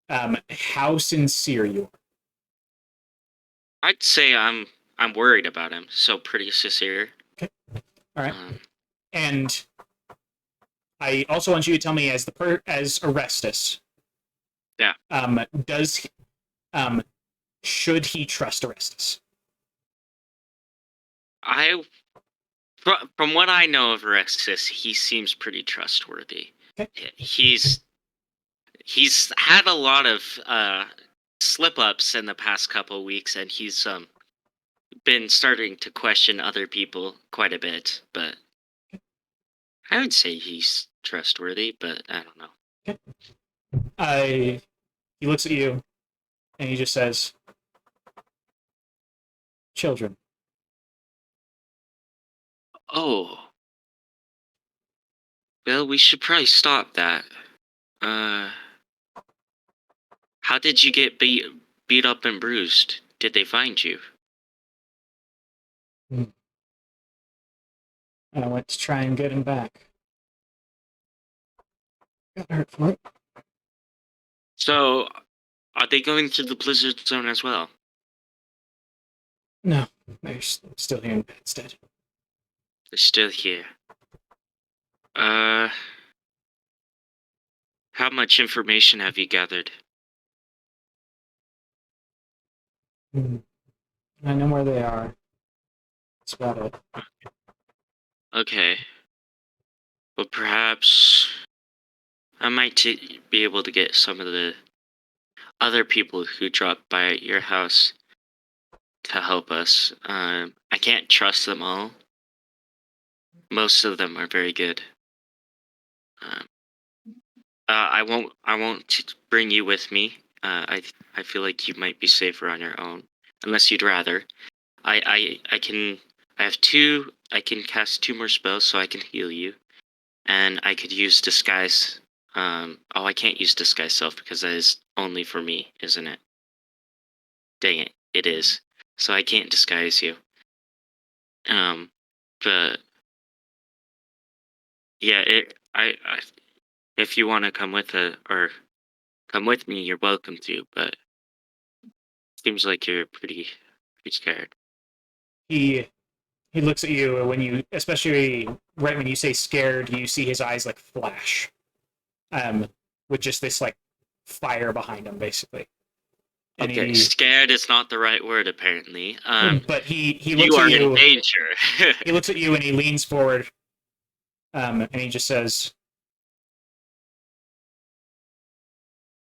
[SPEAKER 1] how sincere you are.
[SPEAKER 2] I'd say I'm worried about him, so pretty sincere.
[SPEAKER 1] Okay. All right. And I also want you to tell me as Orestes.
[SPEAKER 2] Yeah.
[SPEAKER 1] Should he trust Orestes?
[SPEAKER 2] From what I know of Orestes, he seems pretty trustworthy.
[SPEAKER 1] Okay.
[SPEAKER 2] He's had a lot of slip-ups in the past couple of weeks, and he's been starting to question other people quite a bit, but I would say he's trustworthy, but I don't know.
[SPEAKER 1] Okay. He looks at you, and he just says, "Children."
[SPEAKER 2] Oh. Well, we should probably stop that. How did you get beat up and bruised? Did they find you?
[SPEAKER 1] I went to try and get him back. Got hurt for it.
[SPEAKER 2] So, are they going to the Blizzard Zone as well?
[SPEAKER 1] No, they're still here in Padstead.
[SPEAKER 2] They're still here. How much information have you gathered?
[SPEAKER 1] I know where they are. That's about it.
[SPEAKER 2] Okay. Well, perhaps I might be able to get some of the other people who dropped by at your house to help us. I can't trust them all. Most of them are very good. I won't bring you with me. I feel like you might be safer on your own, unless you'd rather. I can. I can cast 2 more spells, so I can heal you, and I could use disguise. I can't use disguise self because that is only for me, isn't it? Dang it, it is. So I can't disguise you. But yeah, if you want to come or come with me, you're welcome to. But seems like you're pretty scared.
[SPEAKER 1] He looks at you when you, especially right when you say scared, you see his eyes like flash, with just this like fire behind him, basically. And
[SPEAKER 2] Okay, scared is not the right word apparently.
[SPEAKER 1] but he
[SPEAKER 2] You
[SPEAKER 1] looks
[SPEAKER 2] are
[SPEAKER 1] at you.
[SPEAKER 2] in danger.
[SPEAKER 1] He looks at you and he leans forward, and he just says,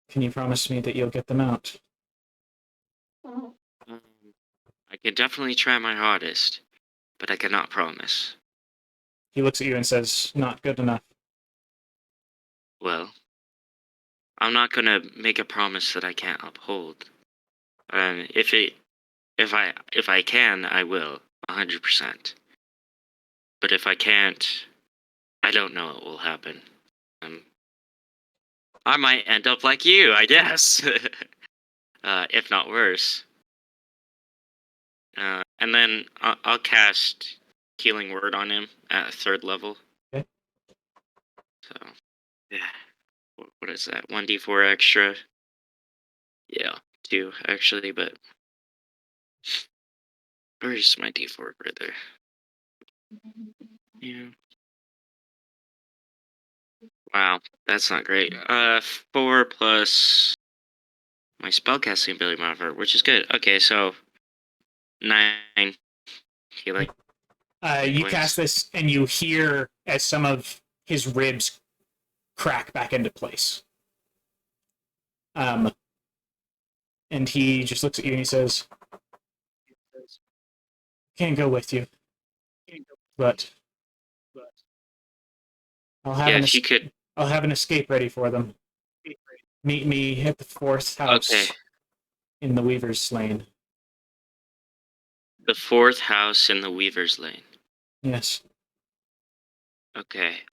[SPEAKER 1] "Can you promise me that you'll get them out?"
[SPEAKER 2] I can definitely try my hardest, but I cannot promise.
[SPEAKER 1] He looks at you and says, "Not good enough."
[SPEAKER 2] Well, I'm not gonna make a promise that I can't uphold. And if I can, I will, 100%. But if I can't, I don't know what will happen. I might end up like you, I guess. If not worse. And then I'll cast Healing Word on him at 3rd level.
[SPEAKER 1] Okay.
[SPEAKER 2] So, yeah. What is that? 1d4 extra? Yeah, 2 actually, but where's my d4 brother? Yeah. Wow, that's not great. 4 plus my spellcasting ability modifier, which is good. Okay, so 9 healing.
[SPEAKER 1] You
[SPEAKER 2] points.
[SPEAKER 1] cast this, and you hear as some of his ribs crack back into place. And he just looks at you and he says, "Can't go with you, but I'll have
[SPEAKER 2] Yeah,
[SPEAKER 1] an
[SPEAKER 2] if you could.
[SPEAKER 1] I'll have an escape ready for them. Meet me at the 4th house
[SPEAKER 2] Okay.
[SPEAKER 1] in the Weaver's Lane."
[SPEAKER 2] The 4th house in the Weaver's Lane.
[SPEAKER 1] Yes.
[SPEAKER 2] Okay.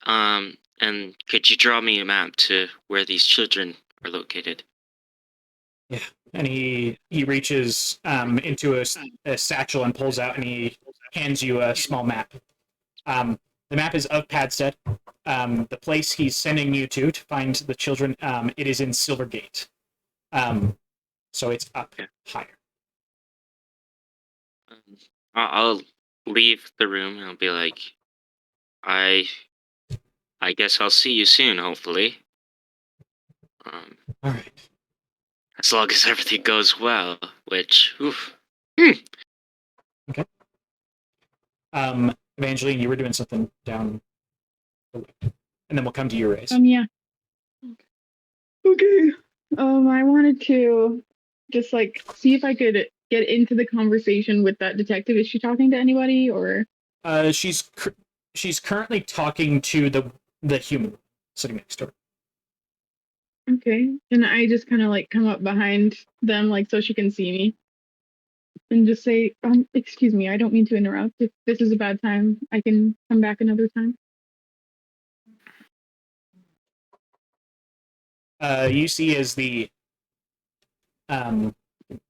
[SPEAKER 2] And could you draw me a map to where these children are located?
[SPEAKER 1] Yeah. And he reaches into a satchel and pulls out, and he hands you a small map. The map is of Padstead. The place he's sending you to find the children, it is in Silvergate. So it's up higher.
[SPEAKER 2] I'll leave the room and I'll be like, I guess I'll see you soon, hopefully.
[SPEAKER 1] All right.
[SPEAKER 2] As long as everything goes well, which, oof.
[SPEAKER 1] Okay. Evangeline, you were doing something down the way. And then we'll come to you, Rays.
[SPEAKER 4] Yeah. Okay. I wanted to just like see if I could get into the conversation with that detective. Is she talking to anybody or?
[SPEAKER 1] She's currently talking to the human sitting next to her.
[SPEAKER 4] Okay. And I just kind of like come up behind them, like so she can see me, and just say, excuse me, I don't mean to interrupt. If this is a bad time, I can come back another time.
[SPEAKER 1] You see as the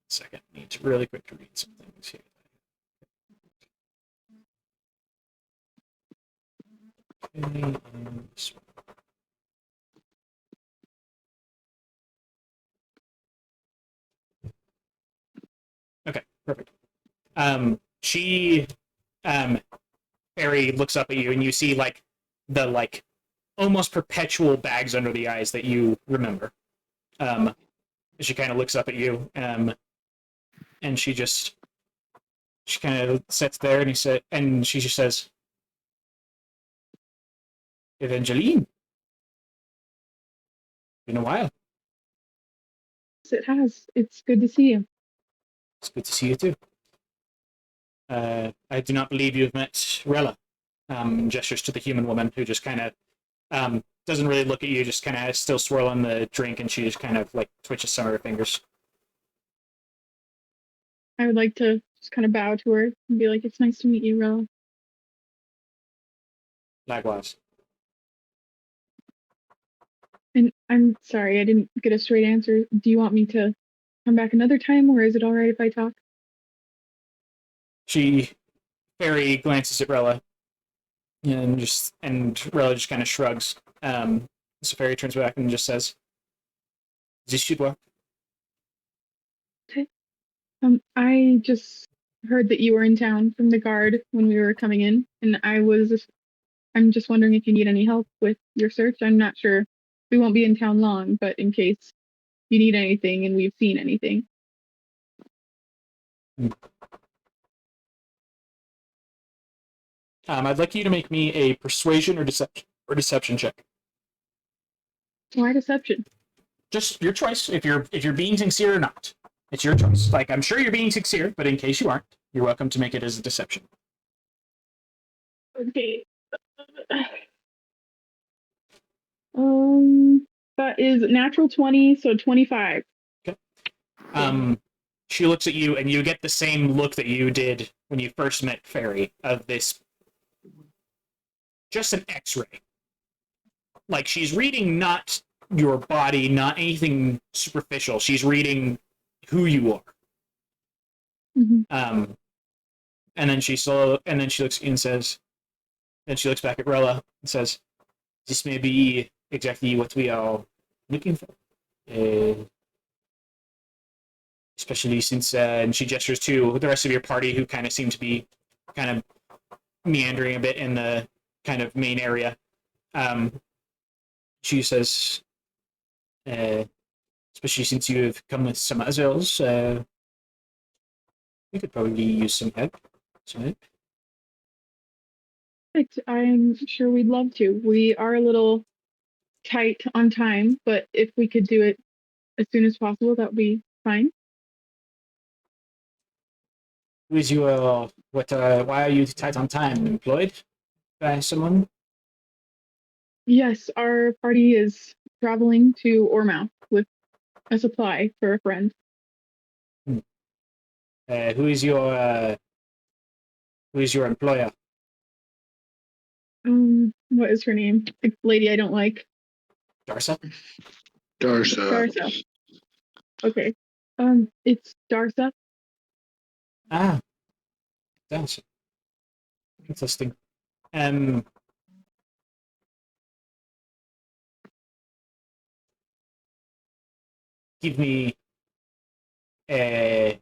[SPEAKER 1] second, I need to really quick to read some things here. Okay, and this one. Okay, perfect. She Harry looks up at you, and you see like the almost perpetual bags under the eyes that you remember. She kind of looks up at you, and she kind of sits there, and she just says, "Evangeline, been a while.
[SPEAKER 4] Yes, it has. It's good to see you.
[SPEAKER 1] It's good to see you too. I do not believe you've met Rella." Gestures to the human woman, who just kind of Doesn't really look at you, just kind of still swirling the drink, and she just kind of like twitches some of her fingers.
[SPEAKER 4] I would like to just kind of bow to her and be like, "It's nice to meet you, Rella."
[SPEAKER 1] Likewise.
[SPEAKER 4] And I'm sorry, I didn't get a straight answer. Do you want me to come back another time, or is it all right if I talk?
[SPEAKER 1] Fairy glances at Rella, and Rella just kind of shrugs. So Fairy turns back and just says, "This should work."
[SPEAKER 4] Okay. I just heard that you were in town from the guard when we were coming in, and I'm just wondering if you need any help with your search. I'm not sure. We won't be in town long, but in case you need anything and we've seen anything.
[SPEAKER 1] I'd like you to make me a persuasion or deception check.
[SPEAKER 4] Why deception?
[SPEAKER 1] Just your choice. If you're being sincere or not, it's your choice. Like, I'm sure you're being sincere, but in case you aren't, you're welcome to make it as a deception.
[SPEAKER 4] Okay. That is natural 20, so 25.
[SPEAKER 1] Okay. She looks at you, and you get the same look that you did when you first met Fairy, of this, just an X-ray. Like, she's reading not your body, not anything superficial. She's reading who you are.
[SPEAKER 4] Mm-hmm.
[SPEAKER 1] And then she looks and says, then she looks back at Rella and says, "This may be exactly what we are looking for. Especially since," and she gestures to the rest of your party, who kind of seem to be kind of meandering a bit in the kind of main area. She says, "Especially since you have come with some others, we could probably use some help."
[SPEAKER 4] Perfect. I'm sure we'd love to. We are a little tight on time, but if we could do it as soon as possible, that would be fine.
[SPEAKER 1] Who is your, why are you tight on time? Employed by someone?
[SPEAKER 4] Yes, our party is traveling to Ormouth with a supply for a friend.
[SPEAKER 1] Who is your employer?
[SPEAKER 4] What is her name? The lady I don't like.
[SPEAKER 1] Darsa?
[SPEAKER 4] Darsa. Okay. It's Darsa.
[SPEAKER 1] Ah, Darsa. Interesting. Give me a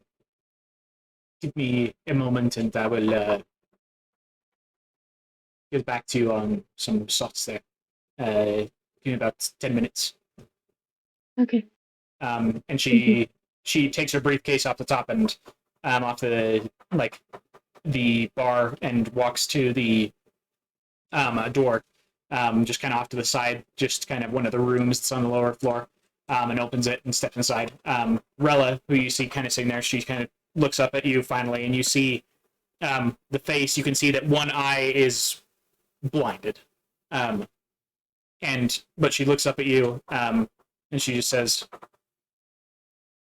[SPEAKER 1] moment, and I will get back to you on some slots there. Give me about 10 minutes.
[SPEAKER 4] Okay.
[SPEAKER 1] And she takes her briefcase off the top and off the bar and walks to the door, just kind of off to the side, just kind of one of the rooms that's on the lower floor, and opens it and steps inside. Rella, who you see kind of sitting there, she kind of looks up at you finally, and you see the face. You can see that one eye is blinded, but she looks up at you, and she just says,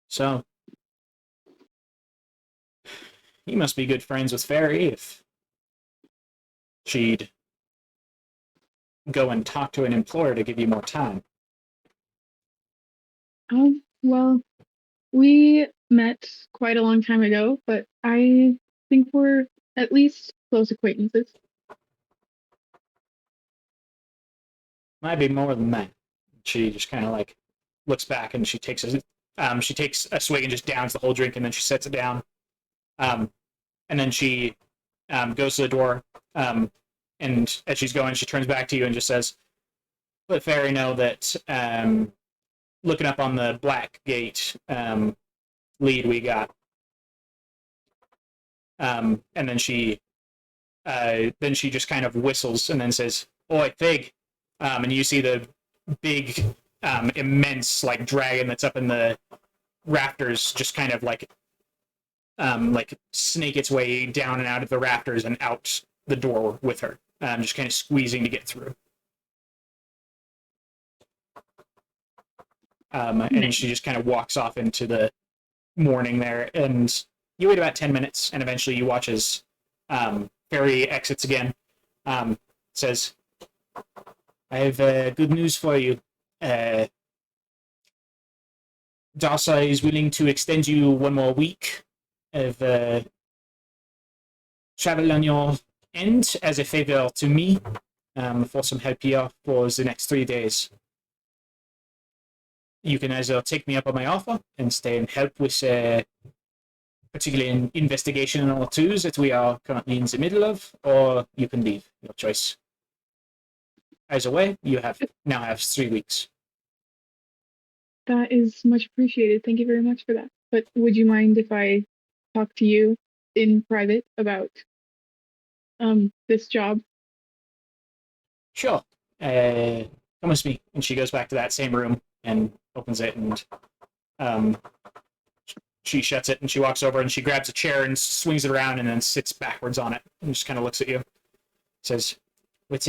[SPEAKER 1] "So, you must be good friends with Fairy if she'd go and talk to an employer to give you more time."
[SPEAKER 4] Well, we met quite a long time ago, but I think we're at least close acquaintances.
[SPEAKER 1] Might be more than that. She just kind of like looks back, and she takes a swig and just downs the whole drink, and then she sets it down. And then she goes to the door, and as she's going, she turns back to you and just says, "Let Fairy know that looking up on the black gate lead we got." And then she just kind of whistles and then says, "Oi, Fig!" And you see the big, immense like dragon that's up in the rafters just kind of like snake its way down and out of the rafters and out the door with her, just kind of squeezing to get through. And she just kind of walks off into the morning there, and you wait about 10 minutes, and eventually you watch as Fairy exits again. Says, I have good news for you. Darsa is willing to extend you one more week of travel on your end as a favor to me for some help here for the next 3 days. You can either take me up on my offer and stay and help with particularly an investigation or two that we are currently in the middle of, or you can leave. Your choice. Either way, you now have 3 weeks.
[SPEAKER 4] That is much appreciated. Thank you very much for that. But would you mind if I talk to you in private about this job?
[SPEAKER 1] Sure. Come with me. And she goes back to that same room and opens it, and she shuts it, and she walks over and she grabs a chair and swings it around and then sits backwards on it and just kind of looks at you. Says, what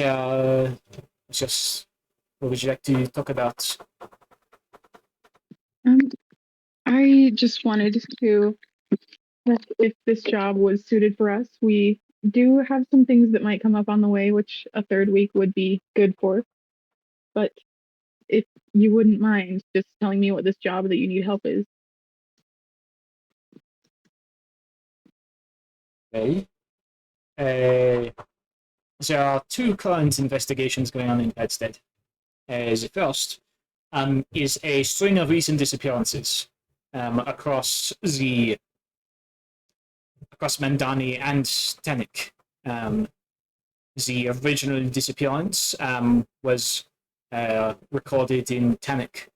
[SPEAKER 1] would you like to talk about?
[SPEAKER 4] I just wanted to check if this job was suited for us. We do have some things that might come up on the way, which a 3rd week would be good for. But if you wouldn't mind just telling me what this job that you need help is.
[SPEAKER 1] Okay. There are 2 current investigations going on in Bedstead. The first is a string of recent disappearances across Mandanni and Tannac. The original disappearance was recorded in Tannac.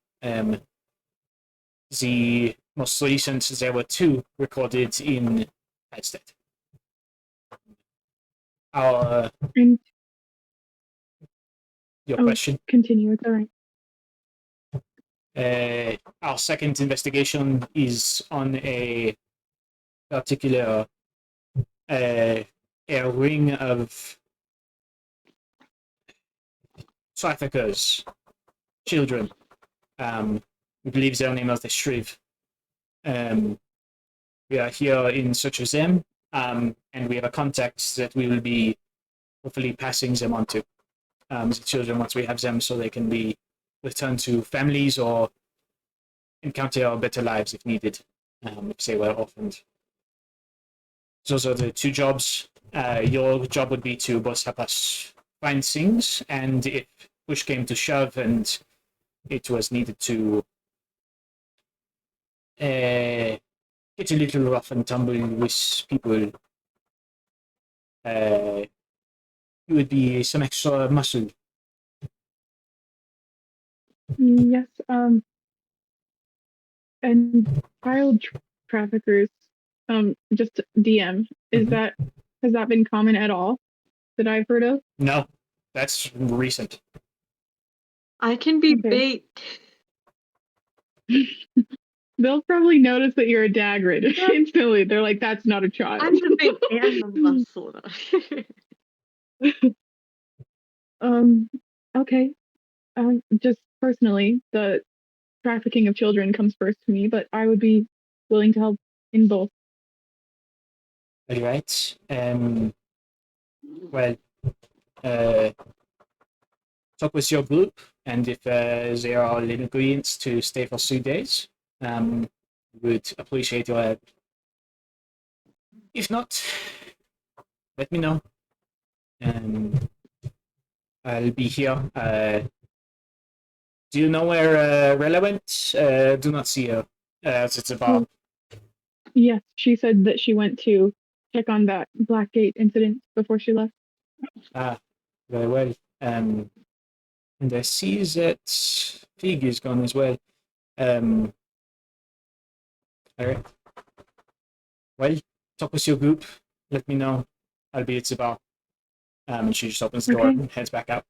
[SPEAKER 1] The most recent, there were 2 recorded in Bedstead. Your question?
[SPEAKER 4] Continue, it's all right.
[SPEAKER 1] Our second investigation is on a particular a ring of traffickers, children. We believe their name is the Shriv. We are here in search of them, and we have a contact that we will be hopefully passing them on to the children once we have them, so they can be returned to families or encounter better lives if needed, if they were orphaned. Those are the 2 jobs. Your job would be to both help us find things, and if push came to shove and it was needed to get a little rough and tumble with people, it would be some extra muscle.
[SPEAKER 4] Yes, and child traffickers, just DM, has that been common at all that I've heard of?
[SPEAKER 1] No, that's recent.
[SPEAKER 7] I can be
[SPEAKER 4] Okay.
[SPEAKER 7] bait.
[SPEAKER 4] They'll probably notice that you're a dagger instantly. They're like, that's not a child.
[SPEAKER 7] I'm the bait and the muscle.
[SPEAKER 4] Okay. Just personally, the trafficking of children comes first to me, but I would be willing to help in both.
[SPEAKER 1] All right. Well, talk with your group, and if they are in agreement to stay for 3 days, would appreciate your help. If not, let me know. I'll be here. Do you know where Rella went? Do not see her. It's a bar.
[SPEAKER 4] Yes, she said that she went to check on that Blackgate incident before she left.
[SPEAKER 1] Ah, very well. And I see that Fig is gone as well. All right. Well, talk with your group. Let me know. I'll be at the bar. And she just opens the door and heads back out.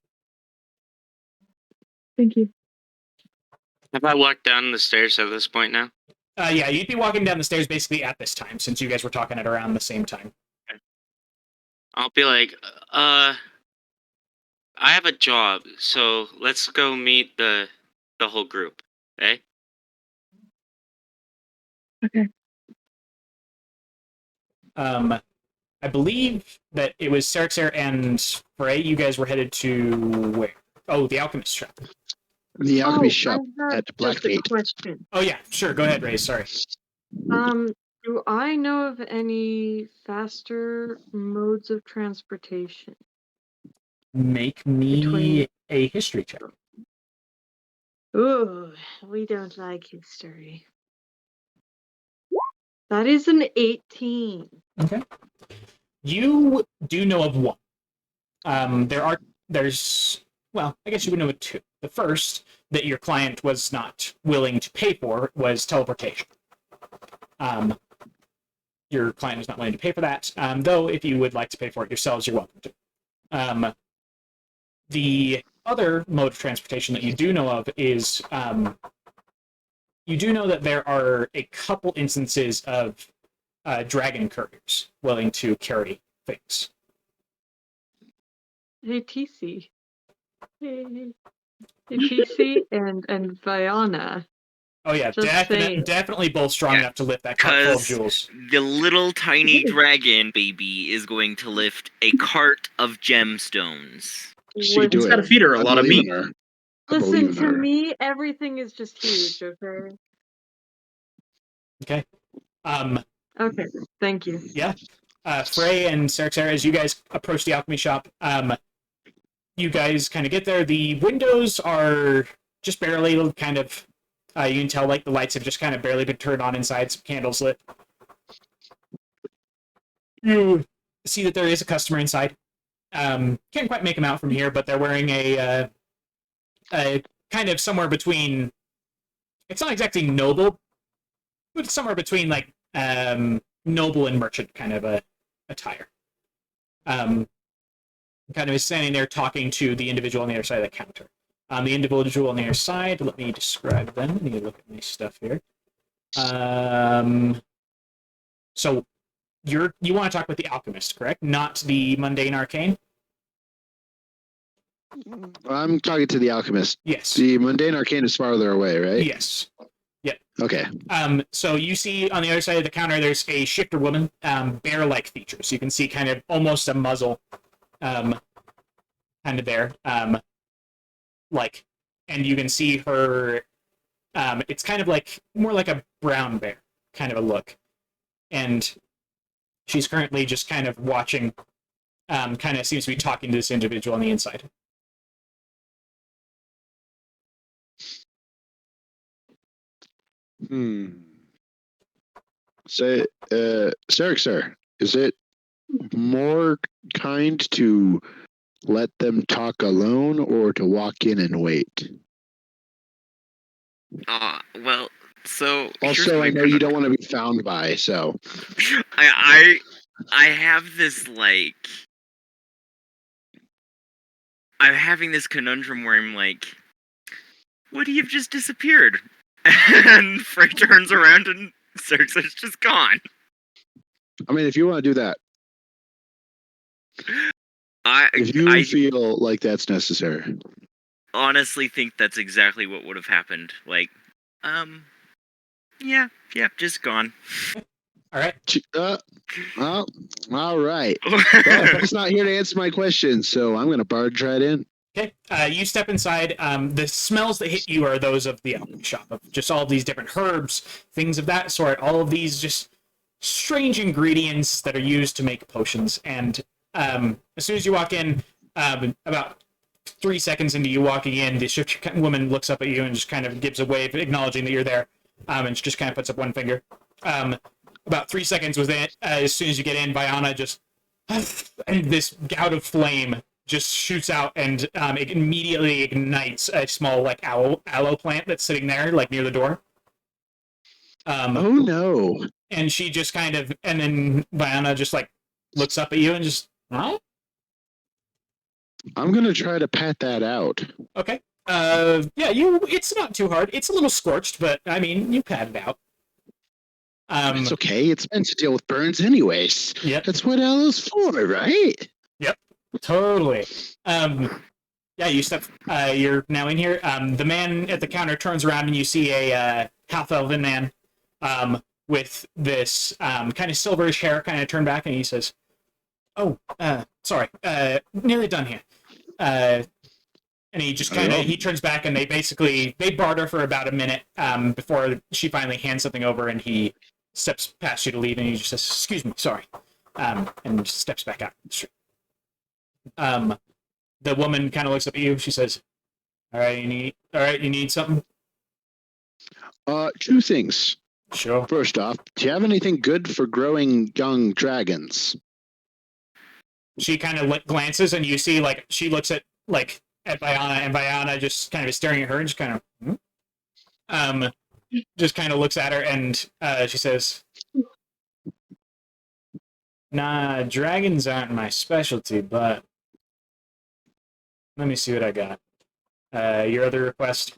[SPEAKER 4] Thank you.
[SPEAKER 2] Have I walked down the stairs at this point now?
[SPEAKER 1] Yeah, you'd be walking down the stairs basically at this time, since you guys were talking at around the same time.
[SPEAKER 2] Okay. I'll be like, I have a job, so let's go meet the whole group. Okay.
[SPEAKER 4] Okay.
[SPEAKER 1] I believe that it was Serxer and Frey. You guys were headed to where? Oh, the Alchemist shop.
[SPEAKER 5] The alchemy
[SPEAKER 7] Oh,
[SPEAKER 5] shop
[SPEAKER 7] I have
[SPEAKER 5] at
[SPEAKER 7] just a
[SPEAKER 5] Blackgate.
[SPEAKER 7] question.
[SPEAKER 1] Oh yeah, sure. Go ahead, Ray. Sorry.
[SPEAKER 7] Do I know of any faster modes of transportation?
[SPEAKER 1] Make me
[SPEAKER 7] Between-
[SPEAKER 1] a history check.
[SPEAKER 7] Ooh, we don't like history. That is an 18.
[SPEAKER 1] Okay. You do know of one. There's well, I guess you would know of two. The first that your client was not willing to pay for was teleportation. Your client is not willing to pay for that. Though, if you would like to pay for it yourselves, you're welcome to. The other mode of transportation that you do know of is you do know that there are a couple instances of dragon couriers willing to carry things.
[SPEAKER 7] Hey, TC. Hey, TC and Viana.
[SPEAKER 1] Oh yeah,
[SPEAKER 7] Just saying.
[SPEAKER 1] definitely both strong
[SPEAKER 2] Yeah,
[SPEAKER 1] enough to lift that cart full of
[SPEAKER 6] 'cause
[SPEAKER 1] jewels.
[SPEAKER 6] the little tiny dragon baby is going to lift a cart of gemstones.
[SPEAKER 5] She
[SPEAKER 7] Listen,
[SPEAKER 5] do
[SPEAKER 8] It's got to
[SPEAKER 5] it.
[SPEAKER 8] feed her a
[SPEAKER 5] I
[SPEAKER 8] lot of
[SPEAKER 5] believe
[SPEAKER 8] meat.
[SPEAKER 5] in her. I
[SPEAKER 7] Listen,
[SPEAKER 5] believe in
[SPEAKER 7] to
[SPEAKER 5] her.
[SPEAKER 7] me, everything is just huge, okay?
[SPEAKER 1] Okay.
[SPEAKER 7] Okay, thank you.
[SPEAKER 1] Yeah. Frey and Serxer, as you guys approach the alchemy shop, you guys kind of get there. The windows are just barely kind of. You can tell like the lights have just kind of barely been turned on inside. Some candles lit. You see that there is a customer inside. Can't quite make them out from here, but they're wearing a kind of somewhere between. It's not exactly noble, but it's somewhere between like noble and merchant kind of a attire. Kind of is standing there talking to the individual on the other side of the counter. The individual on the other side, let me describe them. Let me look at my stuff here. So you want to talk with the alchemist, correct? Not the mundane arcane?
[SPEAKER 5] I'm talking to the alchemist.
[SPEAKER 1] Yes.
[SPEAKER 5] The mundane arcane is farther away, right?
[SPEAKER 1] Yes.
[SPEAKER 5] Okay.
[SPEAKER 1] So you see on the other side of the counter, there's a shifter woman, bear-like features. You can see kind of almost a muzzle, kind of there, and you can see her. It's kind of like more like a brown bear kind of a look, and she's currently just kind of watching. Kind of seems to be talking to this individual on the inside.
[SPEAKER 5] Say, sir, is it more kind to let them talk alone or to walk in and wait?
[SPEAKER 6] Well, so here's
[SPEAKER 5] Also,
[SPEAKER 6] my
[SPEAKER 5] I know you don't want to be found by, so
[SPEAKER 6] I have this like I'm having this conundrum where I'm like, would he have just disappeared? And Frey turns around and Serxer's just gone.
[SPEAKER 5] I mean, if you want to do that, if you
[SPEAKER 6] I
[SPEAKER 5] feel like that's necessary.
[SPEAKER 6] honestly think that's exactly what would have happened. Like, yeah, just gone.
[SPEAKER 1] All right.
[SPEAKER 5] Well, all right. Well, Frank's not here to answer my question, so I'm going to barge right in.
[SPEAKER 1] Okay, you step inside. The smells that hit you are those of the alchemy shop, of just all of these different herbs, things of that sort. All of these just strange ingredients that are used to make potions. And as soon as you walk in, about 3 seconds into you walking in, the shift woman looks up at you and just kind of gives a wave, acknowledging that you're there. And she just kind of puts up one finger. About 3 seconds within it, as soon as you get in, Viana just and this gout of flame just shoots out, and it immediately ignites a small like aloe plant that's sitting there like near the door.
[SPEAKER 5] Oh no!
[SPEAKER 1] And she just kind of, and then Viana just like looks up at you and just, huh?
[SPEAKER 5] I'm gonna try to pat that out.
[SPEAKER 1] Okay. Yeah, it's not too hard. It's a little scorched, but I mean, you pat it out.
[SPEAKER 5] It's okay. It's meant to deal with burns anyways.
[SPEAKER 1] Yep.
[SPEAKER 5] That's what aloe's for, right?
[SPEAKER 1] Totally. Yeah, you step. You're now in here. The man at the counter turns around and you see a half-elven man, with this kind of silverish hair, kind of turned back, and he says, "Oh, sorry, nearly done here." And he just kind of he turns back, and they barter for about a minute before she finally hands something over, and he steps past you to leave, and he just says, "Excuse me, sorry," and just steps back out the street. The woman kind of looks up at you. She says, "All right, you need something."
[SPEAKER 5] Two things.
[SPEAKER 1] Sure.
[SPEAKER 5] First off, do you have anything good for growing young dragons?
[SPEAKER 1] She kind of glances, and you see she looks at Viana, and Viana just kind of is staring at her, and just kind of just kind of looks at her, and she says, "Nah, dragons aren't my specialty, but let me see what I got. Your other request?"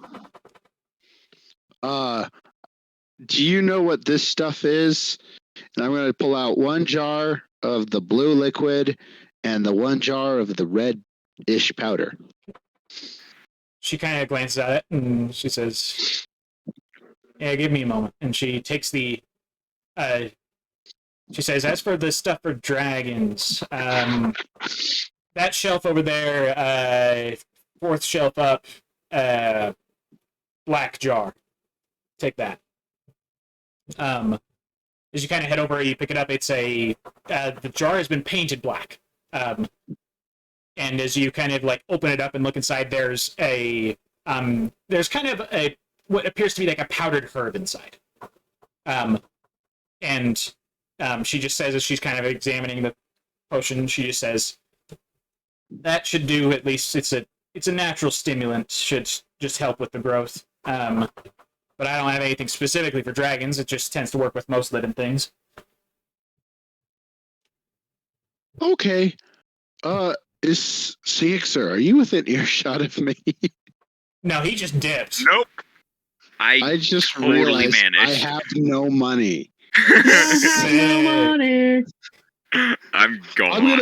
[SPEAKER 5] Do you know what this stuff is? And I'm going to pull out one jar of the blue liquid and the one jar of the red-ish powder.
[SPEAKER 1] She kind of glances at it, and she says, "Yeah, give me a moment." And she takes the she says, "As for the stuff for dragons, that shelf over there, fourth shelf up, black jar. Take that." As you kind of head over, you pick it up. It's the jar has been painted black. And as you kind of open it up and look inside, there's kind of what appears to be like a powdered herb inside. And she just says, as she's kind of examining the potion, she just says, "That should do. At least it's a natural stimulant. Should just help with the growth. But I don't have anything specifically for dragons. It just tends to work with most living things."
[SPEAKER 5] Okay. Is Sixer, are you within earshot of me?
[SPEAKER 1] No, he just dipped.
[SPEAKER 6] Nope.
[SPEAKER 5] I just
[SPEAKER 6] totally
[SPEAKER 5] realized
[SPEAKER 6] vanished.
[SPEAKER 5] I have no money.
[SPEAKER 4] No money.
[SPEAKER 6] I'm gone.
[SPEAKER 5] I'm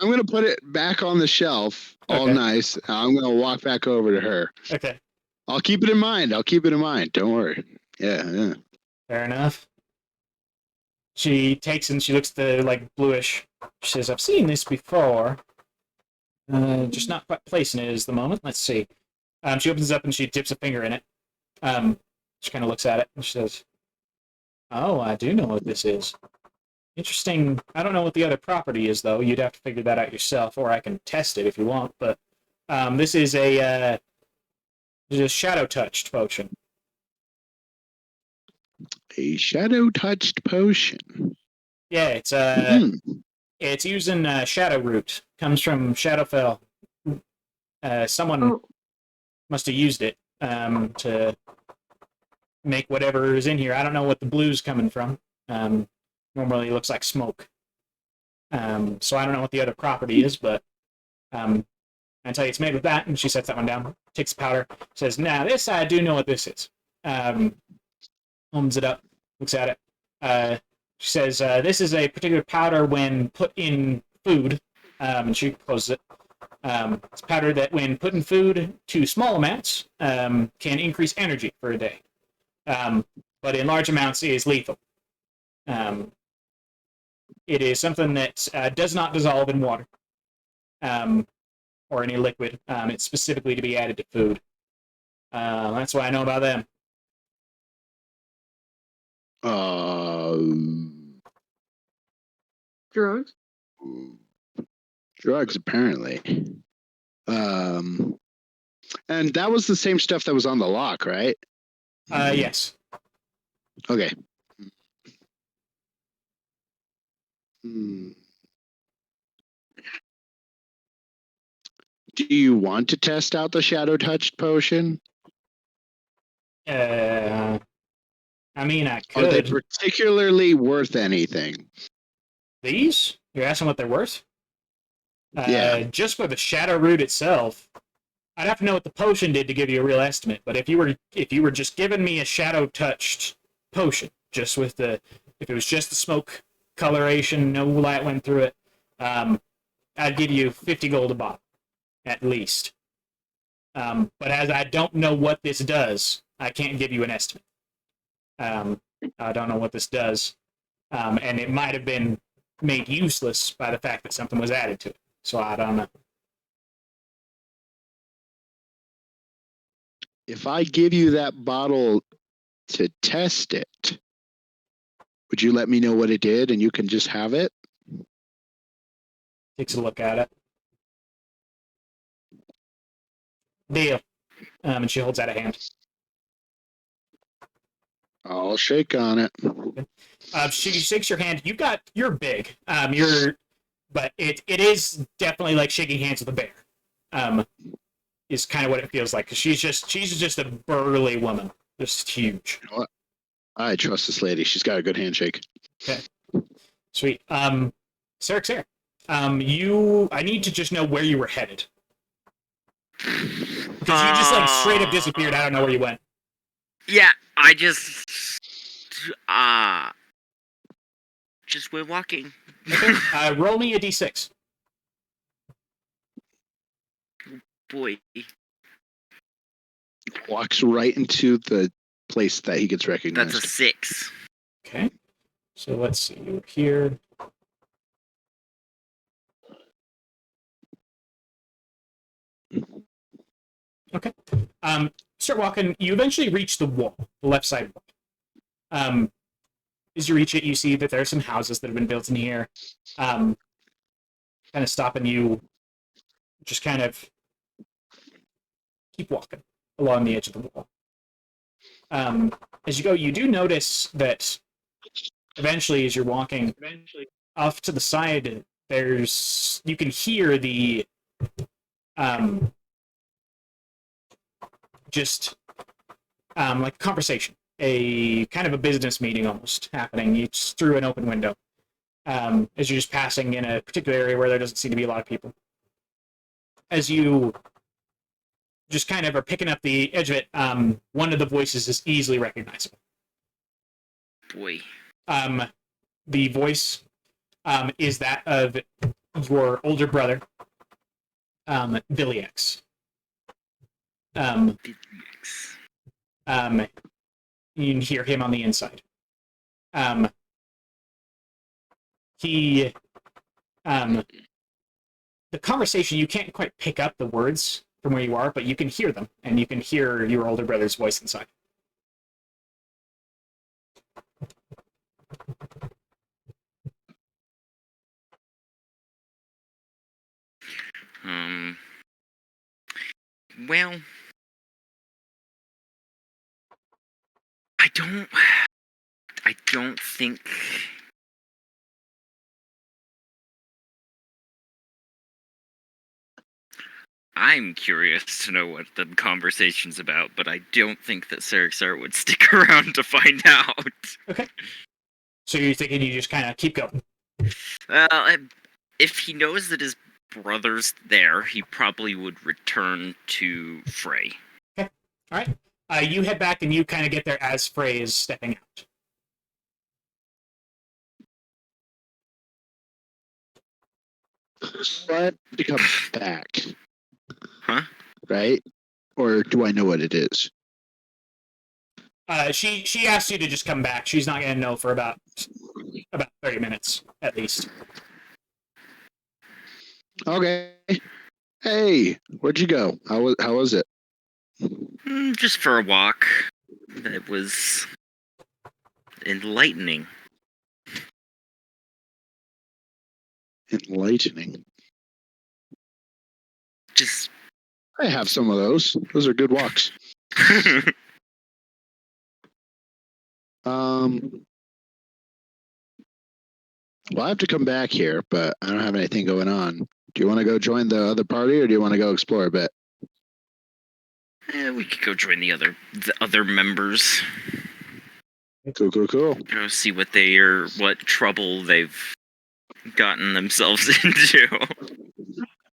[SPEAKER 5] gonna put it back on the shelf, all
[SPEAKER 1] Okay.
[SPEAKER 5] nice. I'm gonna walk back over to her.
[SPEAKER 1] Okay,
[SPEAKER 5] I'll keep it in mind. Don't worry. Yeah.
[SPEAKER 1] fair enough. She takes and she looks at the bluish. She says, "I've seen this before. Just not quite placing it is the moment. Let's see." She opens it up and she dips a finger in it. She kind of looks at it and she says, "Oh, I do know what this is. Interesting. I don't know what the other property is, though. You'd have to figure that out yourself, or I can test it if you want. But this is a shadow-touched potion."
[SPEAKER 5] A shadow-touched potion.
[SPEAKER 1] Yeah, it's using shadow root. Comes from Shadowfell. Someone must have used it to make whatever is in here. I don't know what the blue's coming from. Normally it looks like smoke. So I don't know what the other property is, but I tell you it's made with that. And she sets that one down, takes the powder, says, "Now this I do know what this is." Opens it up, looks at it. She says, "This is a particular powder when put in food." And she closes it. It's powder that, when put in food to small amounts, can increase energy for a day. But in large amounts is lethal. It is something that does not dissolve in water or any liquid. It's specifically to be added to food. That's what I know about them.
[SPEAKER 7] Drugs?
[SPEAKER 5] Drugs, apparently. And that was the same stuff that was on the lock, right?
[SPEAKER 1] Yes.
[SPEAKER 5] Okay. Do you want to test out the shadow touched potion?
[SPEAKER 1] I mean, I
[SPEAKER 5] Are they
[SPEAKER 1] could.
[SPEAKER 5] particularly worth anything?
[SPEAKER 1] These? You're asking what they're worth?
[SPEAKER 5] Yeah.
[SPEAKER 1] Just for the shadow root itself, I'd have to know what the potion did to give you a real estimate. But if you were just giving me a shadow touched potion, just with if it was just the smoke coloration, no light went through it, I'd give you 50 gold a bottle, at least. But as I don't know what this does, I can't give you an estimate. I don't know what this does, and it might have been made useless by the fact that something was added to it. So I don't know.
[SPEAKER 5] If I give you that bottle to test it, would you let me know what it did and you can just have it?
[SPEAKER 1] Takes a look at it. Deal. And she holds out a hand.
[SPEAKER 5] I'll shake on it.
[SPEAKER 1] She shakes your hand. You're big. But it is definitely like shaking hands with a bear. Is kind of what it feels like. 'Cause she's just a burly woman, just huge.
[SPEAKER 5] You know what? I trust this lady. She's got a good handshake.
[SPEAKER 1] Okay, sweet. Sarah. I need to just know where you were headed. Because you just like straight up disappeared. I don't know where you went.
[SPEAKER 6] Yeah, I just went walking.
[SPEAKER 1] Okay. Roll me a d6.
[SPEAKER 6] Boy.
[SPEAKER 5] Walks right into the place that he gets recognized.
[SPEAKER 6] That's a 6.
[SPEAKER 1] Okay. So let's see. You're here. Okay. Start walking. You eventually reach the wall, the left side wall. As you reach it, you see that there are some houses that have been built in here. Kind of stopping you. Just kind of keep walking along the edge of the wall. As you go, you do notice that eventually, as you're walking, off to the side, you can hear the like conversation, a kind of a business meeting almost happening. It's through an open window as you're just passing in a particular area where there doesn't seem to be a lot of people. As you just kind of are picking up the edge of it, one of the voices is easily recognizable.
[SPEAKER 6] Boy.
[SPEAKER 1] The voice is that of your older brother, Viliex. You can hear him on the inside. The conversation, you can't quite pick up the words from where you are, but you can hear them, and you can hear your older brother's voice inside.
[SPEAKER 6] Well, I don't think I'm curious to know what the conversation's about, but I don't think that Sarah would stick around to find out.
[SPEAKER 1] Okay. So you're thinking you just kind of keep going?
[SPEAKER 6] If he knows that his brother's there, he probably would return to Frey.
[SPEAKER 1] Okay. All right. You head back and you kind of get there as Frey is stepping out.
[SPEAKER 5] What to come back?
[SPEAKER 6] Huh?
[SPEAKER 5] Right? Or do I know what it is?
[SPEAKER 1] She asked you to just come back. She's not going to know for about 30 minutes at least.
[SPEAKER 5] Okay. Hey, where'd you go? How was it?
[SPEAKER 6] Just for a walk. It was enlightening.
[SPEAKER 5] Enlightening.
[SPEAKER 6] Just
[SPEAKER 5] I have some of those. Those are good walks. Well, I have to come back here, but I don't have anything going on. Do you want to go join the other party, or do you want to go explore a bit?
[SPEAKER 6] we could go join the other members.
[SPEAKER 5] Cool.
[SPEAKER 6] Go see what trouble they've gotten themselves into.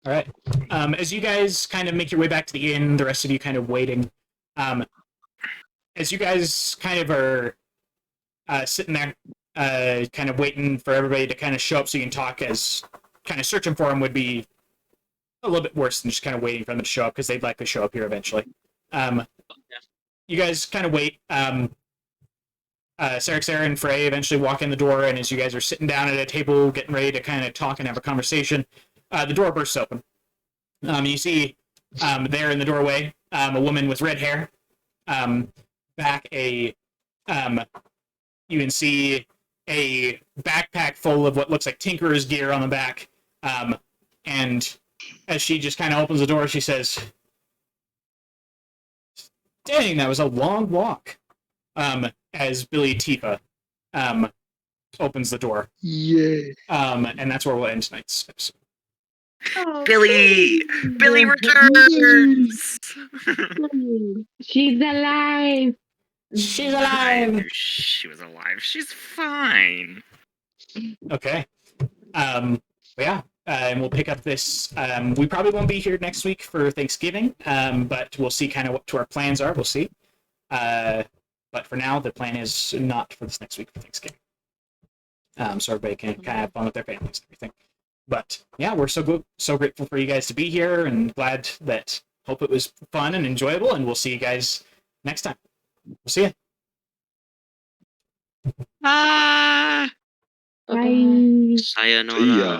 [SPEAKER 1] All right. As you guys kind of make your way back to the inn, the rest of you kind of waiting. As you guys kind of are sitting there, kind of waiting for everybody to kind of show up so you can talk, as kind of searching for him would be a little bit worse than just kind of waiting for them to show up because they'd likely show up here eventually. You guys kind of wait. Sarah and Frey eventually walk in the door, and as you guys are sitting down at a table getting ready to kind of talk and have a conversation, the door bursts open. You see there in the doorway a woman with red hair. You can see a backpack full of what looks like tinkerer's gear on the back. And as she just kind of opens the door, she says, "Dang, that was a long walk." As Billy Tifa opens the door.
[SPEAKER 5] Yay.
[SPEAKER 1] And that's where we'll end tonight's episode.
[SPEAKER 7] Oh,
[SPEAKER 6] Billy returns.
[SPEAKER 4] She's alive.
[SPEAKER 1] She's alive!
[SPEAKER 6] I knew she was alive. She's fine.
[SPEAKER 1] Okay. Yeah. And we'll pick up this. We probably won't be here next week for Thanksgiving, but we'll see kind of what our plans are. We'll see. But for now, the plan is not for this next week for Thanksgiving. So everybody can kind of have fun with their families and everything. But yeah, we're so grateful for you guys to be here, and glad that. Hope it was fun and enjoyable, and we'll see you guys next time. We'll see you.
[SPEAKER 6] Ah.
[SPEAKER 4] Bye.
[SPEAKER 2] Sayonara.
[SPEAKER 5] See ya.